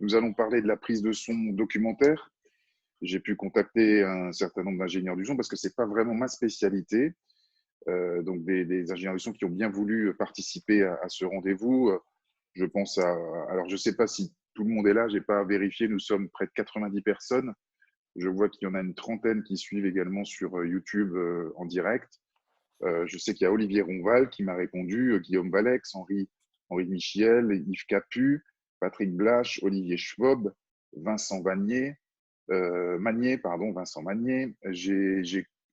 nous allons parler de la prise de son documentaire. J'ai pu contacter un certain nombre d'ingénieurs du son parce que ce n'est pas vraiment ma spécialité. Donc, des ingénieurs du son qui ont bien voulu participer à ce rendez-vous. Je pense à… Alors, je ne sais pas si tout le monde est là, je n'ai pas vérifié. Nous sommes près de 90 personnes. Je vois qu'il y en a une trentaine qui suivent également sur YouTube en direct. Je sais qu'il y a Olivier Ronval qui m'a répondu, Guillaume Valex, Henri Michiel, Yves Capu, Patrick Blache, Olivier Schwob, Vincent Magnier, Vincent Magnier.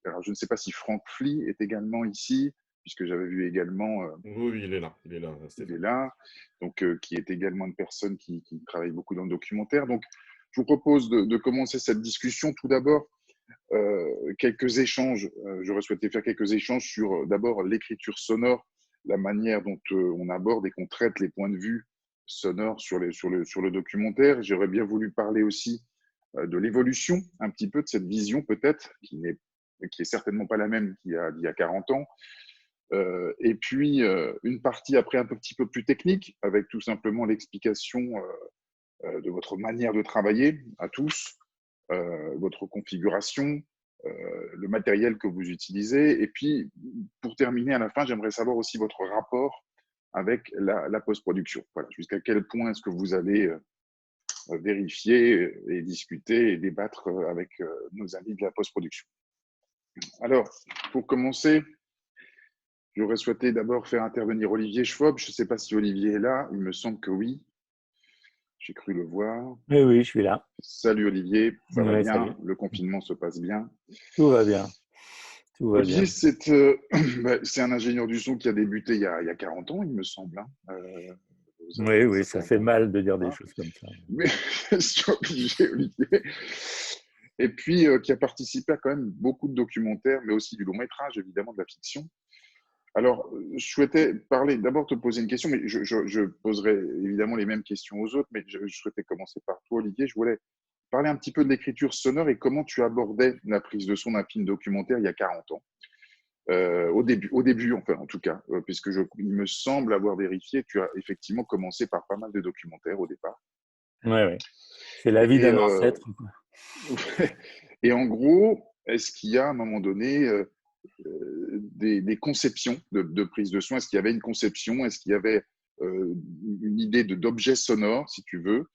Alors, je ne sais pas si Franck Fly est également ici, puisque j'avais vu également… Oui, il est là. Il est là. Donc, qui est également une personne qui travaille beaucoup dans le documentaire. Donc, je vous propose de commencer cette discussion. Tout d'abord, quelques échanges. J'aurais souhaité faire quelques échanges sur d'abord l'écriture sonore, la manière dont on aborde et qu'on traite les points de vue sonores sur le documentaire. J'aurais bien voulu parler aussi de l'évolution, un petit peu de cette vision peut-être, qui est certainement pas la même d'il y a 40 ans. Et puis, une partie après un petit peu plus technique, avec tout simplement l'explication de votre manière de travailler à tous, votre configuration, le matériel que vous utilisez. Et puis, pour terminer, à la fin, j'aimerais savoir aussi votre rapport avec la post-production. Voilà, jusqu'à quel point est-ce que vous allez vérifier et discuter et débattre avec nos amis de la post-production. Alors, pour commencer, j'aurais souhaité d'abord faire intervenir Olivier Schwob. Je ne sais pas si Olivier est là, il me semble que oui. J'ai cru le voir. Oui, je suis là. Salut Olivier, ça va bien? Salut. Le confinement se passe bien? Tout va bien. Olivier, c'est un ingénieur du son qui a débuté il y a 40 ans, il me semble. Hein. Oui, ça fait mal de dire des choses comme ça. Mais je suis obligé, Olivier. Et puis, qui a participé à quand même beaucoup de documentaires, mais aussi du long métrage, évidemment, de la fiction. Alors, je souhaitais d'abord te poser une question, mais je poserai évidemment les mêmes questions aux autres, mais je souhaitais commencer par toi, Olivier. Je voulais parler un petit peu de l'écriture sonore et comment tu abordais la prise de son d'un film documentaire il y a 40 ans. Au début, enfin, en tout cas, puisque il me semble avoir vérifié, tu as effectivement commencé par pas mal de documentaires au départ. Oui. C'est la vie d'un ancêtre. Et en gros, est-ce qu'il y a à un moment donné des conceptions de prise de son? Est-ce qu'il y avait une conception? Est-ce qu'il y avait une idée d'objet sonore, si tu veux,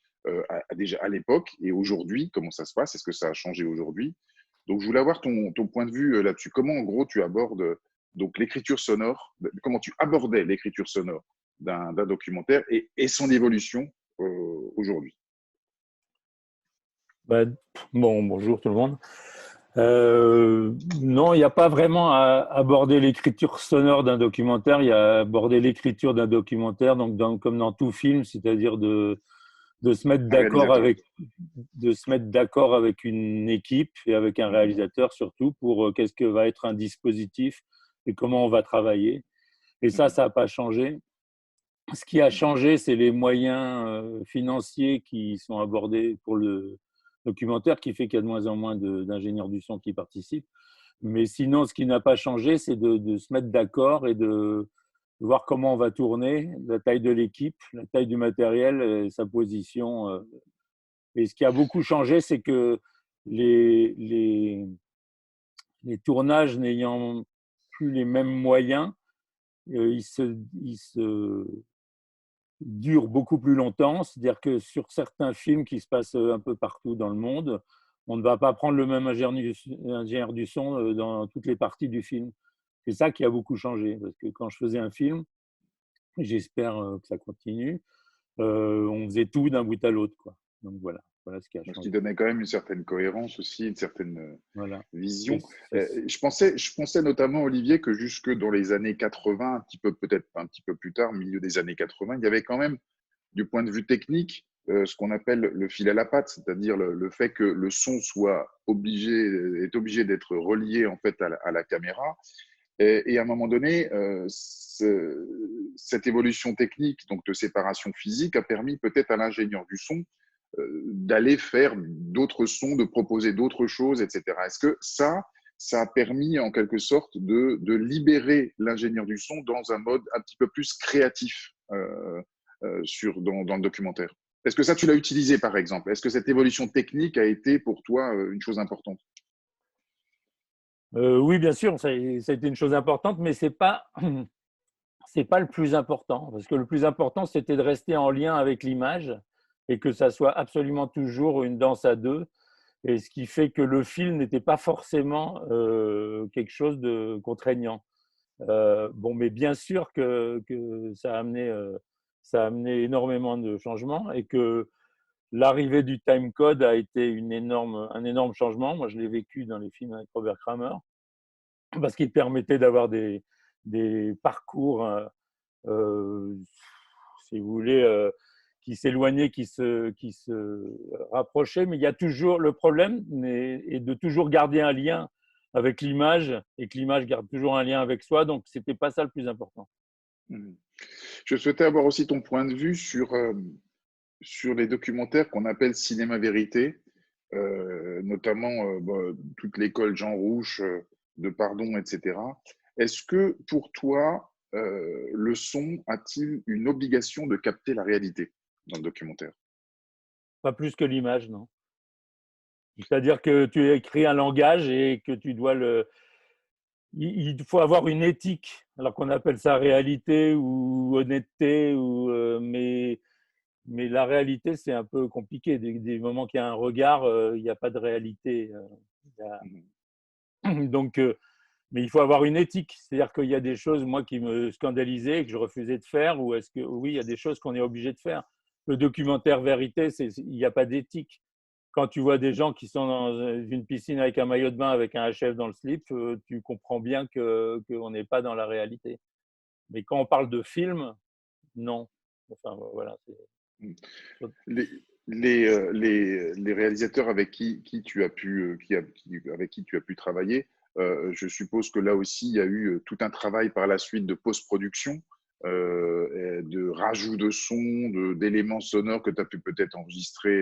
déjà à l'époque et aujourd'hui? Comment ça se passe? Est-ce que ça a changé aujourd'hui? Donc, je voulais avoir ton point de vue là-dessus. Comment, en gros, tu abordes donc l'écriture sonore? Comment tu abordais l'écriture sonore d'un documentaire et son évolution aujourd'hui? Bonjour tout le monde. Non, il n'y a pas vraiment à aborder l'écriture sonore d'un documentaire. Il y a à aborder l'écriture d'un documentaire, donc comme dans tout film, c'est-à-dire de se mettre d'accord avec une équipe et avec un réalisateur surtout pour qu'est-ce que va être un dispositif et comment on va travailler. Et ça n'a pas changé. Ce qui a changé, c'est les moyens financiers qui sont abordés pour le documentaire, qui fait qu'il y a de moins en moins d'ingénieurs du son qui participent. Mais sinon, ce qui n'a pas changé, c'est de se mettre d'accord et de voir comment on va tourner, la taille de l'équipe, la taille du matériel, sa position. Et ce qui a beaucoup changé, c'est que les tournages n'ayant plus les mêmes moyens, ils se durent beaucoup plus longtemps. C'est-à-dire que sur certains films qui se passent un peu partout dans le monde, on ne va pas prendre le même ingénieur du son dans toutes les parties du film. C'est ça qui a beaucoup changé. Parce que quand je faisais un film, j'espère que ça continue, on faisait tout d'un bout à l'autre, quoi. Donc voilà ce qui a changé. Ce qui donnait quand même une certaine cohérence aussi, une certaine vision. C'est… Je pensais notamment, Olivier, que jusque dans les années 80, peut-être un petit peu plus tard, au milieu des années 80, il y avait quand même, du point de vue technique, ce qu'on appelle le fil à la patte, c'est-à-dire le fait que le son est obligé d'être relié en fait à la caméra. Et à un moment donné, cette évolution technique, donc de séparation physique, a permis peut-être à l'ingénieur du son d'aller faire d'autres sons, de proposer d'autres choses, etc. Est-ce que ça a permis en quelque sorte de libérer l'ingénieur du son dans un mode un petit peu plus créatif dans le documentaire? Est-ce que ça, tu l'as utilisé, par exemple? Est-ce que cette évolution technique a été pour toi une chose importante? Oui, bien sûr, ça a été une chose importante, mais ce n'est pas, c'est pas le plus important. Parce que le plus important, c'était de rester en lien avec l'image et que ça soit absolument toujours une danse à deux. Et ce qui fait que le film n'était pas forcément quelque chose de contraignant. Bon, mais bien sûr que ça a amené énormément de changements et que l'arrivée du timecode a été un énorme changement. Moi, je l'ai vécu dans les films avec Robert Kramer parce qu'il permettait d'avoir des parcours, si vous voulez, qui s'éloignaient, qui se rapprochaient. Mais il y a toujours le problème est de toujours garder un lien avec l'image et que l'image garde toujours un lien avec soi. Donc, ce n'était pas ça le plus important. Mhm. Je souhaitais avoir aussi ton point de vue sur les documentaires qu'on appelle cinéma vérité, notamment toute l'école Jean Rouch, de Pardon, etc. Est-ce que pour toi, le son a-t-il une obligation de capter la réalité dans le documentaire? Pas plus que l'image, non. C'est-à-dire que tu écris un langage et que tu dois le. Il faut avoir une éthique, alors qu'on appelle ça réalité ou honnêteté, mais la réalité, c'est un peu compliqué. Des moments qu'il y a un regard, il n'y a pas de réalité. Mhm. Donc, mais il faut avoir une éthique. C'est-à-dire qu'il y a des choses, moi, qui me scandalisaient et que je refusais de faire, ou est-ce que oui, il y a des choses qu'on est obligé de faire. Le documentaire vérité, il n'y a pas d'éthique. Quand tu vois des gens qui sont dans une piscine avec un maillot de bain, avec un HF dans le slip, tu comprends bien qu'on n'est pas dans la réalité. Mais quand on parle de film, non. Enfin, voilà. Les, les réalisateurs avec qui tu as pu, avec qui tu as pu travailler, je suppose que là aussi, il y a eu tout un travail par la suite de post-production, de rajout de sons, d'éléments sonores que tu as pu peut-être enregistrer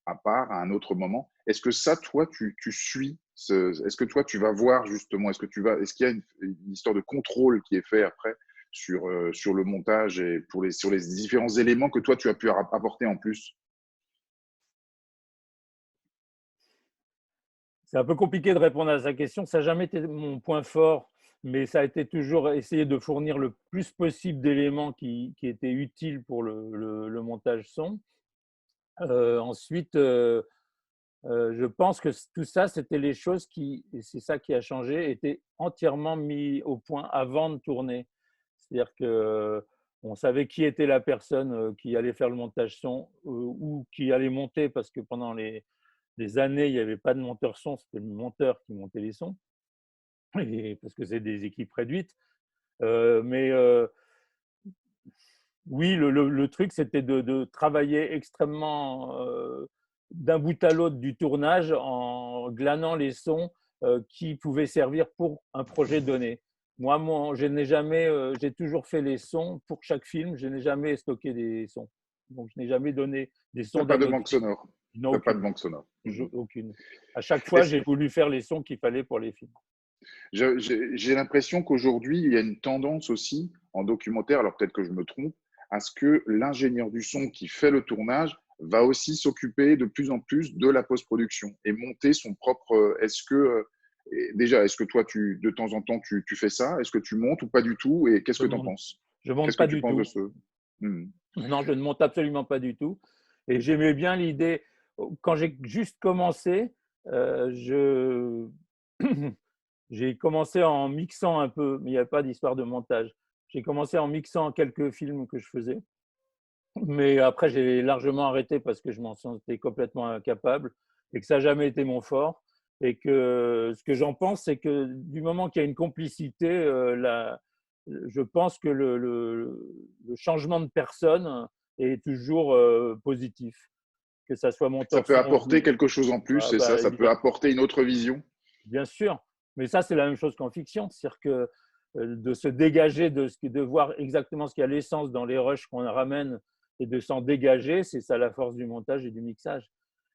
à part, à un autre moment. Est-ce que ça, toi, tu suis est-ce que toi, tu vas voir justement, est-ce qu'il y a une histoire de contrôle qui est fait après sur le montage et sur les différents éléments que toi, tu as pu apporter en plus? C'est un peu compliqué de répondre à sa question. Ça n'a jamais été mon point fort, mais ça a été toujours essayer de fournir le plus possible d'éléments qui étaient utiles pour le montage son. Ensuite, je pense que tout ça, c'était les choses qui, et c'est ça qui a changé, étaient entièrement mis au point avant de tourner. C'est-à-dire que on savait qui était la personne qui allait faire le montage son ou qui allait monter, parce que pendant les années, il n'y avait pas de monteur son, c'était le monteur qui montait les sons, parce que c'est des équipes réduites. Mais oui, le truc, c'était de travailler extrêmement d'un bout à l'autre du tournage en glanant les sons qui pouvaient servir pour un projet donné. Moi, je n'ai jamais, j'ai toujours fait les sons pour chaque film, je n'ai jamais stocké des sons. Donc, je n'ai jamais donné des Tu sons n'as pas d'un de autre banque film. sonore. Non, Tu n'as pas de aucune. banque sonore. Mhm. Aucune. À chaque fois, Est-ce- j'ai voulu faire les sons qu'il fallait pour les films. J'ai l'impression qu'aujourd'hui, il y a une tendance aussi en documentaire, alors peut-être que je me trompe, à ce que l'ingénieur du son qui fait le tournage va aussi s'occuper de plus en plus de la post-production et monter son propre. Est-ce que toi, de temps en temps, tu fais ça? Est-ce que tu montes ou pas du tout? Et qu'est-ce Je que tu en monte, penses? je monte Qu'est-ce que pas tu du penses de tout. ce? Hmm. Non, je ne monte absolument pas du tout. Et j'aimais bien l'idée. Quand j'ai juste commencé, je j'ai commencé en mixant un peu, mais il n'y avait pas d'histoire de montage. J'ai commencé en mixant quelques films que je faisais, mais après j'ai largement arrêté parce que je m'en sentais complètement incapable et que ça n'a jamais été mon fort. Et que ce que j'en pense, c'est que du moment qu'il y a une complicité, je pense que le changement de personne est toujours positif, que ça soit Ça monteur peut son. apporter quelque chose en plus, Ah, c'est ça? bah, Ça peut apporter une autre vision? bien sûr, mais ça, c'est la même chose qu'en fiction. C'est-à-dire que de se dégager de voir exactement ce qu'il y a l'essence dans les rushs qu'on ramène et de s'en dégager, c'est ça la force du montage et du mixage.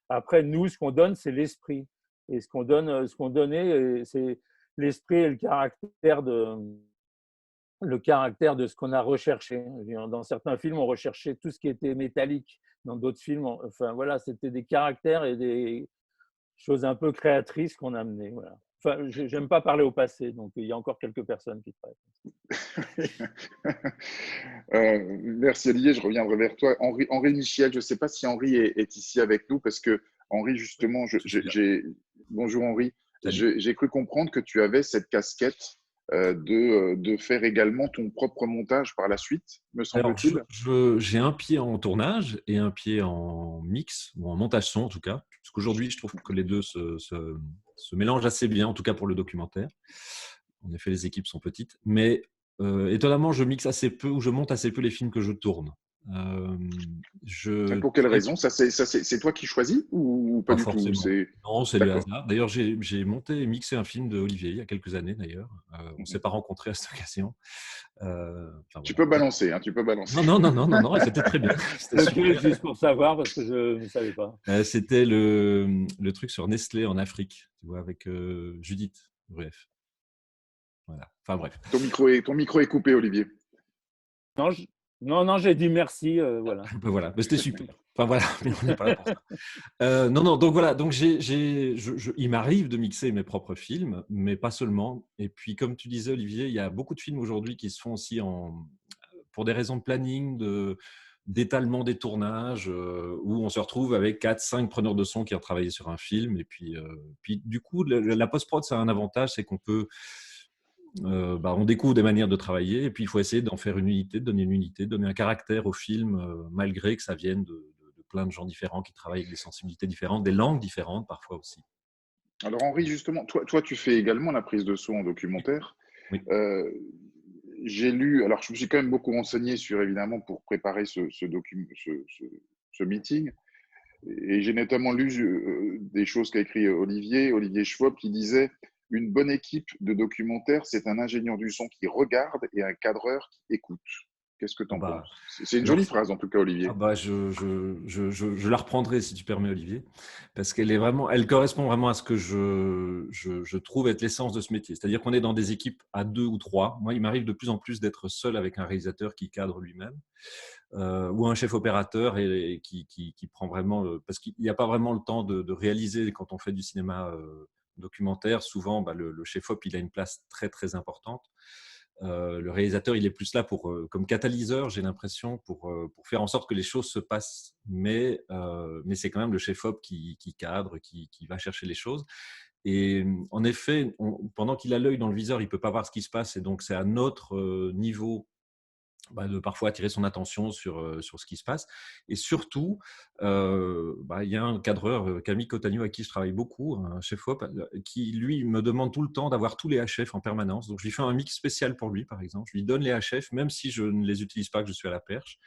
Après, nous, ce qu'on donne, c'est l'esprit. Et ce qu'on donnait, c'est l'esprit et le caractère le caractère de ce qu'on a recherché. Dans certains films, on recherchait tout ce qui était métallique. Dans d'autres films, enfin voilà, c'était des caractères et des choses un peu créatrices qu'on amenait. Voilà. Enfin, j'aime pas parler au passé, donc il y a encore quelques personnes qui travaillent. Merci Olivier, je reviendrai vers toi. Henri Michel, je ne sais pas si Henri est ici avec nous parce que Henri, Oui, justement, je suis là. bonjour Henri, Salut. j'ai cru comprendre que tu avais cette casquette de faire également ton propre montage par la suite, me Alors, semble-t-il. j'ai un pied en tournage et un pied en mix, ou en montage son en tout cas. Parce qu'aujourd'hui, je trouve que les deux se mélangent assez bien, en tout cas pour le documentaire. En effet, les équipes sont petites. Mais étonnamment, je mixe assez peu ou je monte assez peu les films que je tourne. Euh, Et je pour quelle dirais raison? C'est toi qui choisis ou pas pas du tout? forcément. Non, c'est le D'accord. hasard. D'ailleurs, j'ai monté et mixé un film de Olivier il y a quelques années d'ailleurs. On ne s'est pas rencontrés à cette occasion. Enfin, Tu voilà. peux balancer, hein, tu peux balancer. Non, non, non, non, non, non, c'était très bien. C'était Lequel, super. juste pour savoir, parce que je ne savais pas. C'était le truc sur Nestlé en Afrique, tu vois, avec Judith. Bref, voilà. Enfin bref. Ton micro est coupé, Olivier. Non, non, non, j'ai dit merci. Voilà. Ben voilà, mais c'était super. Enfin voilà, mais on n'est pas là pour ça. Non, non, donc voilà, donc il m'arrive de mixer mes propres films, mais pas seulement. Et puis, comme tu disais, Olivier, il y a beaucoup de films aujourd'hui qui se font aussi pour des raisons de planning, d'étalement des tournages, où on se retrouve avec 4, 5 preneurs de son qui ont travaillé sur un film. Et puis du coup, la post-prod, c'est un avantage, c'est qu'on peut, on découvre des manières de travailler, et puis il faut essayer d'en faire une unité, de donner une unité, de donner un caractère au film, malgré que ça vienne de plein de gens différents qui travaillent avec des sensibilités différentes, des langues différentes parfois aussi. Alors Henri, justement, toi, tu fais également la prise de son en documentaire. Oui. Euh, j'ai lu, alors je me suis quand même beaucoup renseigné sur, évidemment, pour préparer ce meeting, et j'ai notamment lu des choses qu'a écrit Olivier Schwab, qui disait une bonne équipe de documentaire, c'est un ingénieur du son qui regarde et un cadreur qui écoute. Qu'est-ce que tu Ah en bah, penses? C'est une alors, jolie phrase, en tout cas, Olivier. je la reprendrai si tu permets, Olivier, parce elle correspond vraiment à ce que je trouve être l'essence de ce métier. C'est-à-dire qu'on est dans des équipes à 2 ou 3. Moi, il m'arrive de plus en plus d'être seul avec un réalisateur qui cadre lui-même, ou un chef opérateur et qui prend vraiment, parce qu'il n'y a pas vraiment le temps de réaliser quand on fait du cinéma documentaire. Souvent, le chef-op, il a une place très, très importante. Le réalisateur, il est plus là comme catalyseur, j'ai l'impression, pour faire en sorte que les choses se passent. Mais c'est quand même le chef-op qui cadre, qui va chercher les choses. Et en effet, pendant qu'il a l'œil dans le viseur, il ne peut pas voir ce qui se passe. Et donc, c'est à notre niveau de parfois attirer son attention sur ce qui se passe. Et surtout, il y a un cadreur, Camille Cotagno, avec qui je travaille beaucoup, un chef-op, qui, lui, me demande tout le temps d'avoir tous les HF en permanence. Donc, je lui fais un mix spécial pour lui, par exemple. Je lui donne les HF, même si je ne les utilise pas, que je suis à la perche,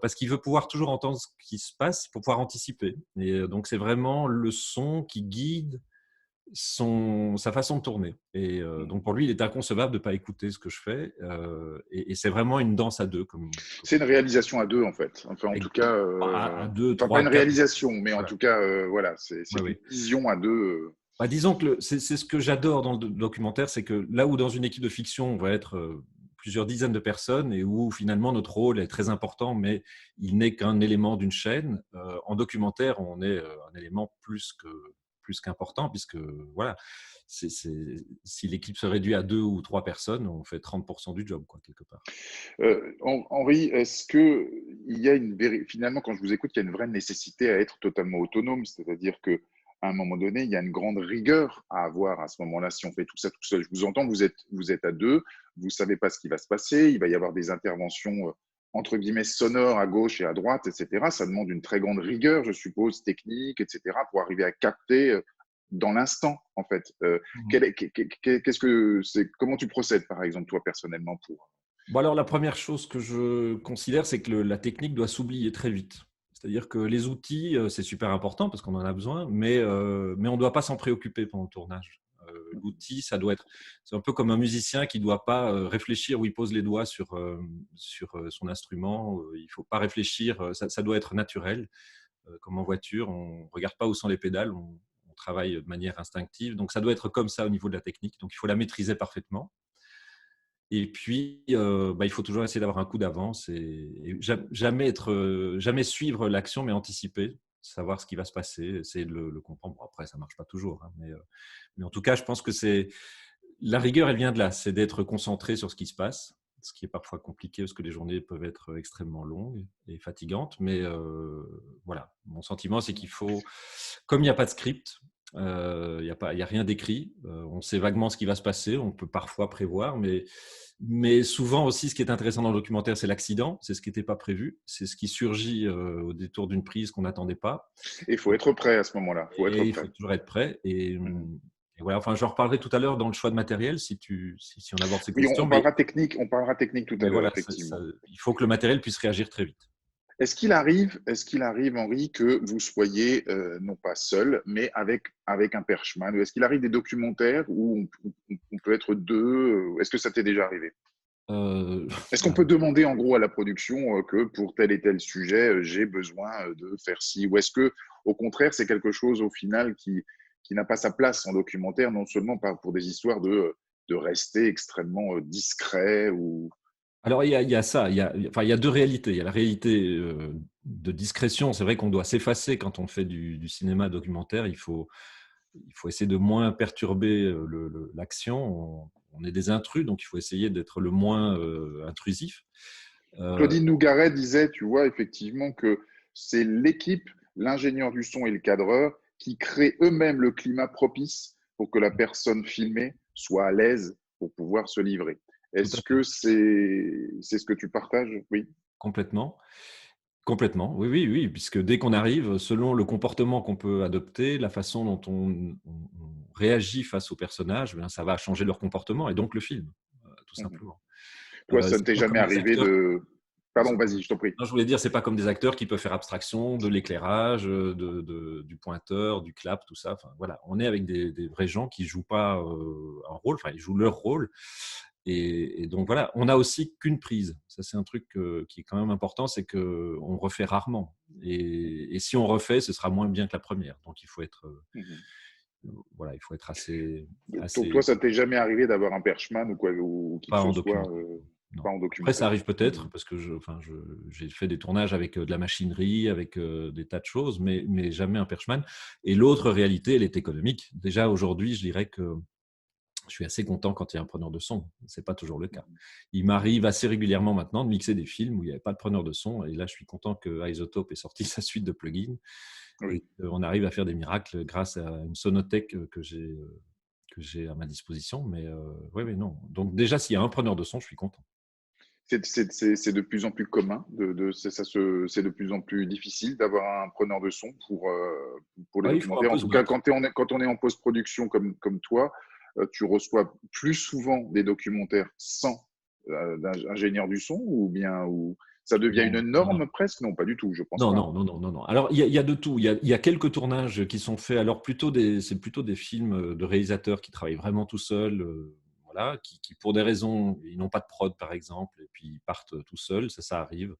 parce qu'il veut pouvoir toujours entendre ce qui se passe pour pouvoir anticiper. Et donc, c'est vraiment le son qui guide sa façon de tourner. Et donc pour lui, il est inconcevable de ne pas écouter ce que je fais. Et c'est vraiment une danse à deux. C'est une réalisation à deux, en fait. Enfin, en tout cas, À deux, enfin, pas trois, une quatre. réalisation, mais en Voilà. tout cas, voilà, c'est Ouais, une ouais. vision à deux. Disons que c'est ce que j'adore dans le documentaire, c'est que là où dans une équipe de fiction, on va être plusieurs dizaines de personnes et où finalement notre rôle est très important, mais il n'est qu'un élément d'une chaîne, en documentaire, on est un élément plus qu'important, puisque voilà, si l'équipe se réduit à 2 ou 3 personnes, on fait 30% du job, quoi, quelque part. Henri, est-ce que il y a finalement, quand je vous écoute, il y a une vraie nécessité à être totalement autonome, c'est-à-dire que à un moment donné, il y a une grande rigueur à avoir à ce moment-là si on fait tout ça tout seul. Je vous entends, vous êtes à deux, vous savez pas ce qui va se passer, il va y avoir des interventions entre guillemets sonores à gauche et à droite, etc. Ça demande une très grande rigueur, je suppose, technique, etc., pour arriver à capter dans l'instant, en fait. Mhm. Qu'est-ce que c'est, comment tu procèdes, par exemple, toi personnellement pour Bon, alors, la première chose que je considère, c'est que la technique doit s'oublier très vite. C'est-à-dire que les outils, c'est super important parce qu'on en a besoin, mais on ne doit pas s'en préoccuper pendant le tournage. L'outil, c'est un peu comme un musicien qui ne doit pas réfléchir où il pose les doigts sur son instrument. Il ne faut pas réfléchir, ça doit être naturel. Comme en voiture, on ne regarde pas où sont les pédales, on travaille de manière instinctive. Donc, ça doit être comme ça au niveau de la technique. Donc, il faut la maîtriser parfaitement. Et puis, il faut toujours essayer d'avoir un coup d'avance et jamais suivre l'action, mais anticiper, savoir ce qui va se passer, essayer de le comprendre. Bon, après, ça ne marche pas toujours, hein, mais en tout cas, je pense que la rigueur, elle vient de là, c'est d'être concentré sur ce qui se passe, ce qui est parfois compliqué parce que les journées peuvent être extrêmement longues et fatigantes. Mais voilà, mon sentiment, c'est qu'il faut, comme il n'y a pas de script, il n'y a rien d'écrit, on sait vaguement ce qui va se passer, on peut parfois prévoir, mais souvent aussi, ce qui est intéressant dans le documentaire, c'est l'accident, c'est ce qui n'était pas prévu, c'est ce qui surgit au détour d'une prise qu'on n'attendait pas. Et il faut être prêt à ce moment-là. Il faut toujours être prêt. Et voilà, enfin, j'en reparlerai tout à l'heure dans le choix de matériel si on aborde ces Oui, questions. on parlera technique tout à l'heure, voilà, effectivement. Il faut que le matériel puisse réagir très vite. Est-ce qu'il arrive, Henri, que vous soyez non pas seul, mais avec un perchman? Est-ce qu'il arrive des documentaires où on peut être deux? Est-ce que ça t'est déjà arrivé? Est-ce qu'on peut demander en gros à la production que pour tel et tel sujet, j'ai besoin de faire ci? Ou est-ce que, au contraire, c'est quelque chose au final qui n'a pas sa place en documentaire, non seulement pour des histoires de rester extrêmement discret ou… Alors, il y a ça, il y a deux réalités. Il y a la réalité de discrétion. C'est vrai qu'on doit s'effacer quand on fait du cinéma documentaire. Il faut essayer de moins perturber l'action. On est des intrus, donc il faut essayer d'être le moins intrusif. Claudine Nougaret disait, tu vois, effectivement, que c'est l'équipe, l'ingénieur du son et le cadreur qui créent eux-mêmes le climat propice pour que la personne filmée soit à l'aise pour pouvoir se livrer. Est-ce que c'est ce que tu partages? Oui. Complètement. Complètement, oui, puisque dès qu'on arrive, selon le comportement qu'on peut adopter, la façon dont on réagit face aux personnages, ça va changer leur comportement et donc le film, tout simplement. Toi, ça ne t'est jamais arrivé de… Pardon, vas-y, je t'en prie. Non, je voulais dire, c'est pas comme des acteurs qui peuvent faire abstraction de l'éclairage, du pointeur, du clap, tout ça. Enfin, voilà, on est avec des vrais gens qui jouent pas un rôle, enfin, ils jouent leur rôle. Et donc voilà, on n'a aussi qu'une prise. Ça, c'est un truc qui est quand même important, c'est qu'on refait rarement. Et si on refait, ce sera moins bien que la première. Donc il faut être, voilà, il faut être assez. Donc toi, ça t'est jamais arrivé d'avoir un perchman ou qui que Pas en ce soit non. pas en Après, documentaire. ça arrive peut-être parce que j'ai fait des tournages avec de la machinerie, avec des tas de choses, mais jamais un perchman. Et l'autre réalité, elle est économique. Déjà aujourd'hui, je dirais que je suis assez content quand il y a un preneur de son. Ce n'est pas toujours le cas. Il m'arrive assez régulièrement maintenant de mixer des films où il n'y avait pas de preneur de son. Et là, je suis content que Isotope ait sorti sa suite de plugins. Oui. Et on arrive à faire des miracles grâce à une sonothèque que j'ai à ma disposition. Mais oui, non. Donc déjà, s'il y a un preneur de son, je suis content. C'est de plus en plus commun, c'est de plus en plus difficile d'avoir un preneur de son pour les documentaires. En tout cas, quand on est en post-production comme toi, tu reçois plus souvent des documentaires sans ingénieur du son ou ça devient une norme presque? Non, pas du tout, je pense pas. Non. Alors, il y a de tout. Il y a quelques tournages qui sont faits. Alors, c'est plutôt des films de réalisateurs qui travaillent vraiment tout seuls. Voilà, qui, pour des raisons, ils n'ont pas de prod par exemple, et puis ils partent tout seuls, ça arrive,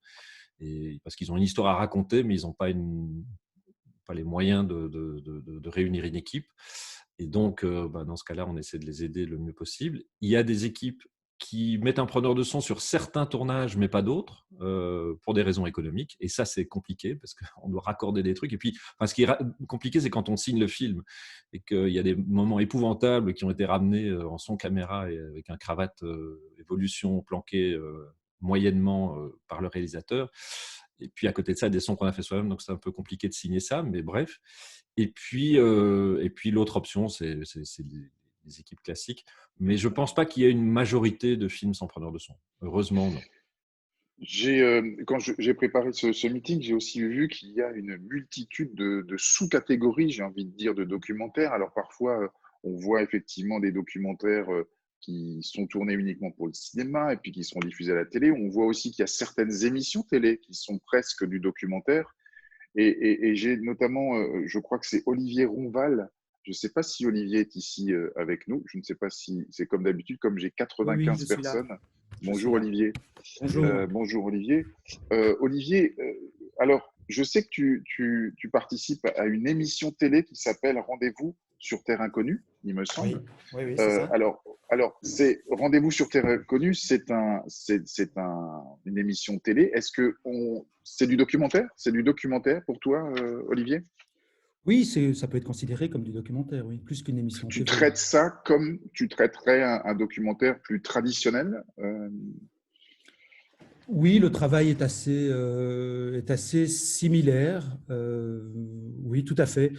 et parce qu'ils ont une histoire à raconter, mais ils n'ont pas les moyens de réunir une équipe. Et donc, dans ce cas-là, on essaie de les aider le mieux possible. Il y a des équipes qui mettent un preneur de son sur certains tournages, mais pas d'autres, pour des raisons économiques. Et ça, c'est compliqué parce qu'on doit raccorder des trucs. Et puis, ce qui est compliqué, c'est quand on signe le film et qu'il y a des moments épouvantables qui ont été ramenés en son caméra et avec un cravate évolution planqué moyennement par le réalisateur. Et puis, à côté de ça, des sons qu'on a fait soi-même. Donc, c'est un peu compliqué de signer ça, mais bref. Et puis l'autre option, c'est les équipes classiques. Mais je ne pense pas qu'il y ait une majorité de films sans preneur de son. Heureusement, non. Quand j'ai préparé ce meeting, j'ai aussi vu qu'il y a une multitude de sous-catégories, j'ai envie de dire, de documentaires. Alors parfois, on voit effectivement des documentaires qui sont tournés uniquement pour le cinéma et puis qui seront diffusés à la télé. On voit aussi qu'il y a certaines émissions télé qui sont presque du documentaire. Et j'ai notamment, je crois que c'est Olivier Ronval. Je ne sais pas si Olivier est ici avec nous. Je ne sais pas si c'est comme d'habitude, comme j'ai 95 personnes. Bonjour Olivier. Bonjour Olivier. Olivier, alors je sais que tu participes à une émission télé qui s'appelle Rendez-vous sur Terre Inconnue, il me semble. Oui, c'est ça. Alors Alors, c'est Rendez-vous sur Terre Inconnue, une émission télé. Est-ce que c'est du documentaire? C'est du documentaire pour toi, Olivier? Oui, ça peut être considéré comme du documentaire, oui, plus qu'une émission Tu TV. traites ça comme tu traiterais un documentaire plus traditionnel? Oui, le travail est assez similaire. Oui, tout à fait.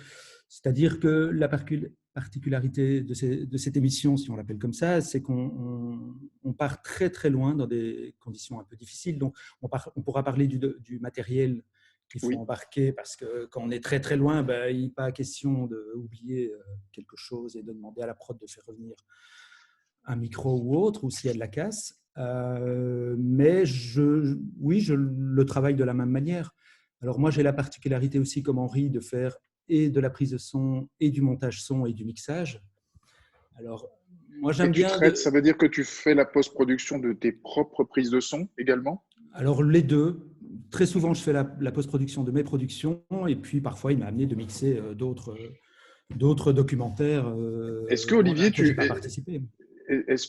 C'est-à-dire que la particularité de cette émission, si on l'appelle comme ça, c'est qu'on part très très loin dans des conditions un peu difficiles. Donc, on pourra parler du matériel qu'il faut Oui. embarquer parce que quand on est très très loin, ben, il n'est pas question d'oublier quelque chose et de demander à la prod de faire revenir un micro ou autre, ou s'il y a de la casse. Mais oui, je le travaille de la même manière. Alors moi, j'ai la particularité aussi, comme Henri, de faire et de la prise de son, et du montage son, et du mixage. Alors, moi, Et j'aime tu bien… traites, ça veut dire que tu fais la post-production de tes propres prises de son également? Alors, les deux. Très souvent, je fais la post-production de mes productions, et puis parfois, il m'a amené de mixer d'autres documentaires Est-ce que, Olivier, auxquels je n'ai pas participé. est-ce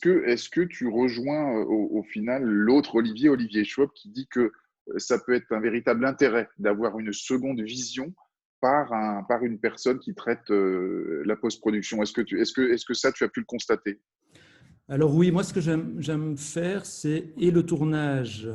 que tu rejoins au final l'autre Olivier, Olivier Schwab, qui dit que ça peut être un véritable intérêt d'avoir une seconde vision par une personne qui traite la post-production? Est-ce que ça, tu as pu le constater? Alors oui, moi, ce que j'aime faire, c'est et le tournage,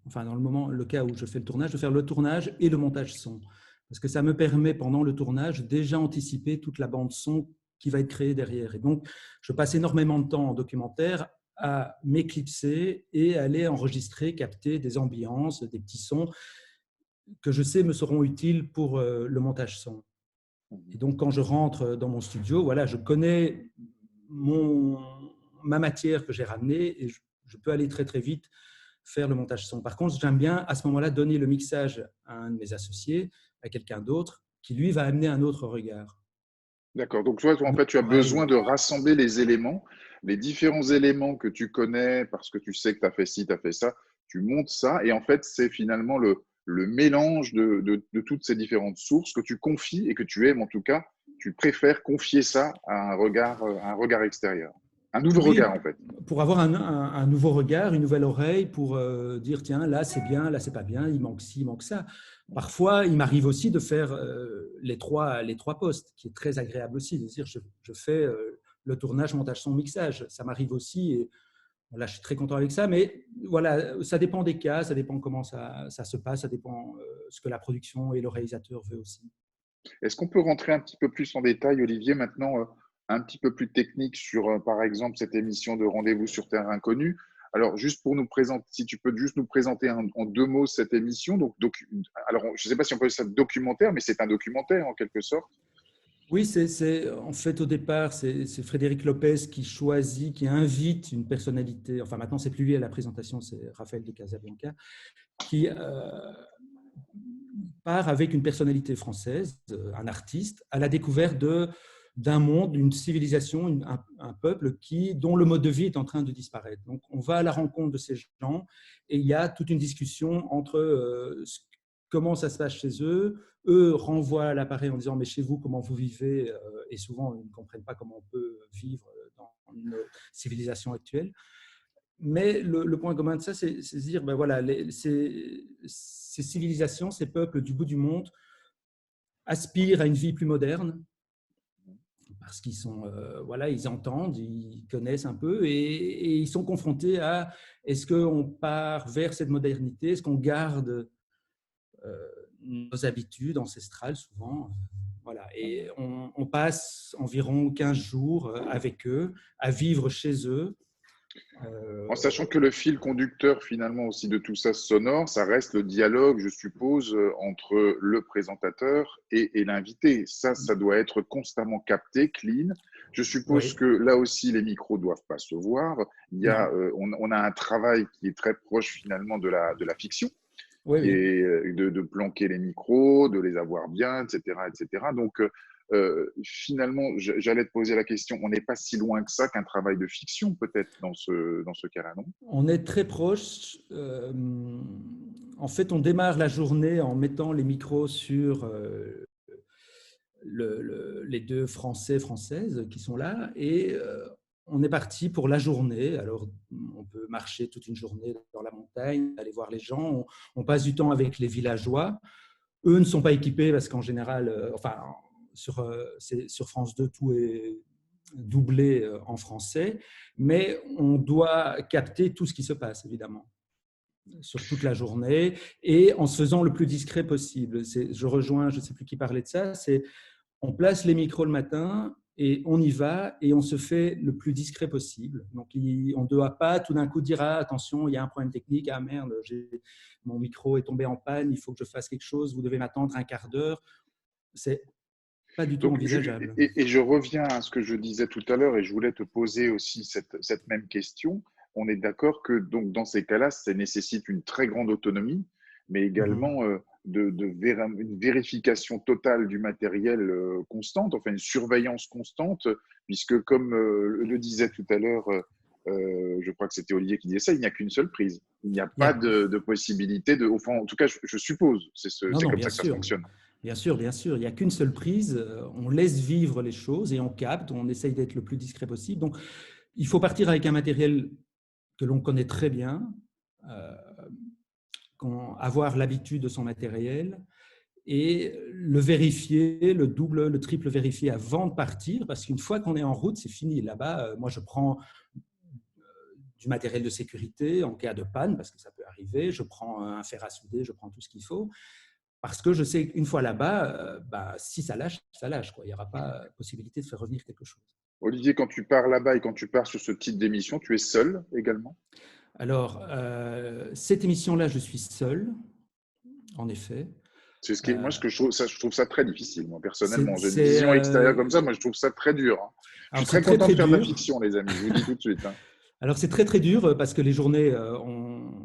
enfin dans le cas où je fais le tournage, de faire le tournage et le montage son. Parce que ça me permet, pendant le tournage, déjà anticiper toute la bande son qui va être créée derrière. Et donc, je passe énormément de temps en documentaire à m'éclipser et à aller enregistrer, capter des ambiances, des petits sons que je sais me seront utiles pour le montage son. Et donc, quand je rentre dans mon studio, voilà, je connais ma matière que j'ai ramenée et je peux aller très, très vite faire le montage son. Par contre, j'aime bien à ce moment-là donner le mixage à un de mes associés, à quelqu'un d'autre, qui lui va amener un autre regard. D'accord. Donc, toi, en fait, tu as besoin de rassembler les éléments, les différents éléments que tu connais parce que tu sais que tu as fait ci, tu as fait ça. Tu montes ça et en fait, c'est finalement le mélange de toutes ces différentes sources que tu confies et que tu aimes en tout cas. Tu préfères confier ça à un regard extérieur. Un nouveau Oui, regard, en fait. pour avoir un nouveau regard, une nouvelle oreille, pour dire, tiens, là c'est bien, là c'est pas bien, il manque ci, il manque ça. Parfois, il m'arrive aussi de faire les trois postes, qui est très agréable aussi, de dire, je fais le tournage, montage, son, mixage. Ça m'arrive aussi, et voilà, je suis très content avec ça, mais voilà, ça dépend des cas, ça dépend comment ça se passe, ça dépend ce que la production et le réalisateur veut aussi. Est-ce qu'on peut rentrer un petit peu plus en détail, Olivier, maintenant, un petit peu plus technique sur, par exemple, cette émission de Rendez-vous sur Terre Inconnue? Alors, juste pour nous présenter, si tu peux juste nous présenter en deux mots cette émission. Alors, je ne sais pas si on peut dire ça documentaire, mais c'est un documentaire en quelque sorte. Oui, en fait, au départ, c'est Frédéric Lopez qui choisit, qui invite une personnalité, enfin maintenant, c'est plus lui à la présentation, c'est Raphaël de Casabianca, qui part avec une personnalité française, un artiste, à la découverte d'un monde, d'une civilisation, un peuple dont le mode de vie est en train de disparaître. Donc, on va à la rencontre de ces gens et il y a toute une discussion entre comment ça se passe chez eux. Eux renvoient à l'appareil en disant « mais chez vous, comment vous vivez ?» Et souvent, ils ne comprennent pas comment on peut vivre dans une civilisation actuelle. Mais le point commun de ça, c'est de se dire, ben voilà, ces civilisations, ces peuples du bout du monde aspirent à une vie plus moderne parce qu'ils sont, voilà, ils entendent, ils connaissent un peu et ils sont confrontés à est-ce qu'on part vers cette modernité, est-ce qu'on garde nos habitudes ancestrales souvent, voilà. Et on passe environ 15 jours avec eux, à vivre chez eux. En sachant que le fil conducteur finalement aussi de tout ça sonore, ça reste le dialogue, je suppose, entre le présentateur et l'invité. Ça doit être constamment capté, clean. Je suppose Oui. que là aussi, les micros ne doivent pas se voir. On a un travail qui est très proche finalement de la fiction, Oui, qui oui. est de planquer les micros, de les avoir bien, etc. etc. Donc, finalement, j'allais te poser la question, on n'est pas si loin que ça qu'un travail de fiction peut-être dans ce cas-là, non? On est très proche. En fait, on démarre la journée en mettant les micros sur les deux Français, Françaises qui sont là. Et on est parti pour la journée. Alors, on peut marcher toute une journée dans la montagne, aller voir les gens. On passe du temps avec les villageois. Eux ne sont pas équipés parce qu'en général, sur France 2, tout est doublé en français. Mais on doit capter tout ce qui se passe, évidemment, sur toute la journée et en se faisant le plus discret possible. Je rejoins, je ne sais plus qui parlait de ça, c'est on place les micros le matin et on y va et on se fait le plus discret possible. Donc, on ne doit pas tout d'un coup dire ah, attention, il y a un problème technique, ah merde, mon micro est tombé en panne, il faut que je fasse quelque chose, vous devez m'attendre un quart d'heure. C'est pas du tout envisageable. Et je reviens à ce que je disais tout à l'heure et je voulais te poser aussi cette même question. On est d'accord que donc, dans ces cas-là, ça nécessite une très grande autonomie, mais également une vérification totale du matériel constante, enfin une surveillance constante, puisque comme le disait tout à l'heure, je crois que c'était Olivier qui disait ça, il n'y a qu'une seule prise. Il n'y a pas de possibilité de… Enfin, en tout cas, je suppose, c'est comme ça que ça fonctionne. Bien sûr, il n'y a qu'une seule prise. On laisse vivre les choses et on capte, on essaye d'être le plus discret possible. Donc, il faut partir avec un matériel que l'on connaît très bien, avoir l'habitude de son matériel et le vérifier, le double, le triple vérifier avant de partir, parce qu'une fois qu'on est en route, c'est fini. Là-bas, moi, je prends du matériel de sécurité en cas de panne, parce que ça peut arriver. Je prends un fer à souder, je prends tout ce qu'il faut. Parce que je sais qu'une fois là-bas, si ça lâche, ça lâche, quoi. Il n'y aura pas possibilité de faire revenir quelque chose. Olivier, quand tu pars là-bas et quand tu pars sur ce type d'émission, tu es seul également? Alors, cette émission-là, je suis seul, en effet. C'est moi, je trouve ça très difficile, moi, personnellement. J'ai une vision extérieure comme ça, moi, je trouve ça très dur. Hein. Je suis très content de faire de la fiction, les amis, je vous le dis tout de suite. Hein. Alors, c'est très, très dur parce que les journées,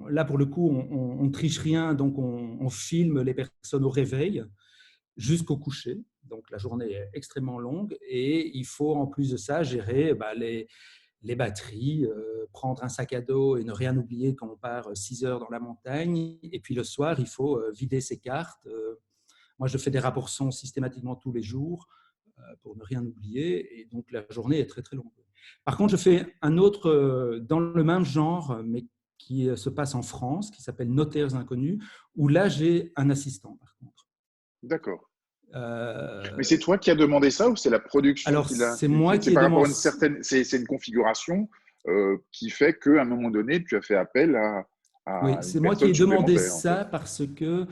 là, pour le coup, on ne triche rien, donc on filme les personnes au réveil jusqu'au coucher. Donc, la journée est extrêmement longue et il faut, en plus de ça, gérer les batteries, prendre un sac à dos et ne rien oublier quand on part 6 heures dans la montagne. Et puis, le soir, il faut vider ses cartes. Moi, je fais des rapports son systématiquement tous les jours pour ne rien oublier. Et donc, la journée est très, très longue. Par contre, je fais un autre dans le même genre, mais qui se passe en France, qui s'appelle Notaires Inconnus, où là, j'ai un assistant, par contre. D'accord. Mais c'est toi qui as demandé ça ou c'est la production qui l'a… Alors, c'est moi qui ai demandé. C'est une configuration qui fait qu'à un moment donné, tu as fait appel à oui, c'est moi qui ai demandé ça parce que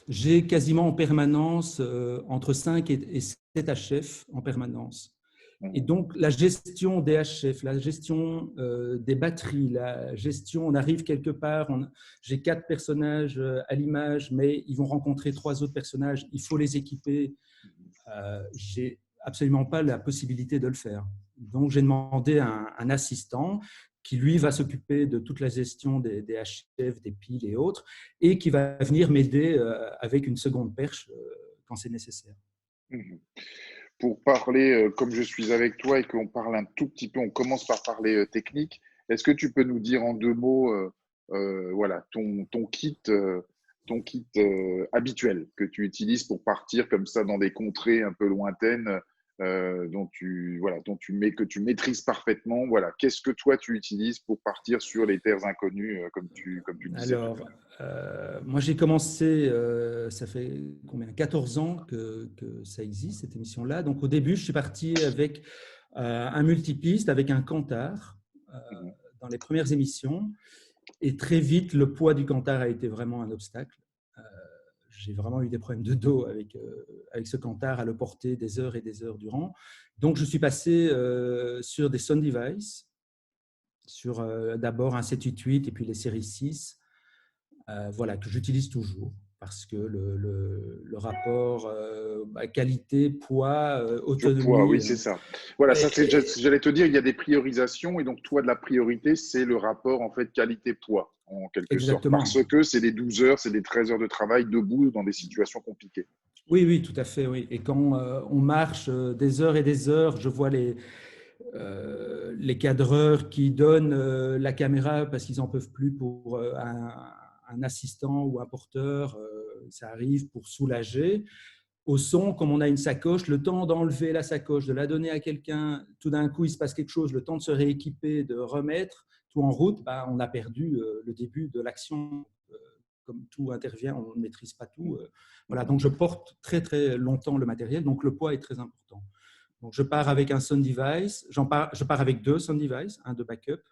j'ai quasiment en permanence entre 5 et 7 HF en permanence. Et donc, la gestion des HF, la gestion des batteries, la gestion, on arrive quelque part, j'ai 4 personnages à l'image, mais ils vont rencontrer 3 autres personnages, il faut les équiper. J'ai absolument pas la possibilité de le faire. Donc, j'ai demandé un assistant qui, lui, va s'occuper de toute la gestion des HF, des piles et autres, et qui va venir m'aider avec une seconde perche quand c'est nécessaire. Pour parler, comme je suis avec toi et qu'on parle un tout petit peu, on commence par parler technique, est-ce que tu peux nous dire en 2 mots voilà, ton kit habituel que tu utilises pour partir comme ça dans des contrées un peu lointaines que tu maîtrises parfaitement. Voilà. Qu'est-ce que toi tu utilises pour partir sur les terres inconnues comme tu disais? Alors, moi j'ai commencé, ça fait 14 ans que ça existe, cette émission-là. Donc au début, je suis parti avec un multipiste, avec un Kantar dans les premières émissions. Et très vite, le poids du Kantar a été vraiment un obstacle. J'ai vraiment eu des problèmes de dos avec ce Kantar à le porter des heures et des heures durant. Donc, je suis passé sur des Sound Device, sur d'abord un 788 et puis les séries 6, voilà, que j'utilise toujours parce que le rapport qualité, poids, autonomie… Poids, oui, c'est ça. Voilà, j'allais te dire, il y a des priorisations et donc toi, de la priorité, c'est le rapport en fait qualité-poids. En quelque Exactement. sorte, parce que c'est des 12 heures, c'est des 13 heures de travail debout dans des situations compliquées. Oui, tout à fait. Oui. Et quand on marche des heures et des heures, je vois les cadreurs qui donnent la caméra parce qu'ils n'en peuvent plus pour un assistant ou un porteur, ça arrive pour soulager. au son, comme on a une sacoche, le temps d'enlever la sacoche, de la donner à quelqu'un, tout d'un coup, il se passe quelque chose, le temps de se rééquiper, de remettre tout en route, on a perdu le début de l'action. Comme tout intervient, on ne maîtrise pas tout. Voilà, donc je porte très, très longtemps le matériel, donc le poids est très important. Donc je pars avec un sound device, je pars avec 2 sound devices, un de backup,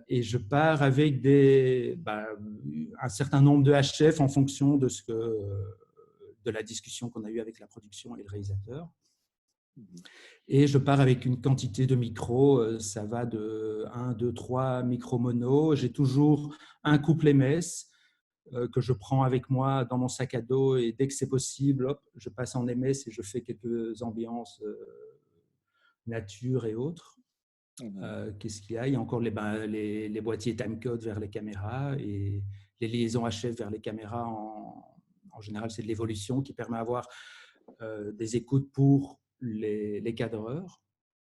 et je pars avec un certain nombre de HF en fonction de la discussion qu'on a eue avec la production et le réalisateur. Et je pars avec une quantité de micros, ça va de 1, 2, 3 micros mono. J'ai toujours un couplet MS que je prends avec moi dans mon sac à dos, et dès que c'est possible, hop, je passe en MS et je fais quelques ambiances nature et autres. Qu'est-ce qu'il y a ? Il y a encore les boîtiers timecode vers les caméras et les liaisons HF vers les caméras. En général, c'est de l'évolution qui permet d'avoir des écoutes pour les cadreurs.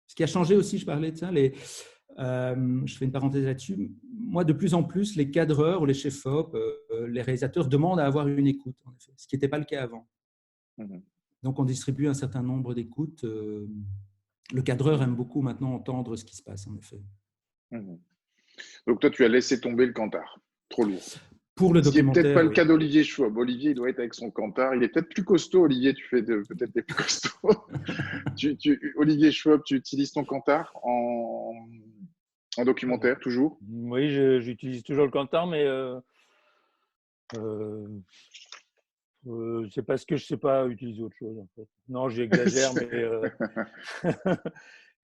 Ce qui a changé aussi, je parlais de ça, je fais une parenthèse là-dessus. Moi, de plus en plus, les cadreurs ou les chefs-op, les réalisateurs demandent à avoir une écoute, en effet, ce qui n'était pas le cas avant. Donc, on distribue un certain nombre d'écoutes. Le cadreur aime beaucoup maintenant entendre ce qui se passe, en effet. Donc, toi, tu as laissé tomber le Kantar. Trop lourd. Pour le documentaire, c'est peut-être pas le cas d'Olivier Schwab. Olivier, il doit être avec son Kantar. Il est peut-être plus costaud, Olivier. Tu fais peut-être les plus costauds. Olivier Schwab, tu utilises ton Kantar en documentaire, toujours? Oui, j'utilise toujours le Kantar, mais c'est parce que je ne sais pas utiliser autre chose, en fait. Non, j'exagère, mais…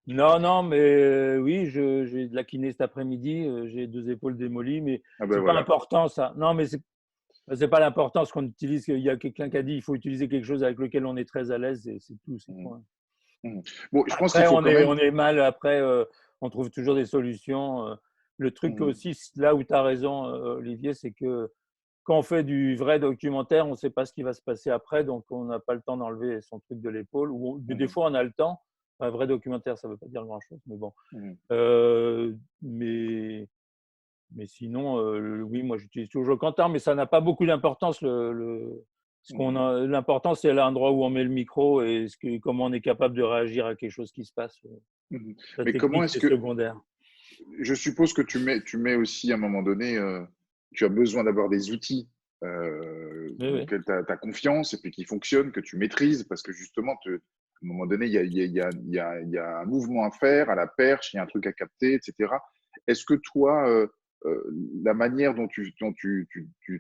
Non, mais oui, j'ai de la kiné cet après-midi, j'ai 2 épaules démolies, mais c'est pas important, ça. Non, mais c'est pas l'importance qu'on utilise. Il y a quelqu'un qui a dit qu'il faut utiliser quelque chose avec lequel on est très à l'aise, et c'est tout. Bon, je pense après, qu'il faut on est mal. Après, on trouve toujours des solutions. Le truc aussi, là où tu as raison, Olivier, c'est que quand on fait du vrai documentaire, on ne sait pas ce qui va se passer après, donc on n'a pas le temps d'enlever son truc de l'épaule. Des fois, on a le temps. Un vrai documentaire, ça ne veut pas dire grand-chose, mais bon. Mais sinon, oui, moi, j'utilise toujours le Kantar, mais ça n'a pas beaucoup d'importance. L'important, c'est l'endroit où on met le micro et comment on est capable de réagir à quelque chose qui se passe. Mais comment est-ce que… secondaire. Je suppose que tu mets aussi, à un moment donné, tu as besoin d'avoir des outils auxquels tu as confiance et puis qui fonctionnent, que tu maîtrises, parce que justement, à un moment donné, il y a un mouvement à faire, à la perche, il y a un truc à capter, etc. Est-ce que toi, la manière dont tu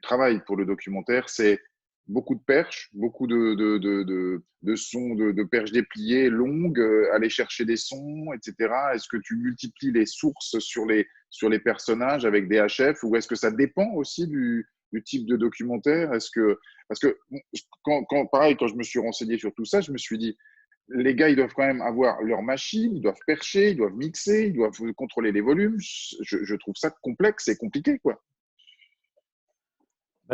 travailles pour le documentaire, c'est beaucoup de perches, beaucoup de sons, de perches dépliées longues, aller chercher des sons, etc. Est-ce que tu multiplies les sources sur les personnages avec des HF, ou est-ce que ça dépend aussi du type de documentaire? Parce que pareil, quand je me suis renseigné sur tout ça, je me suis dit, les gars, ils doivent quand même avoir leur machine, ils doivent percher, ils doivent mixer, ils doivent contrôler les volumes. Je trouve ça complexe et compliqué, quoi.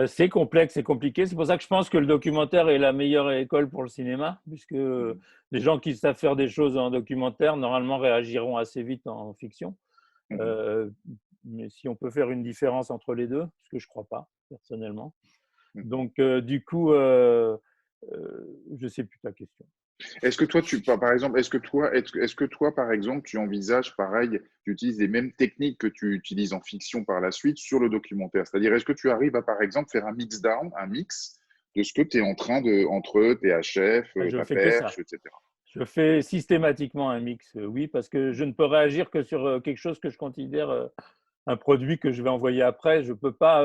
C'est complexe, c'est compliqué. C'est pour ça que je pense que le documentaire est la meilleure école pour le cinéma, puisque les gens qui savent faire des choses en documentaire, normalement, réagiront assez vite en fiction. Mais si on peut faire une différence entre les deux, ce que je ne crois pas, personnellement. Donc, du coup, je ne sais plus ta question. Est-ce que toi, par exemple, tu envisages pareil, tu utilises les mêmes techniques que tu utilises en fiction par la suite sur le documentaire? C'est-à-dire, est-ce que tu arrives à, par exemple, faire un mix de ce que tu es en train entre tes HF, ta perche, etc. Je fais systématiquement un mix, oui, parce que je ne peux réagir que sur quelque chose que je considère un produit que je vais envoyer après. Je ne peux pas…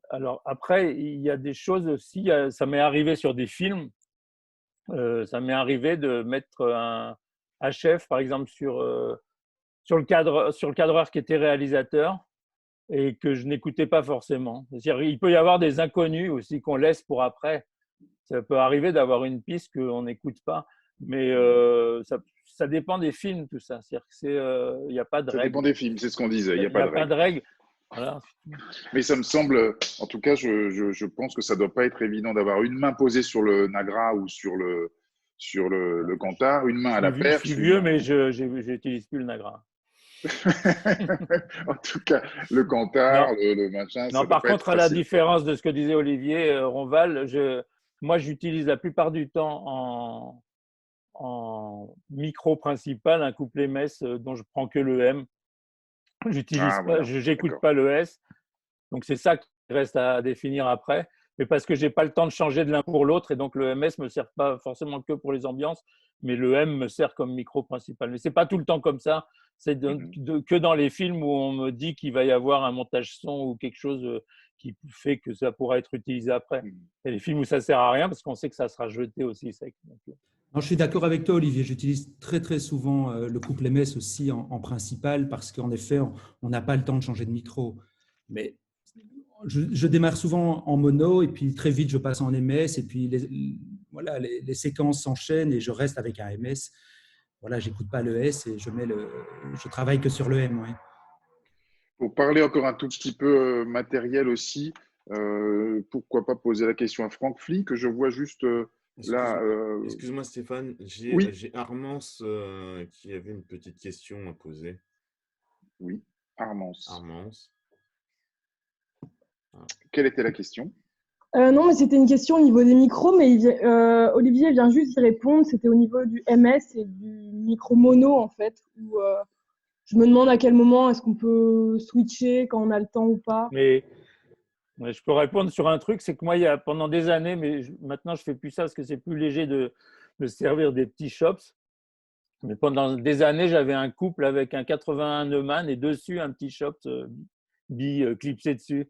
Alors, après, il y a des choses aussi, ça m'est arrivé sur des films. Ça m'est arrivé de mettre un HF, par exemple, sur le cadreur qui était réalisateur et que je n'écoutais pas forcément. C'est-à-dire, il peut y avoir des inconnus aussi qu'on laisse pour après. Ça peut arriver d'avoir une piste qu'on n'écoute pas, mais ça dépend des films, tout ça. C'est-à-dire qu'il n'y a pas de règle. Ça dépend des films, c'est ce qu'on disait. Il n'y a pas de règle. Voilà. Mais ça me semble, en tout cas, je pense que ça ne doit pas être évident d'avoir une main posée sur le Nagra ou sur le Kantar, une main à la perche. Je suis vieux, mais je n'utilise plus le Nagra. En tout cas, le Kantar, le machin… Non, par contre, à la différence de ce que disait Olivier Ronval, moi, j'utilise la plupart du temps en micro principal un couplet mess dont je prends que le M. Ah, voilà, J'écoute d'accord. pas le S. Donc, c'est ça qui reste à définir après. Mais parce que je n'ai pas le temps de changer de l'un pour l'autre. Et donc, le MS ne me sert pas forcément que pour les ambiances, mais le M me sert comme micro principal. Mais ce n'est pas tout le temps comme ça. C'est que dans les films où on me dit qu'il va y avoir un montage son ou quelque chose qui fait que ça pourra être utilisé après. Mhm. Et les films où ça ne sert à rien parce qu'on sait que ça sera jeté aussi sec. Donc, Non, je suis d'accord avec toi, Olivier. J'utilise très très souvent le couplet mess aussi en principal parce qu'en effet, on n'a pas le temps de changer de micro. Mais je démarre souvent en mono et puis très vite je passe en MS et puis voilà, les séquences s'enchaînent et je reste avec un MS. Voilà, j'écoute pas le S et je travaille que sur le M. Ouais. Pour parler encore un tout petit peu matériel aussi, pourquoi pas poser la question à Franck Flick, que je vois juste là. Excuse-moi Stéphane, Oui, j'ai Armance qui avait une petite question à poser. oui, Armance. Armance. Ah. Quelle était la question? Non, mais c'était une question au niveau des micros, mais Olivier vient juste y répondre. C'était au niveau du MS et du micro mono, en fait, où je me demande à quel moment est-ce qu'on peut switcher quand on a le temps ou pas. mais je peux répondre sur un truc, c'est que moi, pendant des années, mais maintenant je ne fais plus ça parce que c'est plus léger de servir des petits chops. Mais pendant des années, j'avais un couple avec un 81 Neumann et dessus un petit shop clipsé dessus,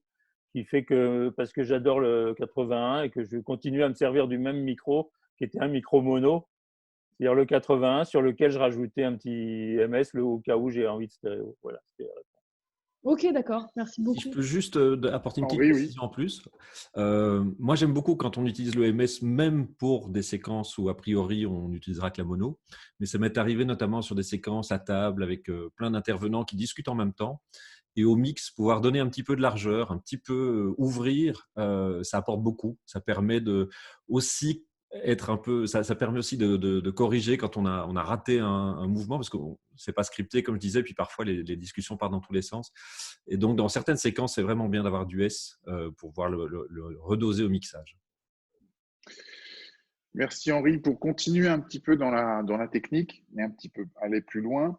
qui fait que, parce que j'adore le 81 et que je continue à me servir du même micro, qui était un micro mono, c'est-à-dire le 81 sur lequel je rajoutais un petit MS au cas où j'ai envie de stéréo. Voilà. Ok, d'accord. Merci Si je beaucoup. peux juste apporter une petite Henri, oui. précision en plus. Moi, j'aime beaucoup quand on utilise le MS, même pour des séquences où, a priori, on n'utilisera que la mono. Mais ça m'est arrivé notamment sur des séquences à table avec plein d'intervenants qui discutent en même temps. Et au mix, pouvoir donner un petit peu de largeur, un petit peu ouvrir, ça apporte beaucoup. Ça permet de aussi être un peu, ça permet aussi de corriger quand on a raté un mouvement, parce que c'est pas scripté, comme je disais, puis parfois les discussions partent dans tous les sens. Et donc, dans certaines séquences, c'est vraiment bien d'avoir du S pour pouvoir le redoser au mixage. Merci Henri. Pour continuer un petit peu dans la technique et un petit peu aller plus loin,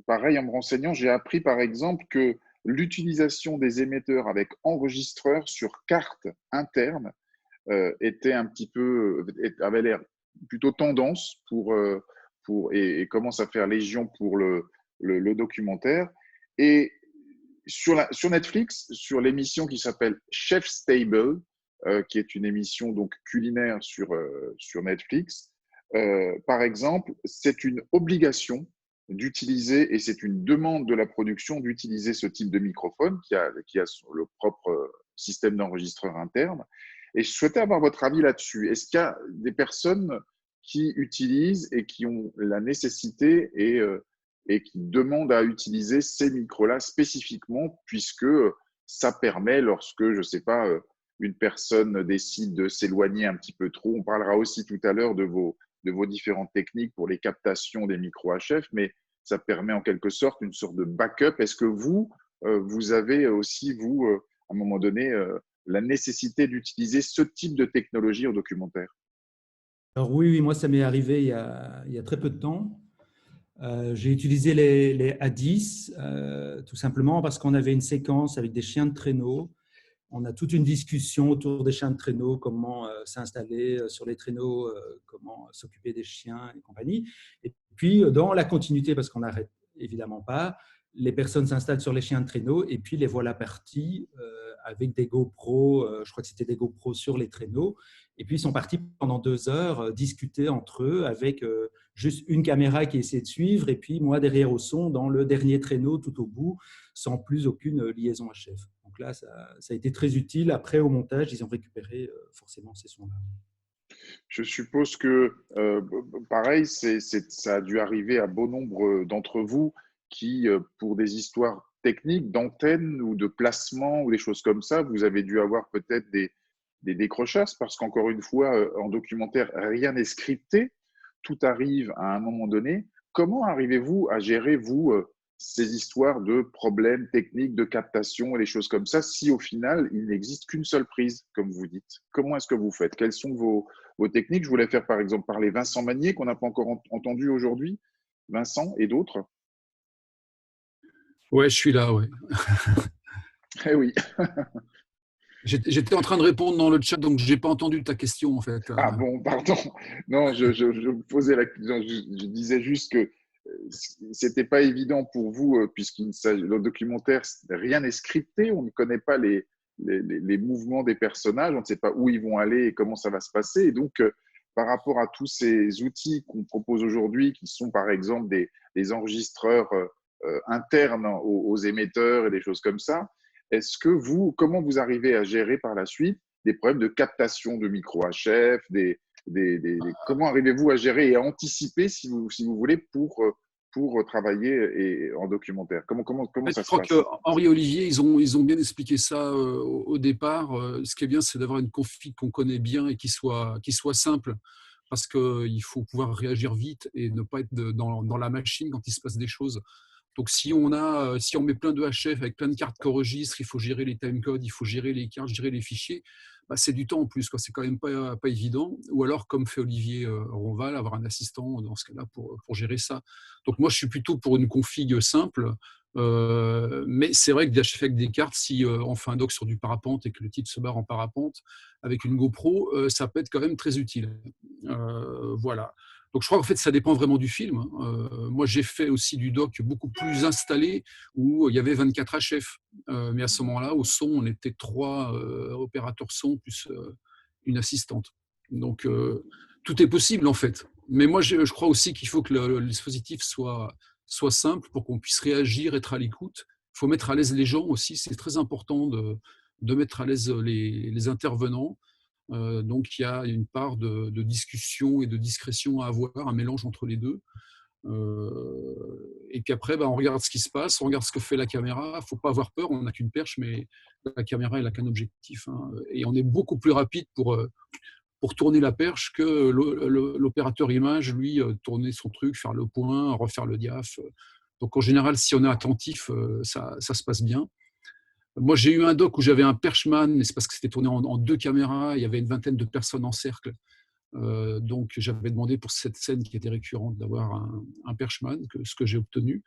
pareil, en me renseignant, j'ai appris par exemple que l'utilisation des émetteurs avec enregistreur sur carte interne était un petit peu, avait l'air plutôt tendance et commence à faire légion pour le documentaire. Et sur Netflix, sur l'émission qui s'appelle Chef's Table, qui est une émission donc culinaire sur Netflix, par exemple, c'est une obligation d'utiliser, et c'est une demande de la production d'utiliser ce type de microphone qui a le propre système d'enregistreur interne. Et je souhaitais avoir votre avis là-dessus. Est-ce qu'il y a des personnes qui utilisent et qui ont la nécessité et qui demandent à utiliser ces micros-là spécifiquement, puisque ça permet, lorsque, je ne sais pas, une personne décide de s'éloigner un petit peu trop, on parlera aussi tout à l'heure de vos différentes techniques pour les captations des micros HF, mais ça permet en quelque sorte une sorte de backup. Est-ce que vous avez aussi, vous, à un moment donné, la nécessité d'utiliser ce type de technologie au documentaire? Alors oui, moi ça m'est arrivé il y a très peu de temps. J'ai utilisé les A10 tout simplement parce qu'on avait une séquence avec des chiens de traîneau. On a toute une discussion autour des chiens de traîneau, comment s'installer sur les traîneaux, comment s'occuper des chiens et compagnie. Et puis, dans la continuité, parce qu'on n'arrête évidemment pas, les personnes s'installent sur les chiens de traîneau et puis les voilà partis avec des GoPros, je crois que c'était des GoPros sur les traîneaux. Et puis, ils sont partis pendant 2 heures discuter entre eux avec juste une caméra qui essaie de suivre et puis moi derrière au son dans le dernier traîneau tout au bout, sans plus aucune liaison HF. Donc là, ça a été très utile. Après, au montage, ils ont récupéré forcément ces sons-là. Je suppose que, pareil, ça a dû arriver à bon nombre d'entre vous qui, pour des histoires techniques, d'antenne ou de placement ou des choses comme ça, vous avez dû avoir peut-être des décrochages parce qu'encore une fois, en documentaire, rien n'est scripté. Tout arrive à un moment donné. Comment arrivez-vous à gérer, vous, ces histoires de problèmes techniques, de captation et des choses comme ça, si au final, il n'existe qu'une seule prise, comme vous dites? Comment est-ce que vous faites? Quelles sont vos techniques? Je voulais faire par exemple parler Vincent Magnier, qu'on n'a pas encore entendu aujourd'hui. Vincent et d'autres? Ouais, je suis là, ouais. Eh oui. J'étais en train de répondre dans le chat, donc je n'ai pas entendu ta question, en fait. Ah bon, pardon. Non, je posais la question, je disais juste que c'était pas évident pour vous, puisqu'il le documentaire, rien n'est scripté, on ne connaît pas les mouvements des personnages, on ne sait pas où ils vont aller et comment ça va se passer. Et donc, par rapport à tous ces outils qu'on propose aujourd'hui, qui sont par exemple des enregistreurs internes aux émetteurs et des choses comme ça, est-ce que comment vous arrivez à gérer par la suite des problèmes de captation de micro HF, comment arrivez-vous à gérer et à anticiper, si vous voulez, pour travailler en documentaire? Comment ça Je se crois passe? qu'Henri Olivier, ils ont bien expliqué ça au départ. Ce qui est bien, c'est d'avoir une config qu'on connaît bien et qui soit simple, parce qu'il faut pouvoir réagir vite et ne pas être dans la machine quand il se passe des choses. Donc, si on met plein de HF avec plein de cartes qu'enregistre, il faut gérer les timecodes, il faut gérer les cartes, gérer les fichiers, bah, c'est du temps en plus, quoi. C'est quand même pas évident. Ou alors, comme fait Olivier Ronval, avoir un assistant dans ce cas-là pour gérer ça. Donc, moi, je suis plutôt pour une config simple. Mais c'est vrai que d'HF avec des cartes, si on fait un doc sur du parapente et que le titre se barre en parapente, avec une GoPro, ça peut être quand même très utile. Voilà. Donc je crois qu'en fait, ça dépend vraiment du film. Moi, j'ai fait aussi du doc beaucoup plus installé où il y avait 24 HF. Mais à ce moment-là, au son, on était 3 opérateurs son plus une assistante. Donc tout est possible en fait. Mais moi, je crois aussi qu'il faut que le dispositif soit simple pour qu'on puisse réagir, être à l'écoute. Il faut mettre à l'aise les gens aussi. C'est très important de mettre à l'aise les intervenants. Donc il y a une part de discussion et de discrétion à avoir, un mélange entre les deux. Et puis après, on regarde ce qui se passe, on regarde ce que fait la caméra. Il ne faut pas avoir peur, on n'a qu'une perche, mais la caméra, elle n'a qu'un objectif. Et on est beaucoup plus rapide pour tourner la perche que l'opérateur image, lui, tourner son truc, faire le point, refaire le diaph. Donc en général, si on est attentif, ça se passe bien. Moi, j'ai eu un doc où j'avais un perchman, mais c'est parce que c'était tourné en 2 caméras. Il y avait une vingtaine de personnes en cercle. Donc, j'avais demandé pour cette scène qui était récurrente d'avoir un perchman, ce que j'ai obtenu.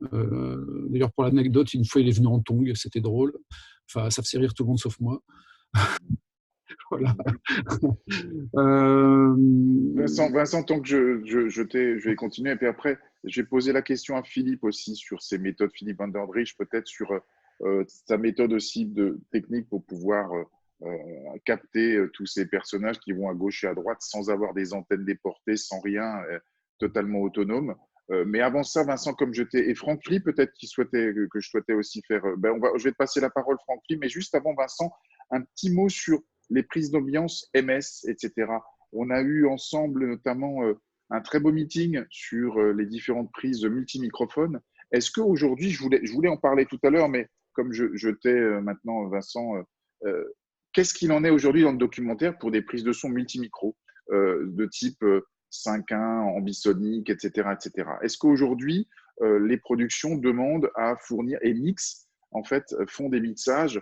D'ailleurs, pour l'anecdote, une fois, il est venu en tongs. C'était drôle. Enfin, ça faisait rire tout le monde sauf moi. Voilà. Vincent, tant que je vais continuer, et puis après, je vais poser la question à Philippe aussi sur ses méthodes, Philippe Van der Drijch, peut-être sur sa méthode aussi technique pour pouvoir capter tous ces personnages qui vont à gauche et à droite sans avoir des antennes déportées, sans rien, totalement autonome. Mais avant ça, Vincent, et Franck Lee, peut-être que je souhaitais aussi faire. Je vais te passer la parole, Franck Lee, mais juste avant, Vincent, un petit mot sur les prises d'ambiance, MS, etc. On a eu ensemble notamment un très beau meeting sur les différentes prises multimicrophones. Est-ce qu'aujourd'hui, je voulais en parler tout à l'heure, mais comme je t'ai maintenant, Vincent, qu'est-ce qu'il en est aujourd'hui dans le documentaire pour des prises de son multimicro de type 5.1, ambisonique, etc., etc. Est-ce qu'aujourd'hui, les productions demandent à fournir et mixent, en fait, font des mixages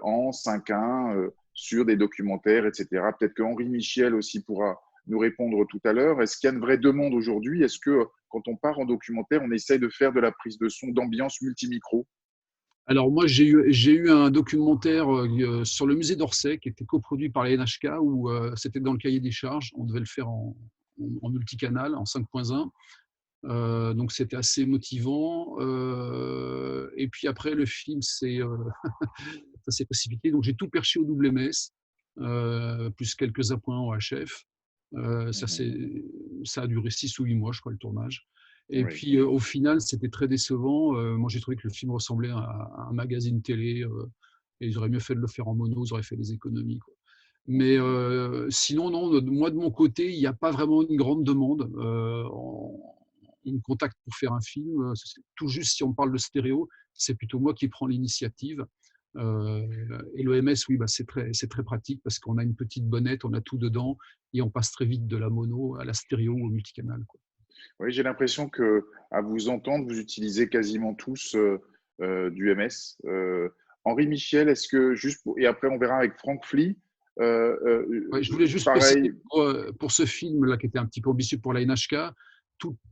en 5.1 sur des documentaires, etc. Peut-être que Henri Michel aussi pourra nous répondre tout à l'heure. Est-ce qu'il y a une vraie demande aujourd'hui? Est-ce que quand on part en documentaire, on essaye de faire de la prise de son d'ambiance multimicro? Alors moi, j'ai eu un documentaire sur le musée d'Orsay qui était coproduit par la NHK où c'était dans le cahier des charges. On devait le faire en multicanal, en 5.1. Donc c'était assez motivant. Et puis après, le film, ça s'est précipité. Donc j'ai tout perché au WMS, plus quelques appoints en HF. Ça a duré 6 ou 8 mois, je crois, le tournage. Et puis, au final, c'était très décevant. Moi, j'ai trouvé que le film ressemblait à un magazine télé. Et ils auraient mieux fait de le faire en mono, ils auraient fait des économies, quoi. Mais sinon, non, moi, de mon côté, il n'y a pas vraiment une grande demande. On me contacte pour faire un film. Tout juste, si on parle de stéréo, c'est plutôt moi qui prends l'initiative. Et l'OMS, oui, c'est très pratique parce qu'on a une petite bonnette, on a tout dedans et on passe très vite de la mono à la stéréo ou au multicanal, quoi. Oui, j'ai l'impression que à vous entendre, vous utilisez quasiment tous du MS. Henri Michel, est-ce que et après on verra avec Frank Flee, Ouais, je voulais juste préciser pareil. pour ce film-là qui était un petit peu ambitieux pour la NHK,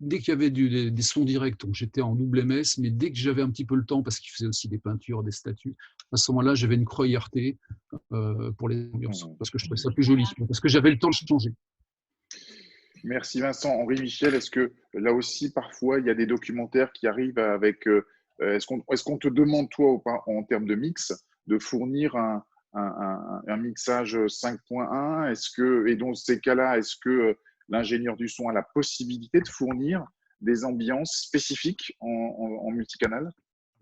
dès qu'il y avait des sons directs, donc j'étais en double MS, mais dès que j'avais un petit peu le temps, parce qu'il faisait aussi des peintures, des statues, à ce moment-là, j'avais une croix IRT pour les ambiances, parce que je trouvais ça plus joli, parce que j'avais le temps de changer. Merci Vincent. Henri Michel, est-ce que là aussi, parfois, il y a des documentaires qui arrivent avec… est-ce qu'on te demande, toi, en termes de mix, de fournir un mixage 5.1 et dans ces cas-là, est-ce que l'ingénieur du son a la possibilité de fournir des ambiances spécifiques en multicanal?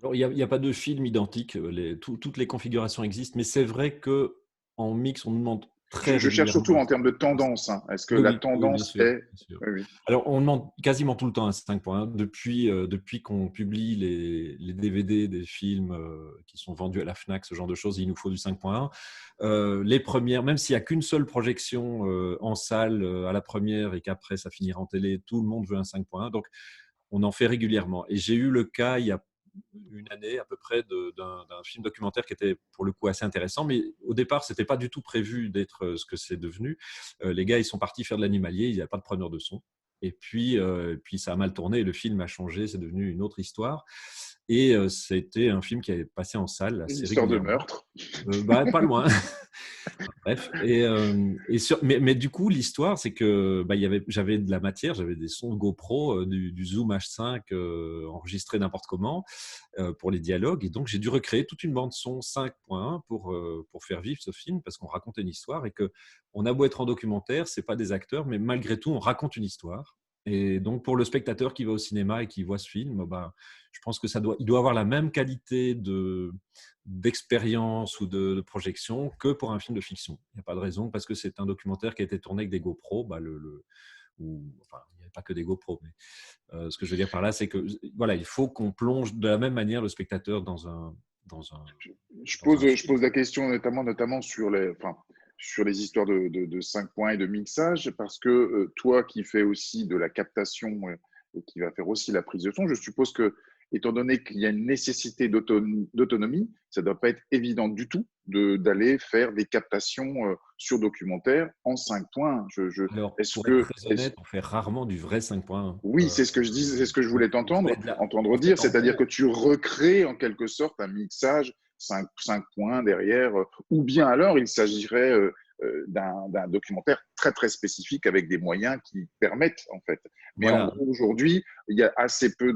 Alors, il n'y a pas de film identique, toutes les configurations existent, mais c'est vrai qu'en mix, on nous demande très Je cherche surtout régulièrement. en termes de tendance. Hein. Est-ce que Oui, la oui, bien tendance sûr, est… bien sûr. Oui, oui. Alors, on demande quasiment tout le temps un 5.1. Depuis qu'on publie les DVD des films qui sont vendus à la FNAC, ce genre de choses, il nous faut du 5.1. Les premières, même s'il n'y a qu'une seule projection en salle à la première et qu'après ça finira en télé, tout le monde veut un 5.1. Donc, on en fait régulièrement. Et j'ai eu le cas il y a une année à peu près d'un film documentaire qui était pour le coup assez intéressant, mais au départ, ce n'était pas du tout prévu d'être ce que c'est devenu. Les gars, ils sont partis faire de l'animalier, il n'y a pas de preneur de son. Et puis, ça a mal tourné, et le film a changé, c'est devenu une autre histoire. Et c'était un film qui avait passé en salle Une assez histoire de régulièrement. meurtre. Pas loin. Bref, mais du coup, l'histoire, c'est que j'avais de la matière, j'avais des sons de GoPro, du Zoom H5 enregistrés n'importe comment pour les dialogues, et donc j'ai dû recréer toute une bande son 5.1 pour faire vivre ce film, parce qu'on racontait une histoire et que on a beau être en documentaire, c'est pas des acteurs, mais malgré tout, on raconte une histoire. Et donc pour le spectateur qui va au cinéma et qui voit ce film, je pense que il doit avoir la même qualité d'expérience ou de projection que pour un film de fiction. Il n'y a pas de raison, parce que c'est un documentaire qui a été tourné avec des GoPro, enfin, il n'y avait pas que des GoPro, mais ce que je veux dire par là, c'est que voilà, il faut qu'on plonge de la même manière le spectateur dans un Je film. pose la question notamment sur sur les histoires de 5 points et de mixage, parce que toi qui fais aussi de la captation et qui va faire aussi la prise de son, je suppose que, étant donné qu'il y a une nécessité d'autonomie, ça ne doit pas être évident du tout d'aller faire des captations sur documentaire en 5 points. Alors, Est-ce pour être que, très honnête, on fait rarement du vrai 5.1. oui, c'est ce que je dis, c'est ce que je voulais entendre En fait, dire, c'est-à-dire que tu recrées en quelque sorte un mixage 5 points derrière, ou bien alors il s'agirait d'un documentaire très très spécifique avec des moyens qui permettent en fait. Mais en voilà. gros, aujourd'hui, il y a assez peu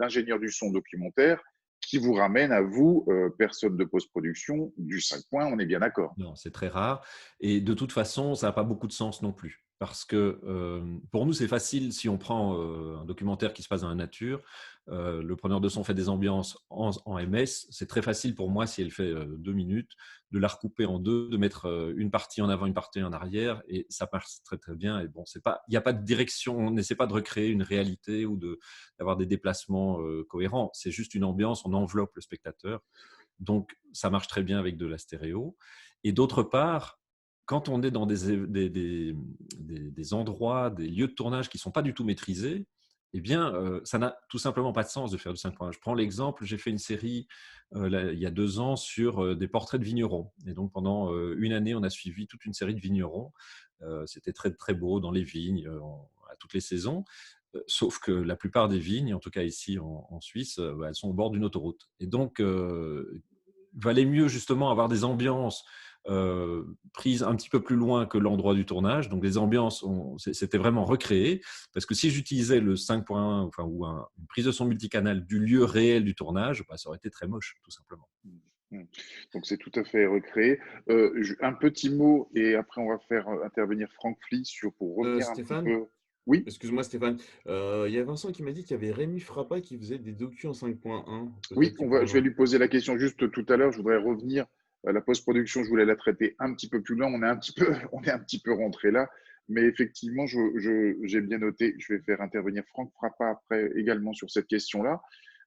d'ingénieurs du son documentaire qui vous ramènent à vous, personne de post-production, du 5 points, on est bien d'accord. Non, c'est très rare. Et de toute façon, ça n'a pas beaucoup de sens non plus. Parce que pour nous, c'est facile si on prend un documentaire qui se passe dans la nature. Le preneur de son fait des ambiances en MS. C'est très facile pour moi, si elle fait 2 minutes, de la recouper en deux, de mettre une partie en avant, une partie en arrière. Et ça passe très, très bien. Et bon, il n'y a pas de direction. On n'essaie pas de recréer une réalité ou d'avoir des déplacements cohérents. C'est juste une ambiance. On enveloppe le spectateur. Donc, ça marche très bien avec de la stéréo. Et d'autre part, quand on est dans des endroits, des lieux de tournage qui ne sont pas du tout maîtrisés, eh bien, ça n'a tout simplement pas de sens de faire du 5.1. Je prends l'exemple, j'ai fait une série il y a 2 ans sur des portraits de vignerons. Et donc, pendant une année, on a suivi toute une série de vignerons. C'était très, très beau dans les vignes, à toutes les saisons. Sauf que la plupart des vignes, en tout cas ici en Suisse, elles sont au bord d'une autoroute. Et donc, valait mieux justement avoir des ambiances prises un petit peu plus loin que l'endroit du tournage. Donc les ambiances, c'était vraiment recréé. Parce que si j'utilisais le 5.1 ou une prise de son multicanal du lieu réel du tournage, ça aurait été très moche, tout simplement. Donc c'est tout à fait recréé. Un petit mot et après on va faire intervenir Frank Flee pour revenir un petit Stéphane, peu. Oui. excuse-moi Stéphane, il y a Vincent qui m'a dit qu'il y avait Rémi Frappa qui faisait des docus en 5.1. Oui, Peut-être qu'il je vais pourra… lui poser la question juste tout à l'heure. Je voudrais revenir à la post-production. Je voulais la traiter un petit peu plus loin. On est un petit peu rentré là. Mais effectivement, j'ai bien noté. Je vais faire intervenir Franck Frappa après également sur cette question-là.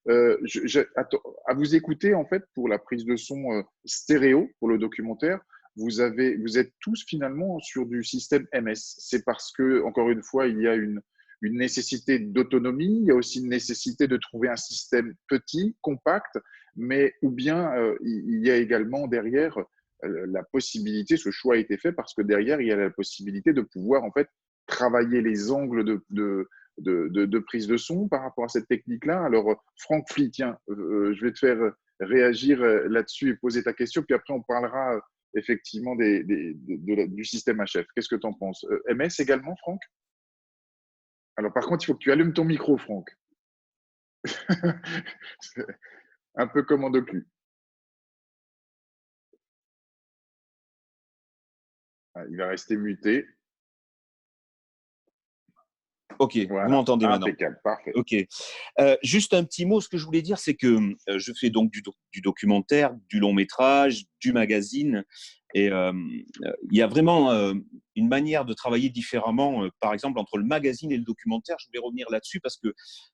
À vous écouter, en fait, pour la prise de son stéréo pour le documentaire, vous êtes tous finalement sur du système MS. C'est parce que, encore une fois, il y a une une nécessité d'autonomie, il y a aussi une nécessité de trouver un système petit, compact, mais ou bien il y a également derrière la possibilité, ce choix a été fait parce que derrière, il y a la possibilité de pouvoir en fait travailler les angles de prise de son par rapport à cette technique-là. Alors, Franck Fly, tiens, je vais te faire réagir là-dessus et poser ta question, puis après on parlera effectivement du système HF. Qu'est-ce que tu en penses? MS également, Franck? Alors, par contre, il faut que tu allumes ton micro, Franck. Un peu comme en docu. Ah, il va rester muté. Ok, Voilà. Vous m'entendez maintenant. Impeccable, parfait. Ok. Juste un petit mot, ce que je voulais dire, c'est que je fais donc du documentaire, du long métrage, du magazine, et il y a vraiment une manière de travailler différemment, par exemple, entre le magazine et le documentaire. Je voulais revenir là-dessus parce que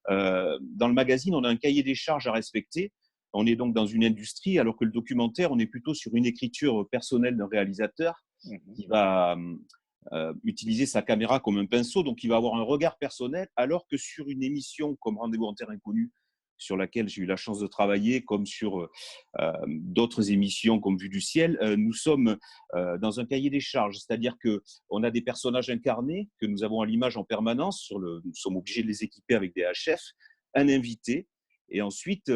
dans le magazine, on a un cahier des charges à respecter. On est donc dans une industrie, alors que le documentaire, on est plutôt sur une écriture personnelle d'un réalisateur qui va utiliser sa caméra comme un pinceau, donc il va avoir un regard personnel, alors que sur une émission comme Rendez-vous en terre inconnue, sur laquelle j'ai eu la chance de travailler, comme sur d'autres émissions comme Vue du ciel, nous sommes dans un cahier des charges, c'est-à-dire qu'on a des personnages incarnés que nous avons à l'image en permanence, nous sommes obligés de les équiper avec des HF, un invité, et ensuite,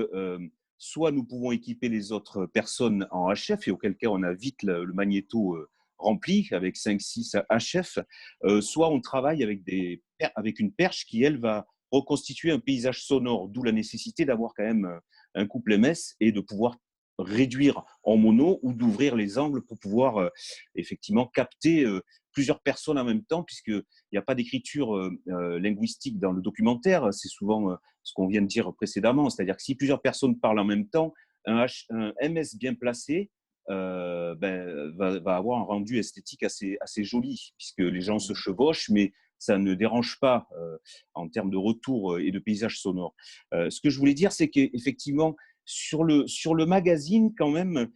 soit nous pouvons équiper les autres personnes en HF, et auquel cas on a vite le magnéto rempli avec 5-6 HF, soit on travaille avec une perche qui, elle, va reconstituer un paysage sonore, d'où la nécessité d'avoir quand même un couple MS et de pouvoir réduire en mono ou d'ouvrir les angles pour pouvoir effectivement capter plusieurs personnes en même temps, puisqu'il n'y a pas d'écriture linguistique dans le documentaire, c'est souvent ce qu'on vient de dire précédemment, c'est-à-dire que si plusieurs personnes parlent en même temps, un MS bien placé va avoir un rendu esthétique assez joli, puisque les gens se chevauchent, mais ça ne dérange pas en termes de retour et de paysage sonore. Ce que je voulais dire, c'est qu'effectivement, sur le magazine, quand même,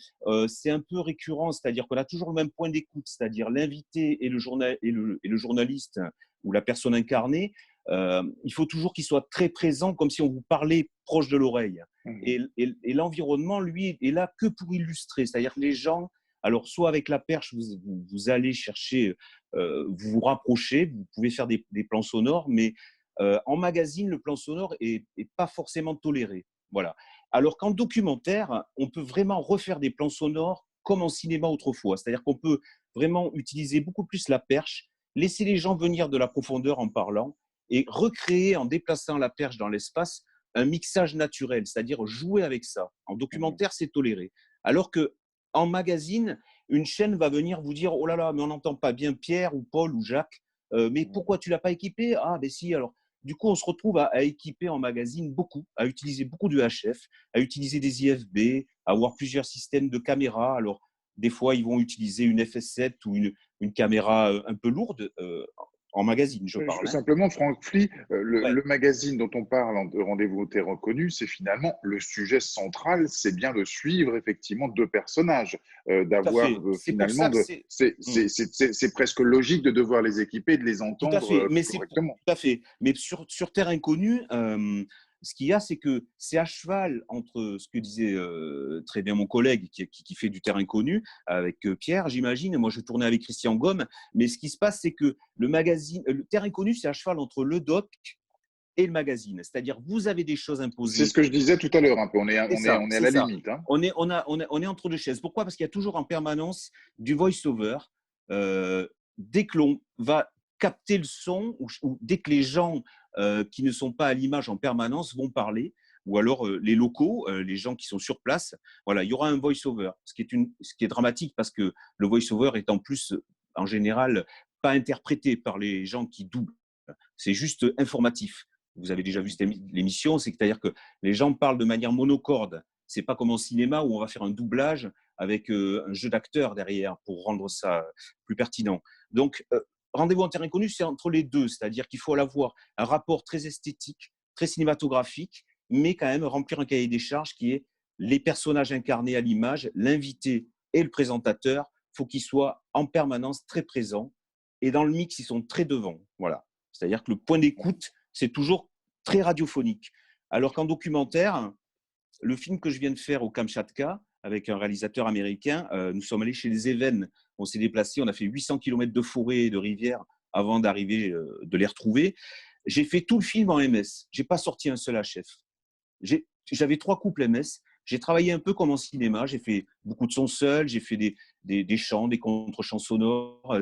c'est un peu récurrent, c'est-à-dire qu'on a toujours le même point d'écoute, c'est-à-dire l'invité et le journaliste ou la personne incarnée. Il faut toujours qu'il soit très présent, comme si on vous parlait proche de l'oreille. Et l'environnement, lui, est là que pour illustrer. C'est-à-dire que les gens, alors soit avec la perche, vous allez chercher, vous vous rapprochez, vous pouvez faire des plans sonores, mais en magazine, le plan sonore est pas forcément toléré. Voilà. Alors qu'en documentaire, on peut vraiment refaire des plans sonores comme en cinéma autrefois. C'est-à-dire qu'on peut vraiment utiliser beaucoup plus la perche, laisser les gens venir de la profondeur en parlant et recréer, en déplaçant la perche dans l'espace, un mixage naturel, c'est-à-dire jouer avec ça. En documentaire, c'est toléré. Alors qu'en magazine, une chaîne va venir vous dire « Oh là là, mais on n'entend pas bien Pierre ou Paul ou Jacques. Mais pourquoi tu ne l'as pas équipé ?»« Ah, ben si, alors… » Du coup, on se retrouve à équiper en magazine beaucoup, à utiliser beaucoup de HF, à utiliser des IFB, à avoir plusieurs systèmes de caméras. Alors, des fois, ils vont utiliser une FS7 ou une caméra un peu lourde en magazine, je parle. Simplement, Franck Fly, Ouais. le magazine dont on parle de Rendez-vous en terre inconnue, c'est finalement le sujet central, c'est bien de suivre effectivement deux personnages, d'avoir finalement, c'est presque logique de devoir les équiper et de les entendre correctement. Tout à fait. Mais sur terre inconnue, ce qu'il y a, c'est que c'est à cheval entre ce que disait très bien mon collègue qui fait du terrain inconnu avec Pierre, j'imagine. Moi, je tournais avec Christian Gomme. Mais ce qui se passe, c'est que le terrain inconnu, c'est à cheval entre le doc et le magazine. C'est-à-dire, vous avez des choses imposées. C'est ce que je disais tout à l'heure, un peu. On est à la limite. Hein. On est entre deux chaises. Pourquoi ? Parce qu'il y a toujours en permanence du voice-over. Dès que l'on va capter le son ou dès que les gens qui ne sont pas à l'image en permanence vont parler, ou alors les locaux, les gens qui sont sur place, voilà, il y aura un voice-over, ce qui est dramatique parce que le voice-over est en plus, en général, pas interprété par les gens qui doublent. C'est juste informatif. Vous avez déjà vu l'émission, c'est-à-dire que les gens parlent de manière monocorde. C'est pas comme en cinéma où on va faire un doublage avec un jeu d'acteurs derrière pour rendre ça plus pertinent. Donc, Rendez-vous en terre inconnue, c'est entre les deux, c'est-à-dire qu'il faut avoir un rapport très esthétique, très cinématographique, mais quand même remplir un cahier des charges qui est les personnages incarnés à l'image, l'invité et le présentateur, il faut qu'ils soient en permanence très présents et dans le mix, ils sont très devant. Voilà. C'est-à-dire que le point d'écoute, c'est toujours très radiophonique. Alors qu'en documentaire, le film que je viens de faire au Kamchatka, avec un réalisateur américain, nous sommes allés chez les Évènes. On s'est déplacé, on a fait 800 km de forêt et de rivières avant d'arriver, de les retrouver. J'ai fait tout le film en MS. Je n'ai pas sorti un seul HF. J'avais 3 couples MS. J'ai travaillé un peu comme en cinéma. J'ai fait beaucoup de sons seuls. J'ai fait des chants, des contre-chants sonores.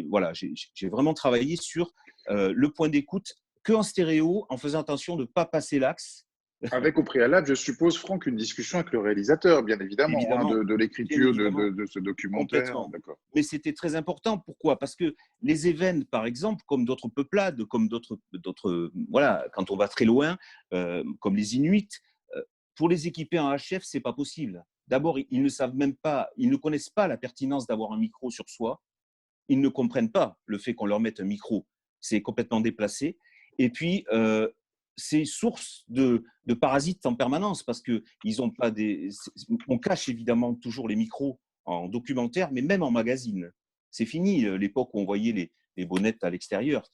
Voilà, j'ai vraiment travaillé sur le point d'écoute qu'en stéréo, en faisant attention de ne pas passer l'axe. Avec au préalable, je suppose, Franck, une discussion avec le réalisateur, bien évidemment, de l'écriture de ce documentaire. Complètement. Mais c'était très important. Pourquoi? Parce que les Évènes, par exemple, comme d'autres peuplades, comme d'autres, voilà, quand on va très loin, comme les Inuits, pour les équiper en HF, c'est pas possible. D'abord, ils ne savent même pas, ils ne connaissent pas la pertinence d'avoir un micro sur soi. Ils ne comprennent pas le fait qu'on leur mette un micro. C'est complètement déplacé. Et puis, c'est source de parasites en permanence parce qu'ils ont pas des. On cache évidemment toujours les micros en documentaire, mais même en magazine. C'est fini l'époque où on voyait les bonnettes à l'extérieur.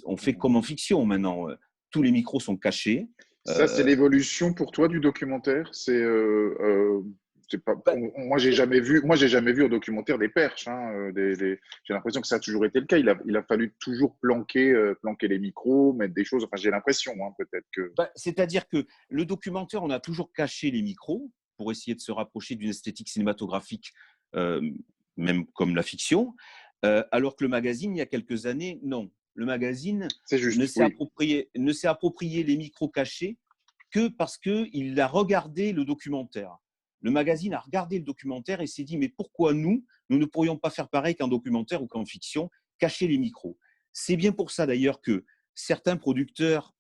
On fait comme en fiction maintenant. Tous les micros sont cachés. Ça, c'est l'évolution pour toi du documentaire. Moi, j'ai jamais vu au documentaire des perches. J'ai l'impression que ça a toujours été le cas. Il a fallu toujours planquer les micros, mettre des choses. Enfin, j'ai l'impression, peut-être que. C'est-à-dire que le documentaire, on a toujours caché les micros pour essayer de se rapprocher d'une esthétique cinématographique, même comme la fiction. Alors que le magazine, il y a quelques années, non. Le magazine ne s'est approprié les micros cachés que parce qu'il a regardé le documentaire. Le magazine a regardé le documentaire et s'est dit, mais pourquoi nous ne pourrions pas faire pareil qu'en documentaire ou qu'en fiction, cacher les micros? C'est bien pour ça d'ailleurs que certains producteurs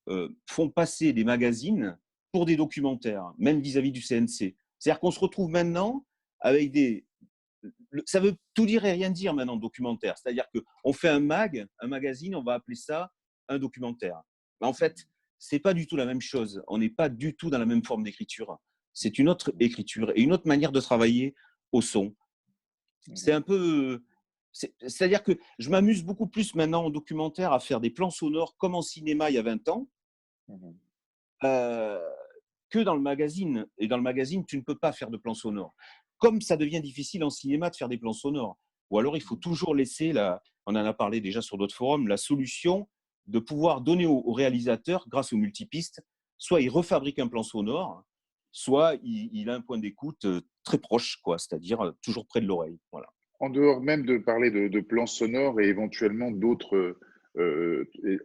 font passer des magazines pour des documentaires, même vis-à-vis du CNC. C'est-à-dire qu'on se retrouve maintenant avec ça veut tout dire et rien dire maintenant, documentaire. C'est-à-dire qu'on fait un magazine, on va appeler ça un documentaire. Mais en fait, ce n'est pas du tout la même chose. On n'est pas du tout dans la même forme d'écriture. C'est une autre écriture et une autre manière de travailler au son. C'est un peu… C'est-à-dire que je m'amuse beaucoup plus maintenant en documentaire à faire des plans sonores comme en cinéma il y a 20 ans que dans le magazine. Et dans le magazine, tu ne peux pas faire de plans sonores. Comme ça devient difficile en cinéma de faire des plans sonores. Ou alors, il faut toujours laisser, on en a parlé déjà sur d'autres forums, la solution de pouvoir donner au réalisateur, grâce aux multipistes, soit il refabrique un plan sonore, soit il a un point d'écoute très proche, c'est-à-dire toujours près de l'oreille. Voilà. En dehors même de parler de plans sonores et éventuellement d'autres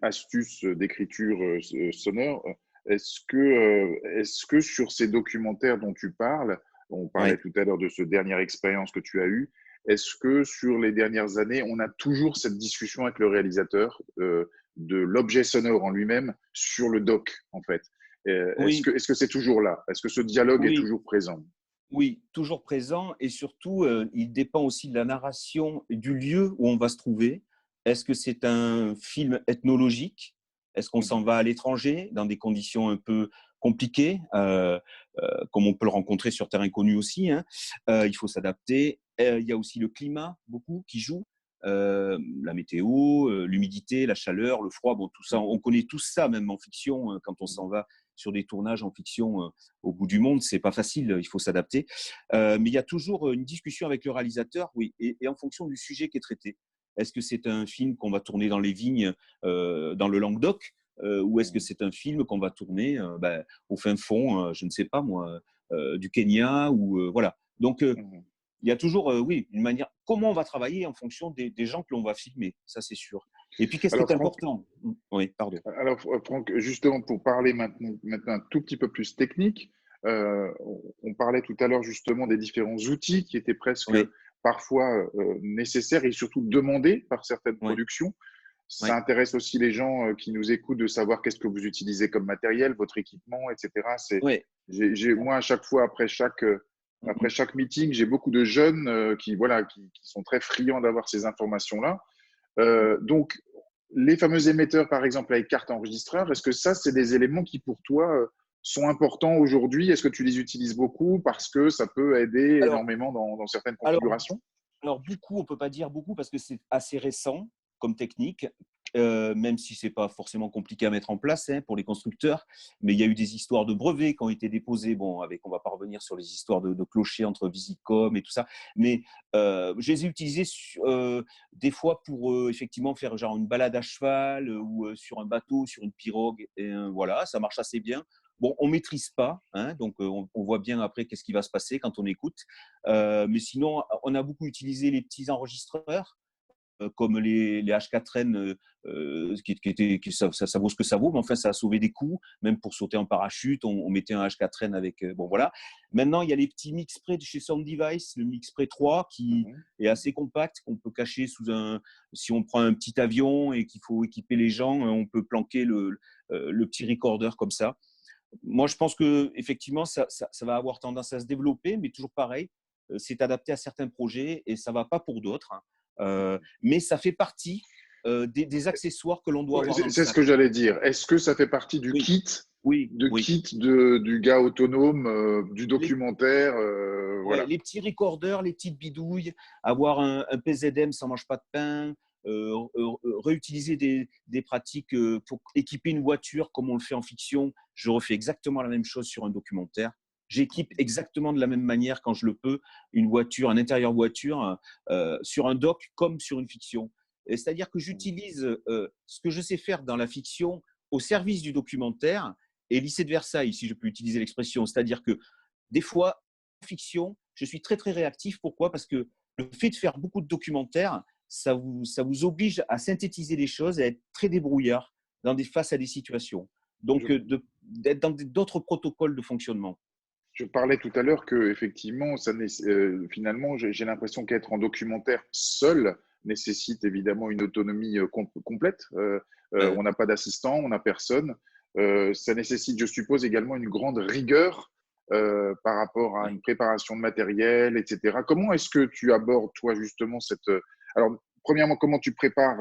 astuces d'écriture sonore, est-ce que sur ces documentaires dont tu parles, on parlait tout à l'heure de cette dernière expérience que tu as eue, est-ce que sur les dernières années, on a toujours cette discussion avec le réalisateur de l'objet sonore en lui-même sur le doc, en fait? Est-ce que c'est toujours là? Est-ce que ce dialogue est toujours présent? Oui, toujours présent et surtout, il dépend aussi de la narration et du lieu où on va se trouver. Est-ce que c'est un film ethnologique? Est-ce qu'on s'en va à l'étranger dans des conditions un peu compliquées, comme on peut le rencontrer sur terrain connu aussi, il faut s'adapter. Il y a aussi le climat, beaucoup, qui joue. La météo, l'humidité, la chaleur, le froid, tout ça, on connaît tout ça, même en fiction, quand on s'en va sur des tournages en fiction au bout du monde, c'est pas facile, il faut s'adapter. Mais il y a toujours une discussion avec le réalisateur, oui, et en fonction du sujet qui est traité. Est-ce que c'est un film qu'on va tourner dans les vignes, dans le Languedoc, ou est-ce que c'est un film qu'on va tourner au fin fond, je ne sais pas moi, du Kenya, ou voilà. Donc, il y a toujours, une manière, comment on va travailler en fonction des gens que l'on va filmer, ça c'est sûr. Et puis, qu'est-ce qui est important? Oui, pardon. Alors, Franck, justement, pour parler maintenant un tout petit peu plus technique, on parlait tout à l'heure justement des différents outils qui étaient presque parfois nécessaires et surtout demandés par certaines productions. Ça intéresse aussi les gens qui nous écoutent de savoir qu'est-ce que vous utilisez comme matériel, votre équipement, etc. Moi, à chaque fois, après chaque meeting, j'ai beaucoup de jeunes qui sont très friands d'avoir ces informations-là. Donc, les fameux émetteurs, par exemple, avec carte enregistreur, est-ce que ça, c'est des éléments qui, pour toi, sont importants aujourd'hui? Est-ce que tu les utilises beaucoup parce que ça peut aider énormément dans certaines configurations? Alors, beaucoup, on ne peut pas dire beaucoup parce que c'est assez récent comme technique. même si ce n'est pas forcément compliqué à mettre en place pour les constructeurs. Mais il y a eu des histoires de brevets qui ont été déposés. Bon, on ne va pas revenir sur les histoires de clochers entre Visicom et tout ça. Mais je les ai utilisés des fois pour effectivement faire genre une balade à cheval ou sur un bateau, sur une pirogue. Et voilà, ça marche assez bien. Bon, on ne maîtrise pas, donc on voit bien après qu'est-ce qui va se passer quand on écoute. Mais sinon, on a beaucoup utilisé les petits enregistreurs comme les H4N, ça vaut ce que ça vaut, mais enfin, ça a sauvé des coûts, même pour sauter en parachute, on mettait un H4N avec… bon, voilà. Maintenant, il y a les petits Mixpray de chez Sound Device, le Mixpray 3, qui est assez compact, qu'on peut cacher sous un… Si on prend un petit avion et qu'il faut équiper les gens, on peut planquer le petit recorder comme ça. Moi, je pense qu'effectivement, ça va avoir tendance à se développer, mais toujours pareil, c'est adapté à certains projets et ça ne va pas pour d'autres. Mais ça fait partie des accessoires que l'on doit avoir dans le C'est sac. ce que j'allais dire. Est-ce que ça fait partie du kit du gars autonome, du documentaire voilà. Les petits recorders, les petites bidouilles, avoir un PZM, ça ne mange pas de pain, réutiliser des pratiques pour équiper une voiture comme on le fait en fiction. Je refais exactement la même chose sur un documentaire. J'équipe exactement de la même manière quand je le peux une voiture, un intérieur voiture sur un doc comme sur une fiction. C'est-à-dire que j'utilise ce que je sais faire dans la fiction au service du documentaire et lycée de Versailles, si je peux utiliser l'expression. C'est-à-dire que des fois, en fiction, je suis très très réactif. Pourquoi ? Parce que le fait de faire beaucoup de documentaires, ça vous oblige à synthétiser les choses et à être très débrouillard face à des situations. Donc, d'être dans d'autres protocoles de fonctionnement. Je parlais tout à l'heure que effectivement, finalement, j'ai l'impression qu'être en documentaire seul nécessite évidemment une autonomie complète. On n'a pas d'assistant, on n'a personne. Ça nécessite, je suppose, également une grande rigueur par rapport à une préparation de matériel, etc. Comment est-ce que tu abordes, toi, justement, Alors, premièrement, comment tu prépares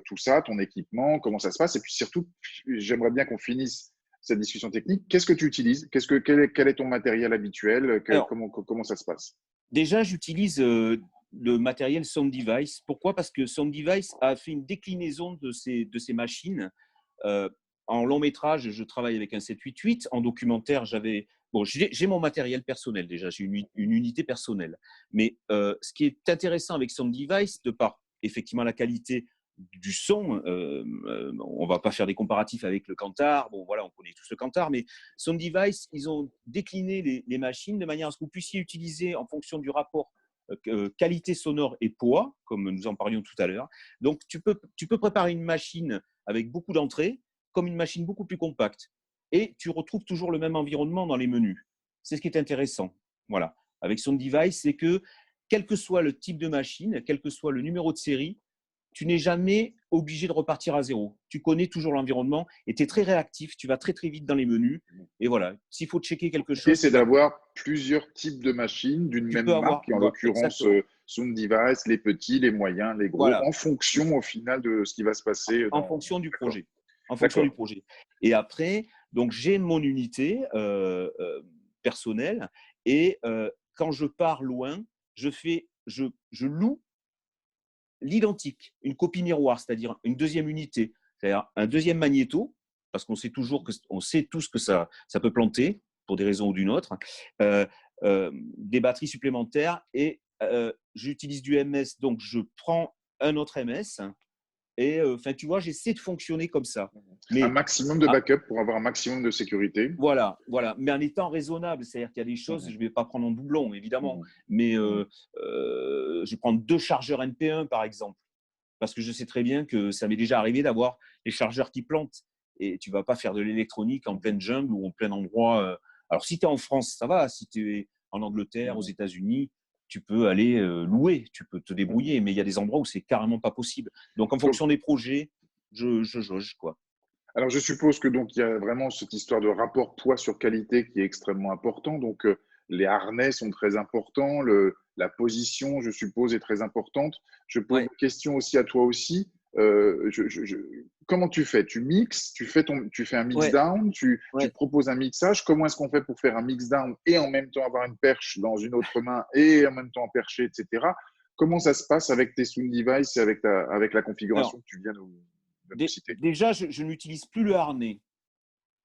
tout ça, ton équipement, comment ça se passe? Et puis surtout, j'aimerais bien qu'on finisse cette discussion technique. Qu'est-ce que tu utilises? Quel est ton matériel habituel? Comment ça se passe? Déjà, j'utilise le matériel Sound Device. Pourquoi? Parce que Sound Device a fait une déclinaison de ces machines. En long métrage, je travaille avec un 788. En documentaire, j'ai mon matériel personnel déjà. J'ai une unité personnelle. Mais ce qui est intéressant avec Sound Device, de par effectivement la qualité du son, on ne va pas faire des comparatifs avec le Kantar. Bon, voilà, on connaît tous le Kantar, mais Sound Device, ils ont décliné les machines de manière à ce que vous puissiez utiliser en fonction du rapport qualité sonore et poids, comme nous en parlions tout à l'heure. Donc, tu peux préparer une machine avec beaucoup d'entrées comme une machine beaucoup plus compacte. Et tu retrouves toujours le même environnement dans les menus. C'est ce qui est intéressant. Voilà. Avec Sound Device, c'est que quel que soit le type de machine, quel que soit le numéro de série, tu n'es jamais obligé de repartir à zéro. Tu connais toujours l'environnement et tu es très réactif, tu vas très très vite dans les menus. Et voilà, s'il faut checker quelque chose… C'est d'avoir plusieurs types de machines d'une même marque, en l'occurrence Sound Device, les petits, les moyens, les gros, en fonction au final de ce qui va se passer. En fonction du projet. En fonction du projet. Et après, donc j'ai mon unité personnelle et quand je pars loin, je loue l'identique, une copie miroir, c'est-à-dire une deuxième unité, c'est-à-dire un deuxième magnéto, parce qu'on sait tous que ça peut planter pour des raisons ou d'une autre, des batteries supplémentaires et j'utilise du MS, donc je prends un autre MS et tu vois, j'essaie de fonctionner comme ça. Mais, un maximum de backup pour avoir un maximum de sécurité. Voilà, mais en étant raisonnable, c'est-à-dire qu'il y a des choses, je ne vais pas prendre en doublon, évidemment, mais je vais prendre 2 chargeurs NP1, par exemple, parce que je sais très bien que ça m'est déjà arrivé d'avoir les chargeurs qui plantent, et tu ne vas pas faire de l'électronique en pleine jungle ou en plein endroit. Alors, si tu es en France, ça va, si tu es en Angleterre, aux États-Unis, tu peux aller louer, tu peux te débrouiller, mais il y a des endroits où c'est carrément pas possible. Donc, en fonction des projets, je jauge, quoi. Alors, je suppose que donc il y a vraiment cette histoire de rapport poids sur qualité qui est extrêmement important. Donc, les harnais sont très importants, la position, je suppose, est très importante. Je pose une question aussi à toi aussi. Comment tu fais? Tu mixes, tu fais un mix down, tu proposes un mixage. Comment est-ce qu'on fait pour faire un mix down et en même temps avoir une perche dans une autre main et en même temps percher, etc. Comment ça se passe avec tes Sound Device et avec la configuration que tu viens de… nous citer. Déjà, je n'utilise plus le harnais.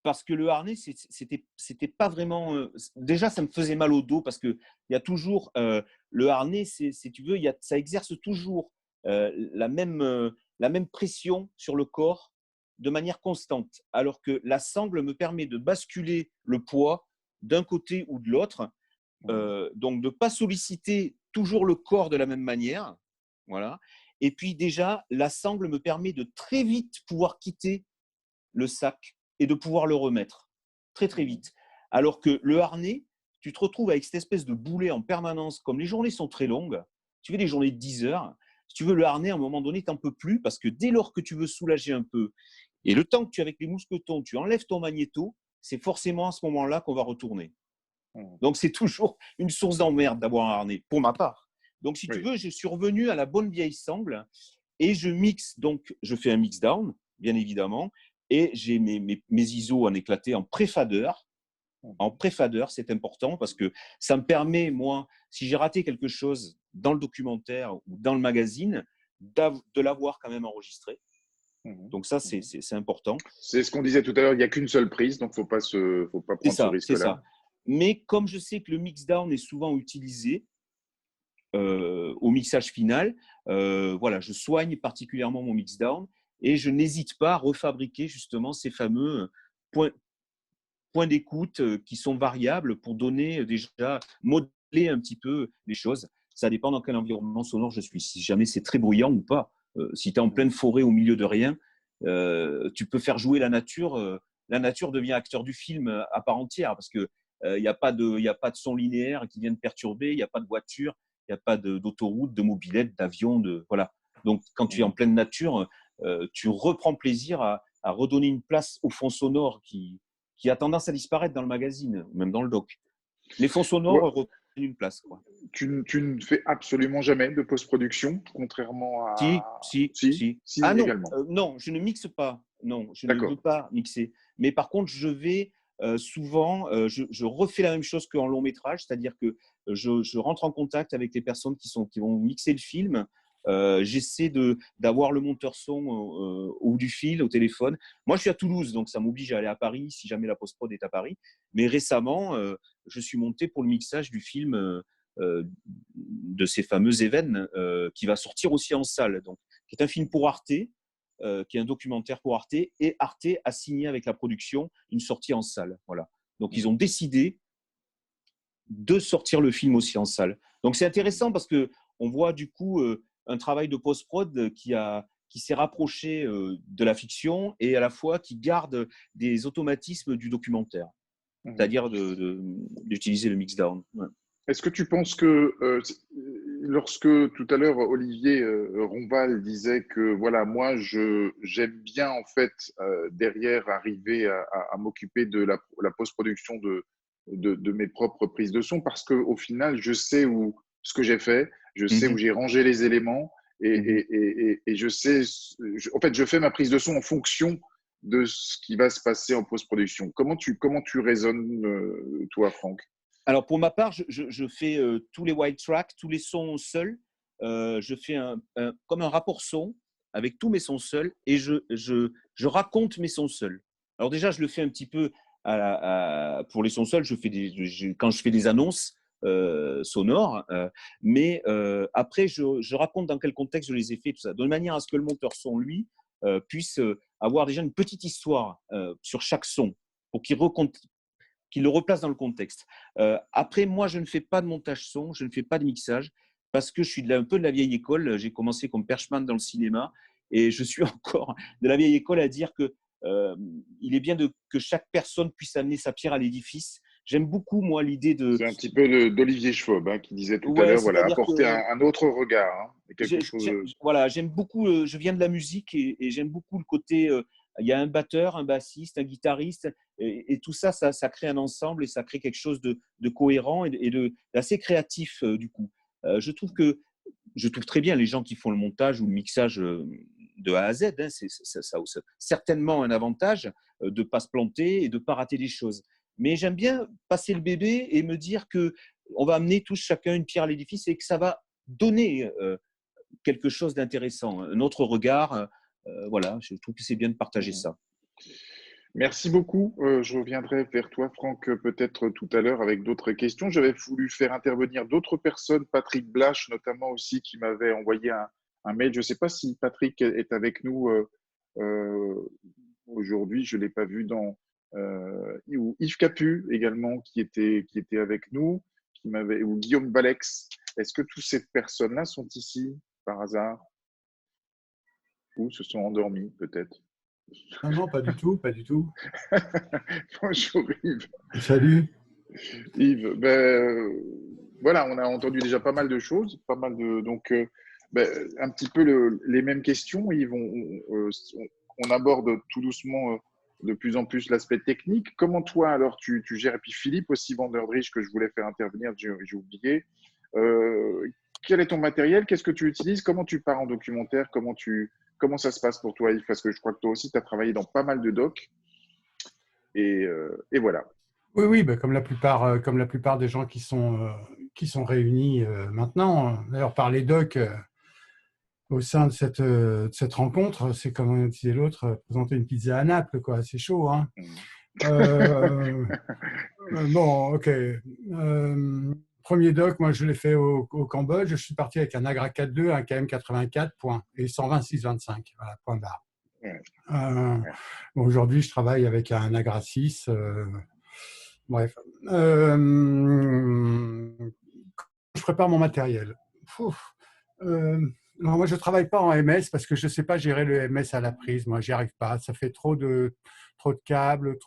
Parce que le harnais, c'était pas vraiment. Déjà, ça me faisait mal au dos parce qu'il y a toujours. Le harnais, si tu veux, ça exerce toujours la même pression sur le corps de manière constante. Alors que la sangle me permet de basculer le poids d'un côté ou de l'autre. Donc, de ne pas solliciter toujours le corps de la même manière. Voilà. Et puis, déjà, la sangle me permet de très vite pouvoir quitter le sac et de pouvoir le remettre très, très vite. Alors que le harnais, tu te retrouves avec cette espèce de boulet en permanence. Comme les journées sont très longues, tu fais des journées de 10 heures, si tu veux, le harnais, à un moment donné, tu n'en peux plus parce que dès lors que tu veux soulager un peu, et le temps que tu es avec les mousquetons, tu enlèves ton magnéto, c'est forcément à ce moment-là qu'on va retourner. Donc, c'est toujours une source d'emmerde d'avoir un harnais, pour ma part. Donc, si tu veux, je suis revenu à la bonne vieille sangle et je mixe. Donc, je fais un mix down, bien évidemment, et j'ai mes ISO en éclaté en pré-fader. En pré-fader, c'est important parce que ça me permet, moi, si j'ai raté quelque chose dans le documentaire ou dans le magazine, de l'avoir quand même enregistré. Donc ça, c'est important. C'est ce qu'on disait tout à l'heure, il n'y a qu'une seule prise, donc il ne faut pas prendre ce risque-là. C'est ça. Mais comme je sais que le mix-down est souvent utilisé au mixage final, voilà, je soigne particulièrement mon mix-down et je n'hésite pas à refabriquer justement ces fameux points d'écoute qui sont variables pour donner déjà, modeler un petit peu les choses. Ça dépend dans quel environnement sonore je suis. Si jamais c'est très bruyant ou pas. Si tu es en pleine forêt au milieu de rien, tu peux faire jouer la nature. La nature devient acteur du film à part entière parce que il n'y a pas de son linéaire qui vient de perturber, il n'y a pas de voiture, il n'y a pas d'autoroute, de mobilette, d'avion, voilà. Donc, quand tu es en pleine nature, tu reprends plaisir à redonner une place au fond sonore qui a tendance à disparaître dans le magazine, même dans le doc. Les fonds sonores reprennent une place, quoi. Tu ne fais absolument jamais de post-production, contrairement à… Si, ah non, non, je ne mixe pas. Non, je ne veux pas mixer. Mais par contre, je vais… souvent, je refais la même chose qu'en long métrage, c'est-à-dire que je rentre en contact avec les personnes qui vont mixer le film. J'essaie d'avoir le monteur son au du fil, au téléphone. Moi, je suis à Toulouse, donc ça m'oblige à aller à Paris si jamais la post-prod est à Paris. Mais récemment, je suis monté pour le mixage du film de ces fameux événements qui va sortir aussi en salle. Donc, qui est un film pour Arte. Qui est un documentaire pour Arte, et Arte a signé avec la production une sortie en salle. Voilà. Donc, ils ont décidé de sortir le film aussi en salle. Donc, c'est intéressant parce qu'on voit du coup un travail de post-prod qui s'est rapproché de la fiction et à la fois qui garde des automatismes du documentaire, c'est-à-dire d'utiliser le mix-down. Ouais. Est-ce que tu penses que lorsque tout à l'heure Olivier Ronval disait que voilà, moi j'aime bien en fait derrière arriver à m'occuper de la post-production de mes propres prises de son parce qu'au final je sais ce que j'ai fait, je sais où j'ai rangé les éléments et je sais, en fait je fais ma prise de son en fonction de ce qui va se passer en post-production. Comment tu raisonnes toi, Franck? Alors, pour ma part, je fais tous les white tracks, tous les sons seuls. Je fais comme un rapport son avec tous mes sons seuls et je raconte mes sons seuls. Alors déjà, je le fais un petit peu pour les sons seuls. Quand je fais des annonces sonores, mais après, je raconte dans quel contexte je les ai fait, tout ça, de manière à ce que le monteur son, lui, puisse avoir déjà une petite histoire sur chaque son pour qu'il le replace dans le contexte. Après, moi, je ne fais pas de montage son, je ne fais pas de mixage, parce que je suis un peu de la vieille école. J'ai commencé comme perchman dans le cinéma, et je suis encore de la vieille école à dire qu'il est bien que chaque personne puisse amener sa pierre à l'édifice. J'aime beaucoup, moi, l'idée de… C'est un petit peu d'Olivier Schwab qui disait tout à l'heure, voilà, apporter un autre regard. Voilà, j'aime beaucoup, je viens de la musique et j'aime beaucoup le côté… il y a un batteur, un bassiste, un guitariste, et tout ça, ça crée un ensemble et ça crée quelque chose de cohérent et d'assez créatif, du coup. Je trouve très bien les gens qui font le montage ou le mixage de A à Z. Hein, ça a certainement un avantage de ne pas se planter et de ne pas rater des choses. Mais j'aime bien passer le bébé et me dire qu'on va amener tous chacun une pierre à l'édifice et que ça va donner quelque chose d'intéressant, un autre regard. voilà, je trouve que c'est bien de partager ça. Merci beaucoup. Je reviendrai vers toi, Franck, peut-être tout à l'heure avec d'autres questions. J'avais voulu faire intervenir d'autres personnes, Patrick Blache notamment aussi, qui m'avait envoyé un mail. Je ne sais pas si Patrick est avec nous aujourd'hui. Je ne l'ai pas vu dans… ou Yves Capu également, qui était avec nous, ou Guillaume Balex. Est-ce que toutes ces personnes-là sont ici par hasard? Ou se sont endormis peut-être? Non, non, pas du tout, pas du tout. Bonjour Yves. Salut. Yves, voilà, on a entendu déjà pas mal de choses, donc un petit peu les mêmes questions. Yves, on aborde tout doucement de plus en plus l'aspect technique. Comment toi alors tu gères? Et puis Philippe aussi, Vanderdrich, que je voulais faire intervenir, j'ai oublié. Quel est ton matériel? Qu'est-ce que tu utilises? Comment tu pars en documentaire? Comment ça se passe pour toi, Yves? Parce que je crois que toi aussi, tu as travaillé dans pas mal de docs. Et voilà. Oui, oui, comme la plupart des gens qui sont réunis maintenant. D'ailleurs, par les docs, au sein de cette rencontre, c'est comme disait l'autre, présenter une pizza à Naples, quoi. C'est chaud, hein. Bon, ok. Premier doc, moi, je l'ai fait au Cambodge. Je suis parti avec un Agra 4.2, un KM84, point, et 126-25, voilà, point barre. Aujourd'hui, je travaille avec un Agra 6. Bref. Je prépare mon matériel. Non, moi, je ne travaille pas en MS parce que je ne sais pas gérer le MS à la prise. Moi, j'y arrive pas. Ça fait trop de câbles,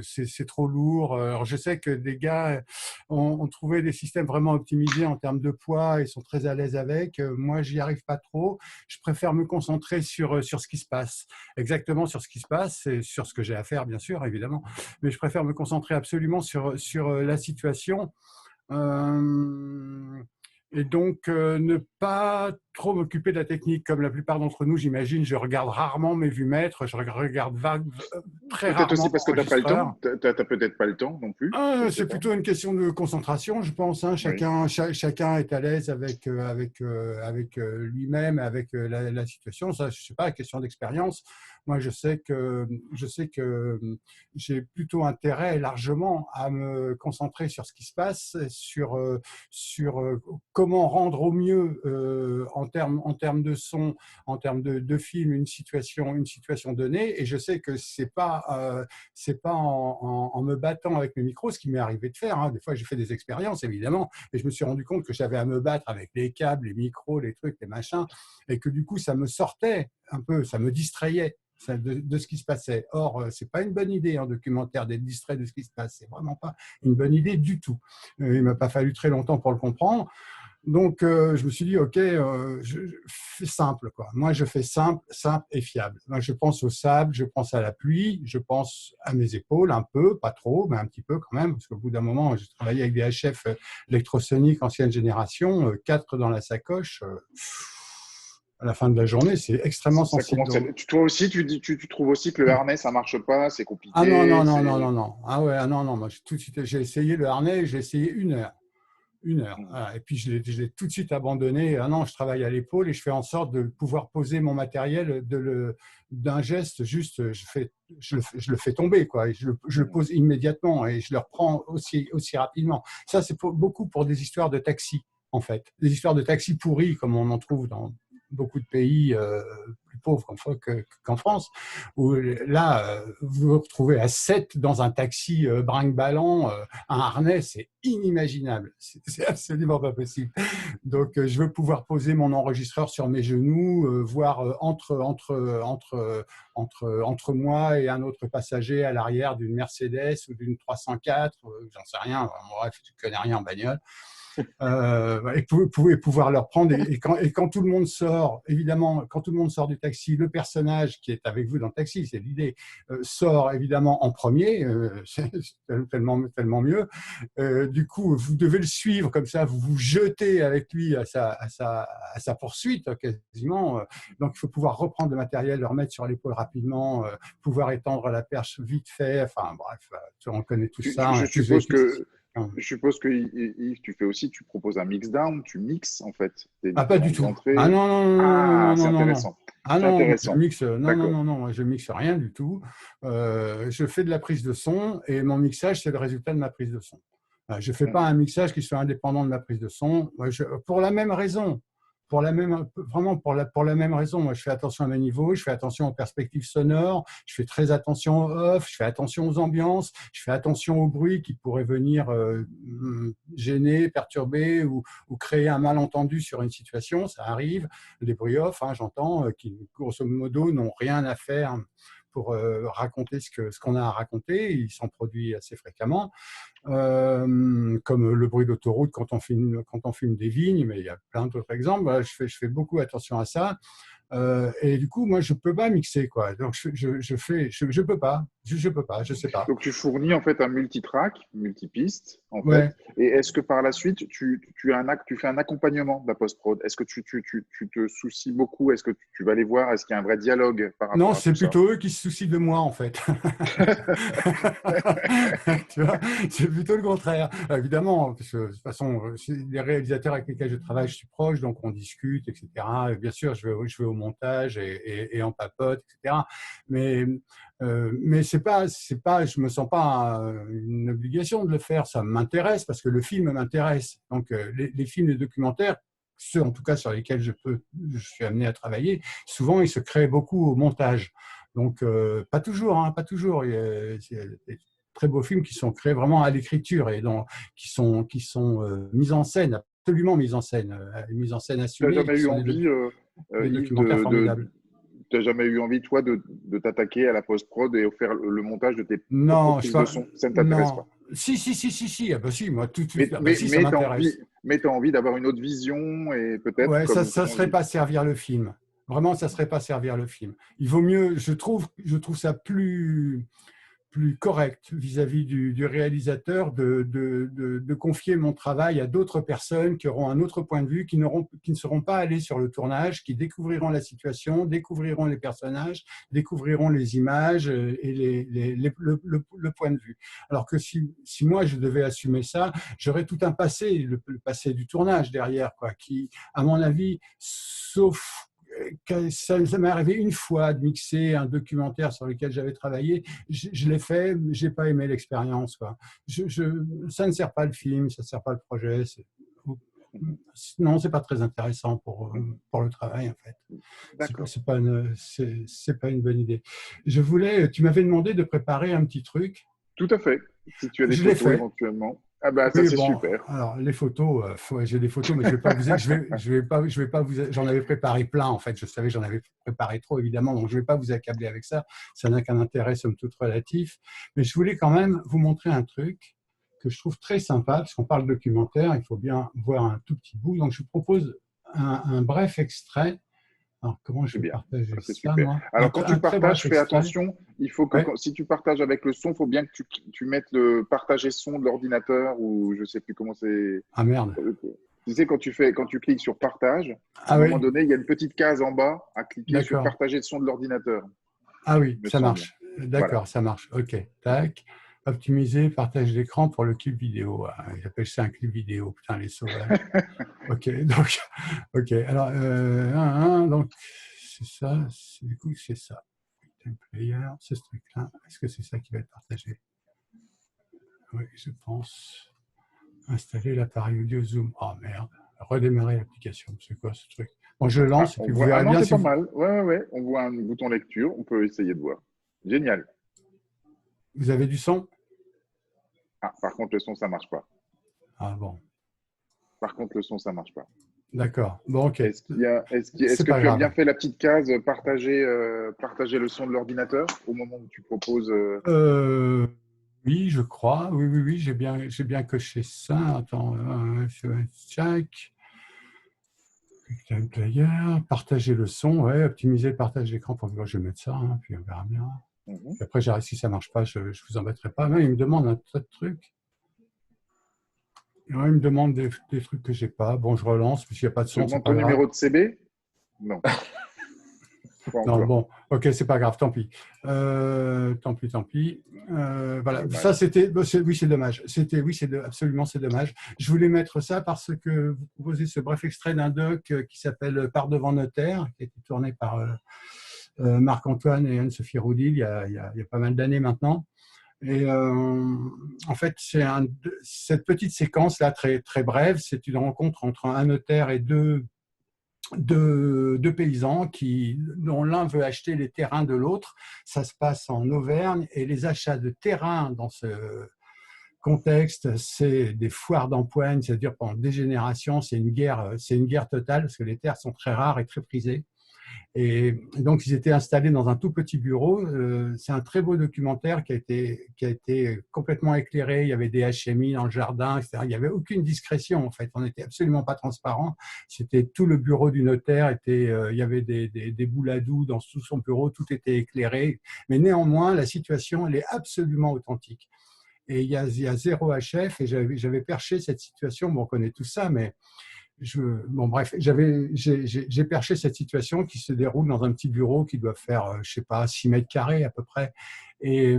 c'est trop lourd. Alors, je sais que des gars ont trouvé des systèmes vraiment optimisés en termes de poids et sont très à l'aise avec. Moi, j'y arrive pas trop. Je préfère me concentrer sur ce qui se passe, exactement sur ce qui se passe et sur ce que j'ai à faire, bien sûr, évidemment. Mais je préfère me concentrer absolument sur la situation. Et donc, ne pas trop m'occuper de la technique, comme la plupart d'entre nous, j'imagine. Je regarde rarement mes vues maîtres, je regarde très rarement. Peut-être aussi parce que tu n'as pas le temps. Tu n'as peut-être pas le temps non plus. C'est plutôt une question de concentration, je pense. Hein. Chacun est à l'aise avec lui-même, avec la situation. Ça, je ne sais pas, question d'expérience. Moi, je sais que j'ai plutôt intérêt largement à me concentrer sur ce qui se passe, sur comment rendre au mieux en termes de son, en termes de film, une situation donnée. Et je sais que c'est pas en me battant avec mes micros, ce qui m'est arrivé de faire. Hein. Des fois, j'ai fait des expériences, évidemment, et je me suis rendu compte que j'avais à me battre avec les câbles, les micros, les trucs, les machins, et que du coup, ça me sortait un peu, ça me distrayait de ce qui se passait. Or, c'est pas une bonne idée en documentaire d'être distrait de ce qui se passe. C'est vraiment pas une bonne idée du tout. Il m'a pas fallu très longtemps pour le comprendre. Donc, je me suis dit, OK, je fais simple, quoi. Moi, je fais simple et fiable. Moi, je pense au sable, je pense à la pluie, je pense à mes épaules un peu, pas trop, mais un petit peu quand même, parce qu'au bout d'un moment, j'ai travaillé avec des HF électrosoniques ancienne génération, 4 dans la sacoche. À la fin de la journée, c'est extrêmement sensible. Toi aussi, tu trouves aussi que le harnais, ça marche pas, c'est compliqué? Ah non. Ah ouais, non. Moi, tout de suite, j'ai essayé le harnais, j'ai essayé 1 heure. 1 heure. Voilà. Et puis, je l'ai tout de suite abandonné. Ah non, je travaille à l'épaule et je fais en sorte de pouvoir poser mon matériel d'un geste, juste, je le fais tomber, quoi. Et je le pose immédiatement et je le reprends aussi rapidement. Ça, c'est beaucoup pour des histoires de taxi, en fait. Des histoires de taxi pourris, comme on en trouve dans beaucoup de pays plus pauvres qu'en France, où là, vous vous retrouvez à 7 dans un taxi brinque-ballant, un harnais, c'est inimaginable. C'est absolument pas possible. Donc, je veux pouvoir poser mon enregistreur sur mes genoux, voir entre moi et un autre passager à l'arrière d'une Mercedes ou d'une 304, j'en sais rien, bref, je ne connais rien en bagnole. Et pouvoir leur prendre et quand tout le monde sort, évidemment, quand tout le monde sort du taxi, le personnage qui est avec vous dans le taxi, c'est l'idée, sort évidemment en premier, c'est tellement mieux. Du coup, vous devez le suivre comme ça, vous vous jetez avec lui à sa poursuite quasiment. Donc, il faut pouvoir reprendre le matériel, le remettre sur l'épaule rapidement, pouvoir étendre la perche vite fait. Enfin, bref, on connaît tout ça. Je suppose que Yves, tu proposes un mix down, tu mixes en fait tes Ah, pas du tout. différentes entrées. Ah non, non, non, Ah, non, c'est non, non, non. intéressant. Ah C'est non, moi, je intéressant. mixe, non, non, D'accord. non, non, moi, je mixe rien du tout. Je fais de la prise de son et mon mixage, c'est le résultat de ma prise de son. Je ne fais pas un mixage qui soit indépendant de ma prise de son. Pour la même raison, vraiment pour la même raison. Moi, je fais attention à mes niveaux, je fais attention aux perspectives sonores, je fais très attention au off, je fais attention aux ambiances, je fais attention aux bruits qui pourraient venir gêner, perturber ou créer un malentendu sur une situation. Ça arrive, des bruits off, hein, j'entends, qui grosso modo n'ont rien à faire pour raconter ce qu'on a à raconter. Il s'en produit assez fréquemment. Comme le bruit d'autoroute quand on filme des vignes, mais il y a plein d'autres exemples. Voilà, je fais beaucoup attention à ça. Et du coup, moi, je peux pas mixer, quoi. Donc, je peux pas, je sais pas. Donc, tu fournis en fait un multitrack, multipiste, en Ouais. fait. Et est-ce que par la suite, tu fais un accompagnement de la post-prod? Est-ce que tu te soucies beaucoup? Est-ce que tu vas aller voir? Est-ce qu'il y a un vrai dialogue par rapport Non, à c'est tout ça? plutôt eux qui se soucient de moi, en fait. Tu vois, c'est plutôt le contraire. Évidemment, parce que de toute façon, les réalisateurs avec lesquels je travaille, je suis proche, donc on discute, etc. Et bien sûr, je vais au montage et on papote, etc. Mais c'est pas, je me sens pas une obligation de le faire. Ça m'intéresse parce que le film m'intéresse. Donc, les films et documentaires, ceux en tout cas sur lesquels je suis amené à travailler, souvent ils se créent beaucoup au montage. Donc pas toujours, hein, pas toujours. Il y a des très beaux films qui sont créés vraiment à l'écriture et qui sont mis en scène, absolument mis en scène Tu n'as assumée, jamais qui eu sont envie, des Yves, documentaires formidables. tu n'as jamais eu envie, toi, de t'attaquer à la post-prod et faire le montage de tes propres Non, prises de son? Ça ne t'intéresse non. pas? Si. Ah bah si, moi tout de Mais, suite. Ah bah mais, si, ça mais tu as m'intéresse. envie d'avoir une autre vision et peut-être Ouais, comme ça serait pas servir le film. Vraiment, ça serait pas servir le film. Il vaut mieux, je trouve ça plus correct vis-à-vis du réalisateur de confier mon travail à d'autres personnes qui auront un autre point de vue, qui ne seront pas allées sur le tournage, qui découvriront la situation, découvriront les personnages, découvriront les images et le point de vue. Alors que si moi je devais assumer ça, j'aurais tout un passé, le passé du tournage derrière, quoi, qui, à mon avis, sauf ça m'est arrivé une fois de mixer un documentaire sur lequel j'avais travaillé. Je l'ai fait, j'ai pas aimé l'expérience, quoi. Ça ne sert pas le film, ça ne sert pas le projet. Non, c'est pas très intéressant pour le travail, en fait. D'accord. C'est pas une bonne idée. Tu m'avais demandé de préparer un petit truc. Tout à fait. Si tu as des Je l'ai photos fait. éventuellement. Ah bah ça Oui, c'est bon, super. alors les photos, j'ai des photos, mais je vais pas vous, je vais pas vous, j'en avais préparé plein en fait. Je savais que j'en avais préparé trop évidemment, donc je vais pas vous accabler avec ça. Ça n'a qu'un intérêt somme toute relatif. Mais je voulais quand même vous montrer un truc que je trouve très sympa parce qu'on parle documentaire, il faut bien voir un tout petit bout. Donc je vous propose un bref extrait. Alors, comment je vais partager c'est ça, super. moi? Alors, quand tu partages, fais attention. Il faut que, Ouais. si tu partages avec le son, il faut bien que tu mettes le partager son de l'ordinateur ou je ne sais plus comment c'est. Ah merde. Tu sais, quand tu cliques sur partage, à Ah un oui. moment donné, il y a une petite case en bas à cliquer sur D'accord. partager le son de l'ordinateur. Ah oui, me ça semble. marche. D'accord, Voilà. ça marche. OK. Tac. Optimiser, partage d'écran pour le clip vidéo. Ah, j'appelle ça un clip vidéo. Putain, les sauvages. OK. Donc, OK. Alors, donc, c'est ça. Du coup, c'est ça. Time player, c'est ce truc-là. Est-ce que c'est ça qui va être partagé? Oui, je pense. Installer l'appareil audio Zoom. Oh merde. Redémarrer l'application. C'est quoi ce truc? Bon, je le lance et puis vous verrez non, bien c'est si pas vous... mal. Ouais. On voit un bouton lecture. On peut essayer de voir. Génial. Vous avez du son? Ah, par contre, le son, ça marche pas. Ah bon. Par contre, le son, ça marche pas. D'accord. Bon, OK. Est-ce que tu as bien fait la petite case partager le son de l'ordinateur au moment où tu proposes Oui, je crois. Oui. J'ai bien coché ça. Attends. Check. Time player. Partager le son. Ouais. Optimiser le partage d'écran. Pour que je vais mettre ça. Hein, puis on verra bien. Puis après, si ça ne marche pas, je ne vous embêterai pas. Non, il me demande un tas de trucs. Ouais, il me demande des trucs que je n'ai pas. Bon, je relance, puisqu'il n'y a pas de son. Tu demandes ton numéro de CB? Non. Pas Non, encore. bon, ok, c'est pas grave, tant pis. Tant pis. Voilà, Dommage. ça c'était, oui, c'est dommage. Absolument, c'est dommage. Je voulais mettre ça parce que vous proposez ce bref extrait d'un doc qui s'appelle Par devant notaire, qui a été tourné par Marc-Antoine et Anne-Sophie Roudy il y a pas mal d'années maintenant. Et en fait, cette petite séquence-là, très, très brève, c'est une rencontre entre un notaire et deux paysans dont l'un veut acheter les terrains de l'autre. Ça se passe en Auvergne et les achats de terrains dans ce contexte, c'est des foires d'empoigne, c'est-à-dire pendant des générations, c'est une guerre totale parce que les terres sont très rares et très prisées. Et donc, ils étaient installés dans un tout petit bureau. C'est un très beau documentaire qui a été complètement éclairé. Il y avait des HMI dans le jardin, etc. Il n'y avait aucune discrétion, en fait. On n'était absolument pas transparent. C'était tout le bureau du notaire. Il y avait des boules à doux dans tout son bureau. Tout était éclairé. Mais néanmoins, la situation, elle est absolument authentique. Et il y a zéro HF. Et j'avais perché cette situation. Bon, on connaît tout ça, mais bon, bref, j'ai perché cette situation qui se déroule dans un petit bureau qui doit faire, je sais pas, 6 mètres carrés à peu près. Et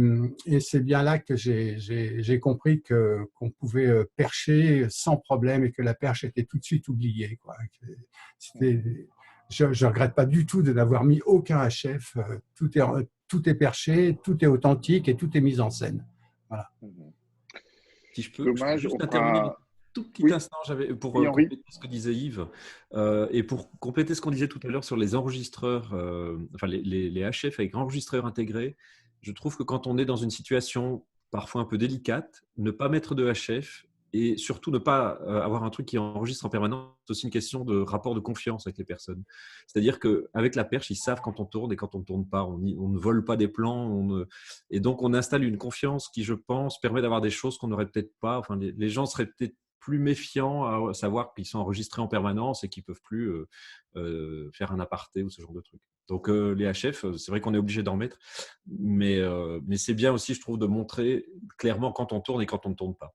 c'est bien là que j'ai compris qu'on pouvait percher sans problème et que la perche était tout de suite oubliée, quoi. Je regrette pas du tout de n'avoir mis aucun HF. Tout est perché, tout est authentique et tout est mis en scène. Voilà. Si je peux Dommage, juste on intervenir fera... un tout petit Oui, instant pour oui, Henri. compléter ce que disait Yves et pour compléter ce qu'on disait tout à l'heure sur les enregistreurs, enfin les HF avec enregistreurs intégrés. Je trouve que quand on est dans une situation parfois un peu délicate, ne pas mettre de HF et surtout ne pas avoir un truc qui enregistre en permanence, c'est aussi une question de rapport de confiance avec les personnes. C'est-à-dire qu'avec la perche, ils savent quand on tourne et quand on ne tourne pas. On ne vole pas des plans. Et donc, on installe une confiance qui, je pense, permet d'avoir des choses qu'on n'aurait peut-être pas. Enfin, les gens seraient peut-être plus méfiants à savoir qu'ils sont enregistrés en permanence et qu'ils ne peuvent plus faire un aparté ou ce genre de truc. Donc, les HF, c'est vrai qu'on est obligé d'en mettre, mais c'est bien aussi, je trouve, de montrer clairement quand on tourne et quand on ne tourne pas.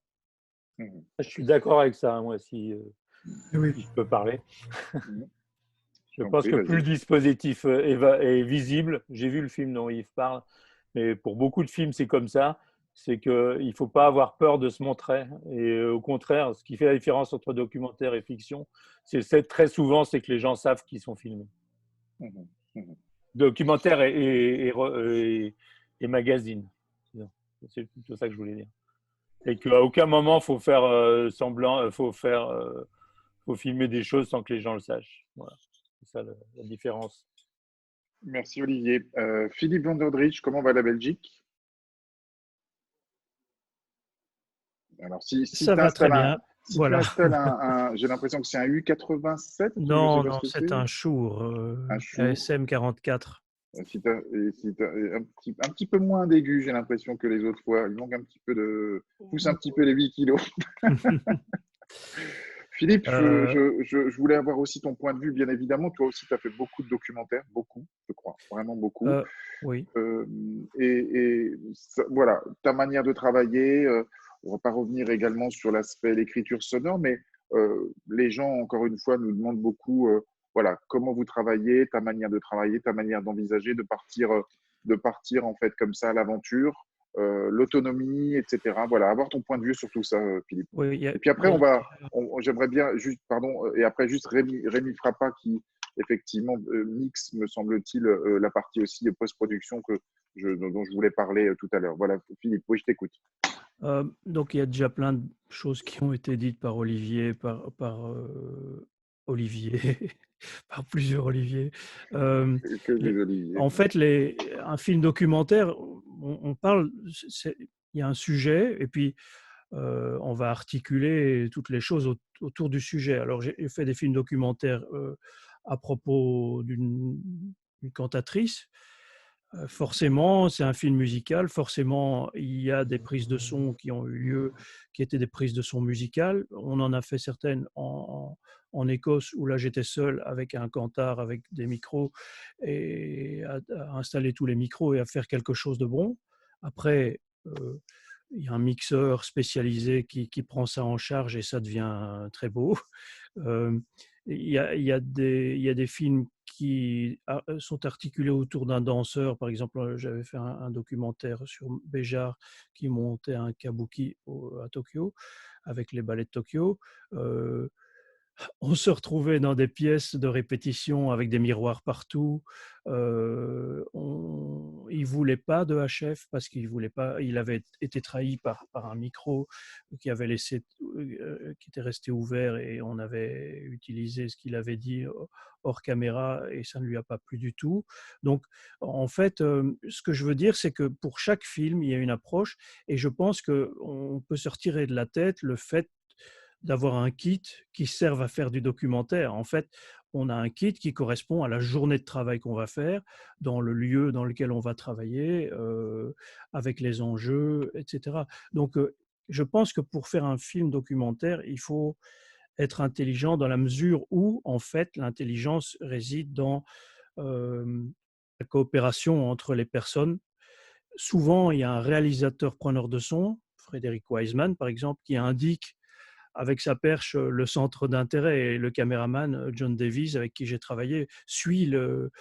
Je suis d'accord avec ça, moi, si Oui. je peux parler. Je Donc, pense oui, que vas-y. plus le dispositif est visible, j'ai vu le film dont Yves parle, mais pour beaucoup de films, c'est comme ça, c'est qu'il ne faut pas avoir peur de se montrer. Et au contraire, ce qui fait la différence entre documentaire et fiction, c'est très souvent, c'est que les gens savent qu'ils sont filmés. Documentaire et magazine. C'est plutôt ça que je voulais dire. Et qu'à aucun moment, il faut faire semblant, faut filmer des choses sans que les gens le sachent. Voilà. C'est ça la différence. Merci Olivier. Philippe Van der Drijch, comment va la Belgique? Alors, si Ça tu va très installes bien. si Voilà. tu installes j'ai l'impression que c'est un U87. Je sais Non, pas non, ce que c'est un Shure, Un Shure. ASM44. Si t'as un petit peu moins d'aigu, j'ai l'impression que les autres fois. Il manque un petit peu pousse un petit peu les 8 kilos. Philippe, je voulais avoir aussi ton point de vue, bien évidemment. Toi aussi, tu as fait beaucoup de documentaires, beaucoup, je crois, vraiment beaucoup. Oui. Et voilà, ta manière de travailler. On ne va pas revenir également sur l'aspect l'écriture sonore, mais les gens, encore une fois, nous demandent beaucoup voilà, comment vous travaillez, ta manière de travailler, ta manière d'envisager, de partir en fait comme ça à l'aventure. L'autonomie, etc. Voilà, avoir ton point de vue sur tout ça, Philippe. Oui, et puis après, j'aimerais bien juste, pardon, et après juste Rémi Frappa qui effectivement mixe, me semble-t-il, la partie aussi de post-production dont je voulais parler tout à l'heure. Voilà, Philippe, oui, je t'écoute. Donc il y a déjà plein de choses qui ont été dites par Olivier, par Olivier, par plusieurs Olivier. En fait, un film documentaire, on parle, il y a un sujet et puis on va articuler toutes les choses autour du sujet. Alors j'ai fait des films documentaires à propos d'une cantatrice. Forcément, c'est un film musical. Forcément, il y a des prises de son qui ont eu lieu, qui étaient des prises de son musicales. On en a fait certaines en Écosse, où là, j'étais seul avec un cantar, avec des micros, et à installer tous les micros et à faire quelque chose de bon. Après, il y a un mixeur spécialisé qui prend ça en charge et ça devient très beau. il y a des films qui sont articulés autour d'un danseur. Par exemple, j'avais fait un documentaire sur Béjart qui montait un kabuki à Tokyo, avec les ballets de Tokyo. On se retrouvait dans des pièces de répétition avec des miroirs partout. Il ne voulait pas de HF parce qu'il voulait pas, il avait été trahi par un micro qui était resté ouvert, et on avait utilisé ce qu'il avait dit hors caméra et ça ne lui a pas plu du tout. Donc, en fait, ce que je veux dire, c'est que pour chaque film, il y a une approche, et je pense qu'on peut se retirer de la tête le fait d'avoir un kit qui serve à faire du documentaire. En fait, on a un kit qui correspond à la journée de travail qu'on va faire, dans le lieu dans lequel on va travailler, avec les enjeux, etc. Donc, je pense que pour faire un film documentaire, il faut être intelligent dans la mesure où, en fait, l'intelligence réside dans la coopération entre les personnes. Souvent, il y a un réalisateur preneur de son, Frédéric Wiseman, par exemple, qui indique avec sa perche le centre d'intérêt, et le caméraman John Davies, avec qui j'ai travaillé, suit le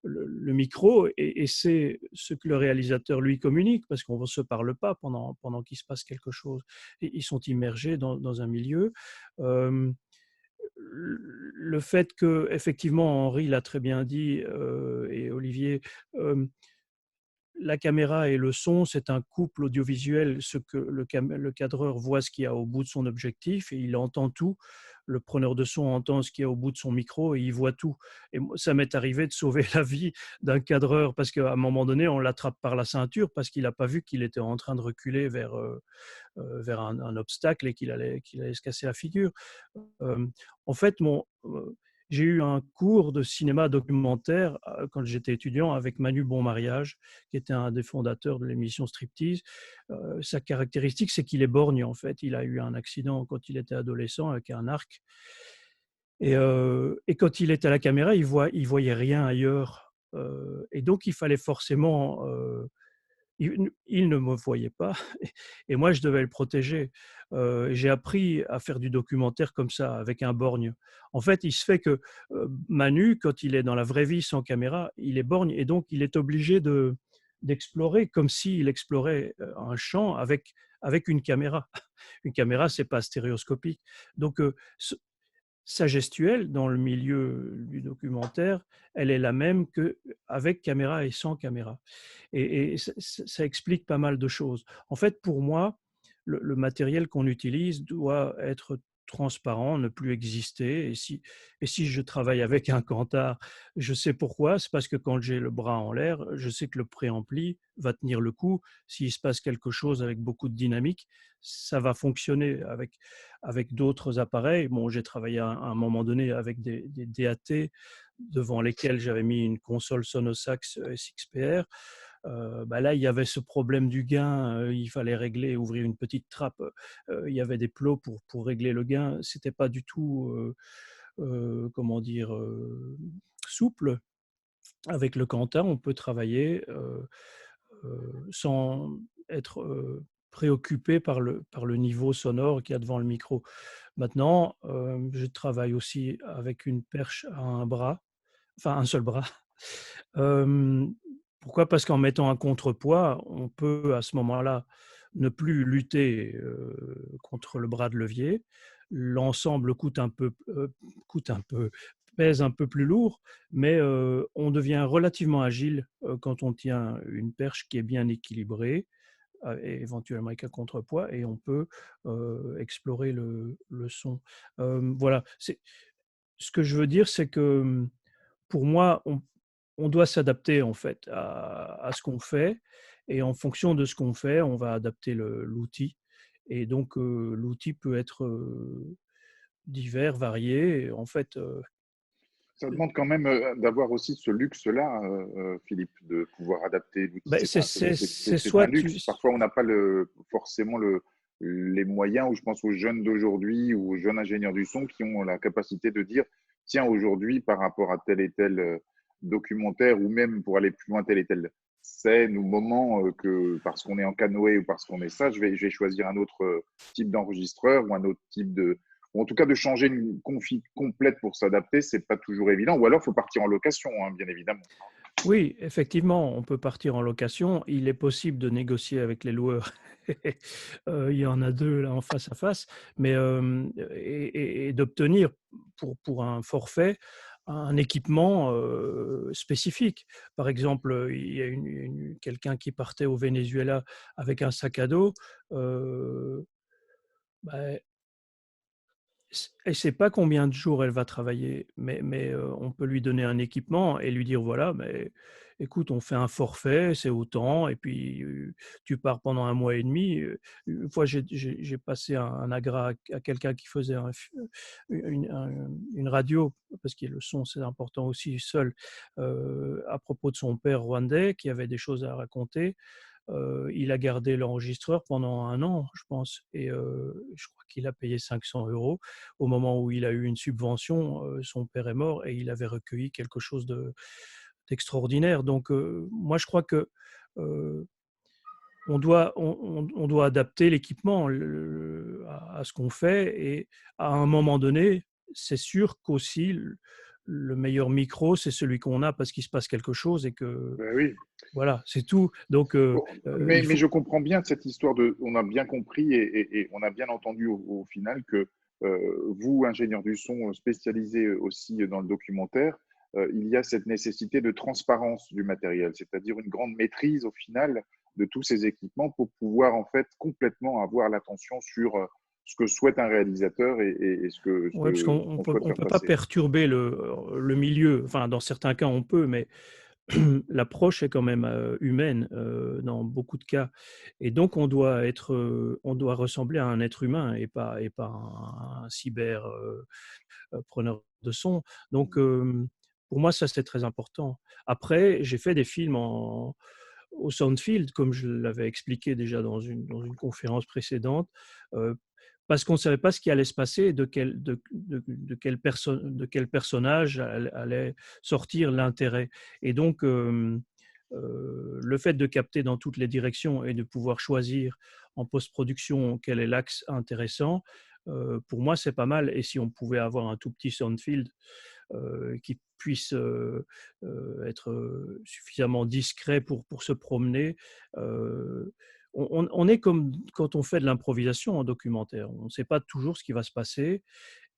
micro, et c'est ce que le réalisateur lui communique, parce qu'on ne se parle pas pendant qu'il se passe quelque chose. Et ils sont immergés dans un milieu. Le fait que, effectivement, Henri l'a très bien dit, et Olivier, la caméra et le son, c'est un couple audiovisuel. Ce que le cadreur voit ce qu'il y a au bout de son objectif et il entend tout. Le preneur de son entend ce qu'il y a au bout de son micro et il voit tout. Et ça m'est arrivé de sauver la vie d'un cadreur parce qu'à un moment donné, on l'attrape par la ceinture parce qu'il n'a pas vu qu'il était en train de reculer vers un obstacle et qu'il allait se casser la figure. En fait, j'ai eu un cours de cinéma documentaire quand j'étais étudiant avec Manu Bonmariage, qui était un des fondateurs de l'émission Striptease. Sa caractéristique, c'est qu'il est borgne, en fait. Il a eu un accident quand il était adolescent avec un arc. Et quand il était à la caméra, il voyait rien ailleurs. Et donc, il fallait forcément... il ne me voyait pas et moi je devais le protéger. J'ai appris à faire du documentaire comme ça, avec un borgne. En fait, il se fait que Manu, quand il est dans la vraie vie sans caméra, il est borgne et donc il est obligé d'explorer comme s'il explorait un champ avec une caméra. Une caméra, c'est pas stéréoscopique. Donc sa gestuelle dans le milieu du documentaire, elle est la même qu'avec caméra et sans caméra. Et ça explique pas mal de choses. En fait, pour moi, le matériel qu'on utilise doit être transparent, ne plus exister. Et si je travaille avec un Kantar, je sais pourquoi. C'est parce que quand j'ai le bras en l'air, je sais que le préampli va tenir le coup. S'il se passe quelque chose avec beaucoup de dynamique, ça va fonctionner avec d'autres appareils. Bon, j'ai travaillé à un moment donné avec des DAT devant lesquels j'avais mis une console Sonosax SXPR. Là, il y avait ce problème du gain, il fallait régler, ouvrir une petite trappe, il y avait des plots pour régler le gain, c'était pas du tout, comment dire, souple. Avec le Kantar, on peut travailler sans être préoccupé par le niveau sonore qu'il y a devant le micro. Maintenant, je travaille aussi avec une perche à un bras, enfin un seul bras. Pourquoi ? Parce qu'en mettant un contrepoids, on peut à ce moment-là ne plus lutter contre le bras de levier. L'ensemble pèse un peu plus lourd, mais on devient relativement agile quand on tient une perche qui est bien équilibrée, et éventuellement avec un contrepoids, et on peut explorer le son. Voilà. Ce que je veux dire, c'est que pour moi, on doit s'adapter en fait à ce qu'on fait, et en fonction de ce qu'on fait, on va adapter l'outil. Et donc, l'outil peut être divers, varié. En fait, ça demande quand même d'avoir aussi ce luxe-là, Philippe, de pouvoir adapter l'outil. C'est un luxe. Parfois, on n'a pas forcément les moyens, ou je pense aux jeunes d'aujourd'hui ou aux jeunes ingénieurs du son qui ont la capacité de dire, tiens, aujourd'hui, par rapport à tel et tel documentaire, ou même pour aller plus loin, telle et telle scène ou moment, que parce qu'on est en canoë ou parce qu'on est ça, je vais choisir un autre type d'enregistreur ou un autre type ou en tout cas de changer une config complète pour s'adapter, c'est pas toujours évident. Ou alors, il faut partir en location, hein, bien évidemment. Oui, effectivement, on peut partir en location. Il est possible de négocier avec les loueurs. Il y en a deux là en face à face, mais et d'obtenir pour un forfait un équipement spécifique. Par exemple, il y a quelqu'un qui partait au Venezuela avec un sac à dos. Bah, elle ne sait pas combien de jours elle va travailler, mais on peut lui donner un équipement et lui dire voilà, mais écoute, on fait un forfait, c'est autant, et puis tu pars pendant 1 mois et demi. Une fois, j'ai passé un agra à quelqu'un qui faisait une radio, parce que le son, c'est important aussi, seul, à propos de son père rwandais qui avait des choses à raconter. Il a gardé l'enregistreur pendant 1 an, je pense, et je crois qu'il a payé 500 euros. Au moment où il a eu une subvention, son père est mort et il avait recueilli quelque chose d'extraordinaire. Donc, moi, je crois que on doit adapter l'équipement à ce qu'on fait, et à un moment donné, c'est sûr qu'aussi le meilleur micro, c'est celui qu'on a parce qu'il se passe quelque chose et que Ben oui. voilà, c'est tout. Donc, Bon, mais je comprends bien cette histoire on a bien compris et on a bien entendu au final que vous, ingénieur du son spécialisé aussi dans le documentaire, il y a cette nécessité de transparence du matériel, c'est-à-dire une grande maîtrise au final de tous ces équipements pour pouvoir en fait complètement avoir l'attention sur ce que souhaite un réalisateur et ouais, parce qu'on qu'on souhaite on faire peut pas passer. perturber le milieu. Enfin, dans certains cas, on peut, mais l'approche est quand même humaine dans beaucoup de cas, et donc on doit ressembler à un être humain et pas un cyber preneur de son. Donc, pour moi, ça c'est très important. Après, j'ai fait des films au Soundfield, comme je l'avais expliqué déjà dans une conférence précédente, euh, parce qu'on ne savait pas ce qui allait se passer, de quel personnage allait sortir l'intérêt. Et donc, le fait de capter dans toutes les directions et de pouvoir choisir en post-production quel est l'axe intéressant, pour moi, c'est pas mal. Et si on pouvait avoir un tout petit Soundfield qui puisse être suffisamment discret pour se promener. On est comme quand on fait de l'improvisation en documentaire. On ne sait pas toujours ce qui va se passer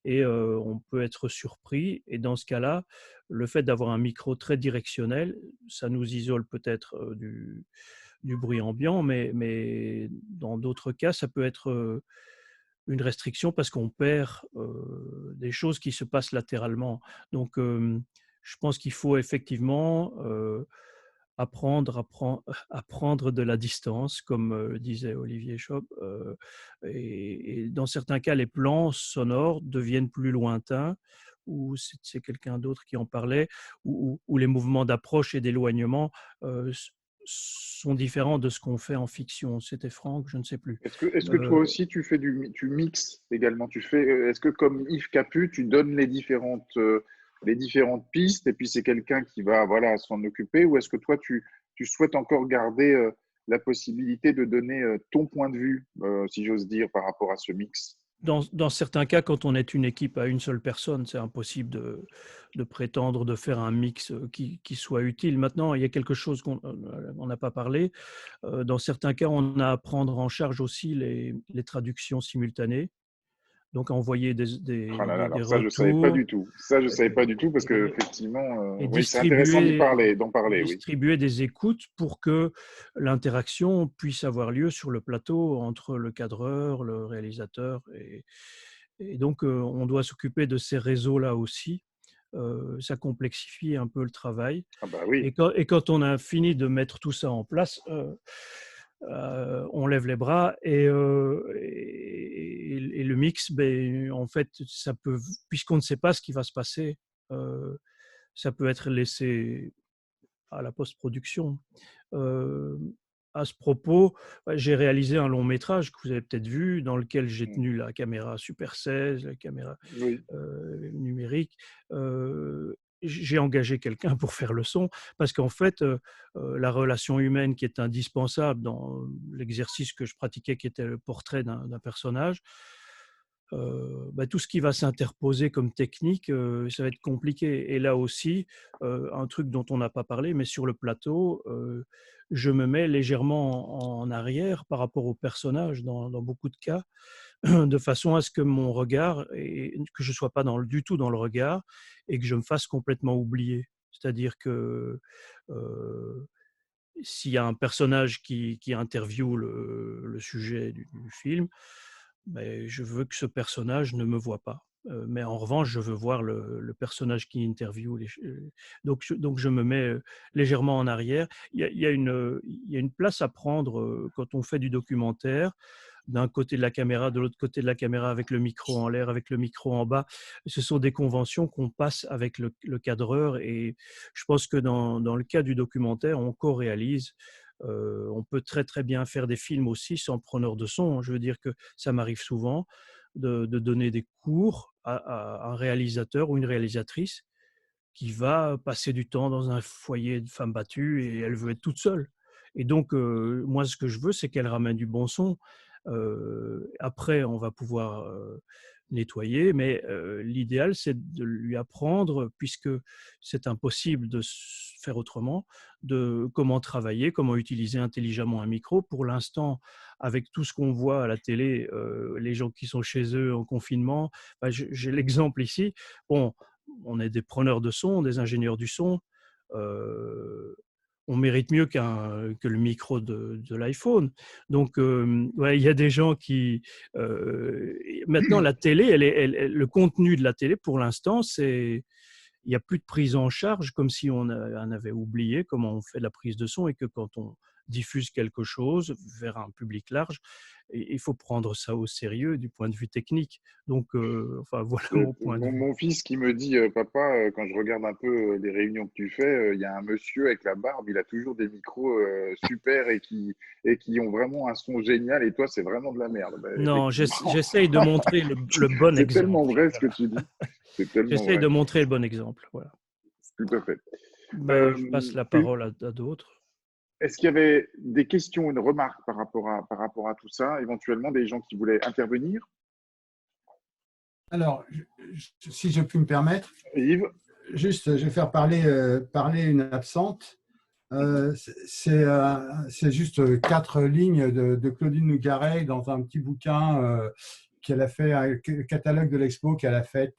et on peut être surpris. Et dans ce cas-là, le fait d'avoir un micro très directionnel, ça nous isole peut-être du bruit ambiant, mais dans d'autres cas, ça peut être une restriction parce qu'on perd des choses qui se passent latéralement. Donc, je pense qu'il faut effectivement à prendre de la distance, comme disait Olivier Schopp. Et dans certains cas, les plans sonores deviennent plus lointains, ou c'est quelqu'un d'autre qui en parlait, où les mouvements d'approche et d'éloignement sont différents de ce qu'on fait en fiction. C'était Franck, je ne sais plus. Est-ce que toi aussi tu mixes également, est-ce que comme Yves Capu, tu donnes les différentes pistes et puis c'est quelqu'un qui va voilà s'en occuper, ou est-ce que toi tu souhaites encore garder la possibilité de donner ton point de vue, si j'ose dire, par rapport à ce mix? Dans certains cas, quand on est une équipe à une seule personne, c'est impossible de prétendre de faire un mix qui soit utile. Maintenant, il y a quelque chose qu'on n'a pas parlé. Dans certains cas, on a à prendre en charge aussi les traductions simultanées, donc à envoyer Ah là là, des alors ça, je savais pas retours du tout. Ça, je savais pas du tout parce que effectivement, et oui, c'est intéressant d'en parler, oui. distribuer des écoutes pour que l'interaction puisse avoir lieu sur le plateau entre le cadreur, le réalisateur. Et donc, on doit s'occuper de ces réseaux-là aussi. Ça complexifie un peu le travail. Ah bah oui. Et quand on a fini de mettre tout ça en place, on lève les bras et le mix, ben, en fait, ça peut, puisqu'on ne sait pas ce qui va se passer, ça peut être laissé à la post-production. À ce propos, j'ai réalisé un long métrage que vous avez peut-être vu, dans lequel j'ai tenu la caméra Super 16, la caméra Oui. numérique. J'ai engagé quelqu'un pour faire le son, parce qu'en fait, la relation humaine qui est indispensable dans l'exercice que je pratiquais, qui était le portrait d'un personnage, tout ce qui va s'interposer comme technique, ça va être compliqué. Et là aussi, un truc dont on n'a pas parlé, mais sur le plateau, je me mets légèrement en arrière par rapport au personnage dans beaucoup de cas, de façon à ce que mon regard, que je ne sois pas du tout dans le regard et que je me fasse complètement oublier. C'est-à-dire que s'il y a un personnage qui interviewe le sujet du film, ben, je veux que ce personnage ne me voit pas. Mais en revanche, je veux voir le personnage qui interviewe. Donc, je me mets légèrement en arrière. Il y a une place à prendre quand on fait du documentaire, d'un côté de la caméra, de l'autre côté de la caméra, avec le micro en l'air, avec le micro en bas. Ce sont des conventions qu'on passe avec le cadreur, et je pense que dans le cas du documentaire, on co-réalise. On peut très très bien faire des films aussi sans preneur de son. Je veux dire que ça m'arrive souvent de donner des cours à un réalisateur ou une réalisatrice qui va passer du temps dans un foyer de femmes battues et elle veut être toute seule. Et donc, moi, ce que je veux, c'est qu'elle ramène du bon son. Après, on va pouvoir nettoyer, mais l'idéal, c'est de lui apprendre, puisque c'est impossible de faire autrement, de comment travailler, comment utiliser intelligemment un micro. Pour l'instant, avec tout ce qu'on voit à la télé, les gens qui sont chez eux en confinement, j'ai l'exemple ici. Bon, on est des preneurs de son, des ingénieurs du son. On mérite mieux que le micro de l'iPhone. Donc, il y a des gens qui… maintenant, la télé, le contenu de la télé, pour l'instant, il n'y a plus de prise en charge, comme si on avait oublié comment on fait la prise de son, et que quand on diffuse quelque chose vers un public large, il faut prendre ça au sérieux du point de vue technique. Donc, voilà mon point de vue. Mon fils qui me dit, papa, quand je regarde un peu les réunions que tu fais, il y a un monsieur avec la barbe, il a toujours des micros super et qui ont vraiment un son génial, et toi, c'est vraiment de la merde. Non, j'essaye de montrer le bon exemple. C'est tellement vrai ce que tu dis. J'essaye de montrer le bon exemple. Voilà. Tout à fait. Je passe la parole à d'autres. Est-ce qu'il y avait des questions, une remarque par rapport à tout ça, éventuellement des gens qui voulaient intervenir? Alors, si je puis me permettre, Yves, juste, je vais faire parler une absente. C'est juste 4 lignes de Claudine Nougaret dans un petit bouquin qu'elle a fait, un catalogue de l'expo qu'elle a fait.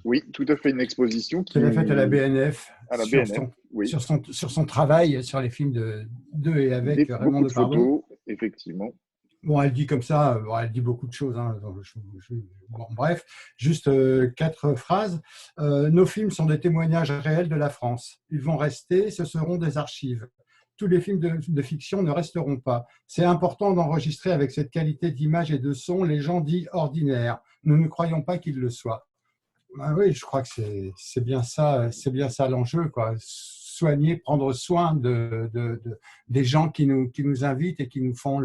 Oui, tout à fait, une exposition qu'elle a faite à la BNF, oui. sur son travail sur les films de et avec Raymond Depardon. Effectivement. Bon, elle dit comme ça, elle dit beaucoup de choses. Hein, bref, juste 4 phrases. Nos films sont des témoignages réels de la France. Ils vont rester, ce seront des archives. Tous les films de fiction ne resteront pas. C'est important d'enregistrer avec cette qualité d'image et de son les gens dits ordinaires. Nous ne croyons pas qu'ils le soient. Ben oui, je crois que c'est bien ça l'enjeu, quoi. Soigner, prendre soin des gens qui nous invitent et qui nous font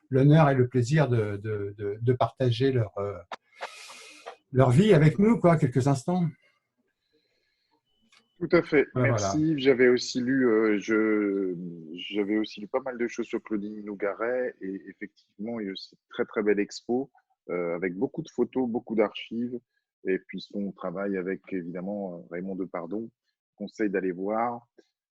l'honneur et le plaisir de partager leur vie avec nous, quoi, quelques instants. Tout à fait. Voilà. Merci. J'avais aussi lu pas mal de choses sur Claudine Nougaret, et effectivement, il y a aussi une très très belle expo avec beaucoup de photos, beaucoup d'archives, et puis son travail avec évidemment Raymond Depardon. Conseil d'aller voir.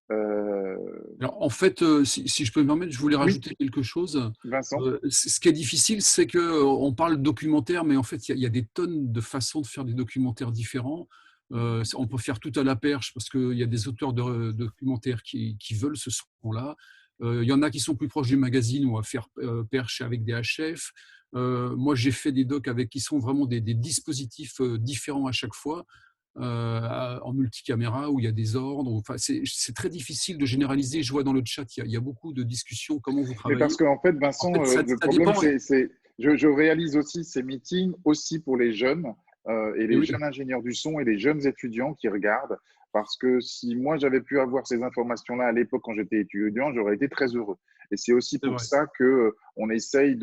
Alors, en fait, si je peux me permettre, je voulais rajouter quelque chose. Vincent, ce qui est difficile, c'est qu'on parle documentaire, mais en fait, il y a des tonnes de façons de faire des documentaires différents. On peut faire tout à la perche parce qu'il y a des auteurs de documentaires qui veulent ce son-là. Il y en a qui sont plus proches du magazine, où on va faire perche avec des HF. Moi, j'ai fait des docs qui sont vraiment des dispositifs différents à chaque fois. En multicaméra, où il y a des ordres. Enfin, c'est très difficile de généraliser. Je vois dans le chat, il y a beaucoup de discussions. Comment vous travaillez? Mais parce qu'en fait, Vincent, le problème, je réalise aussi ces meetings aussi pour les jeunes et les jeunes ingénieurs du son et les jeunes étudiants qui regardent. Parce que si moi, j'avais pu avoir ces informations-là à l'époque quand j'étais étudiant, j'aurais été très heureux. Et c'est aussi pour ça qu'on essaye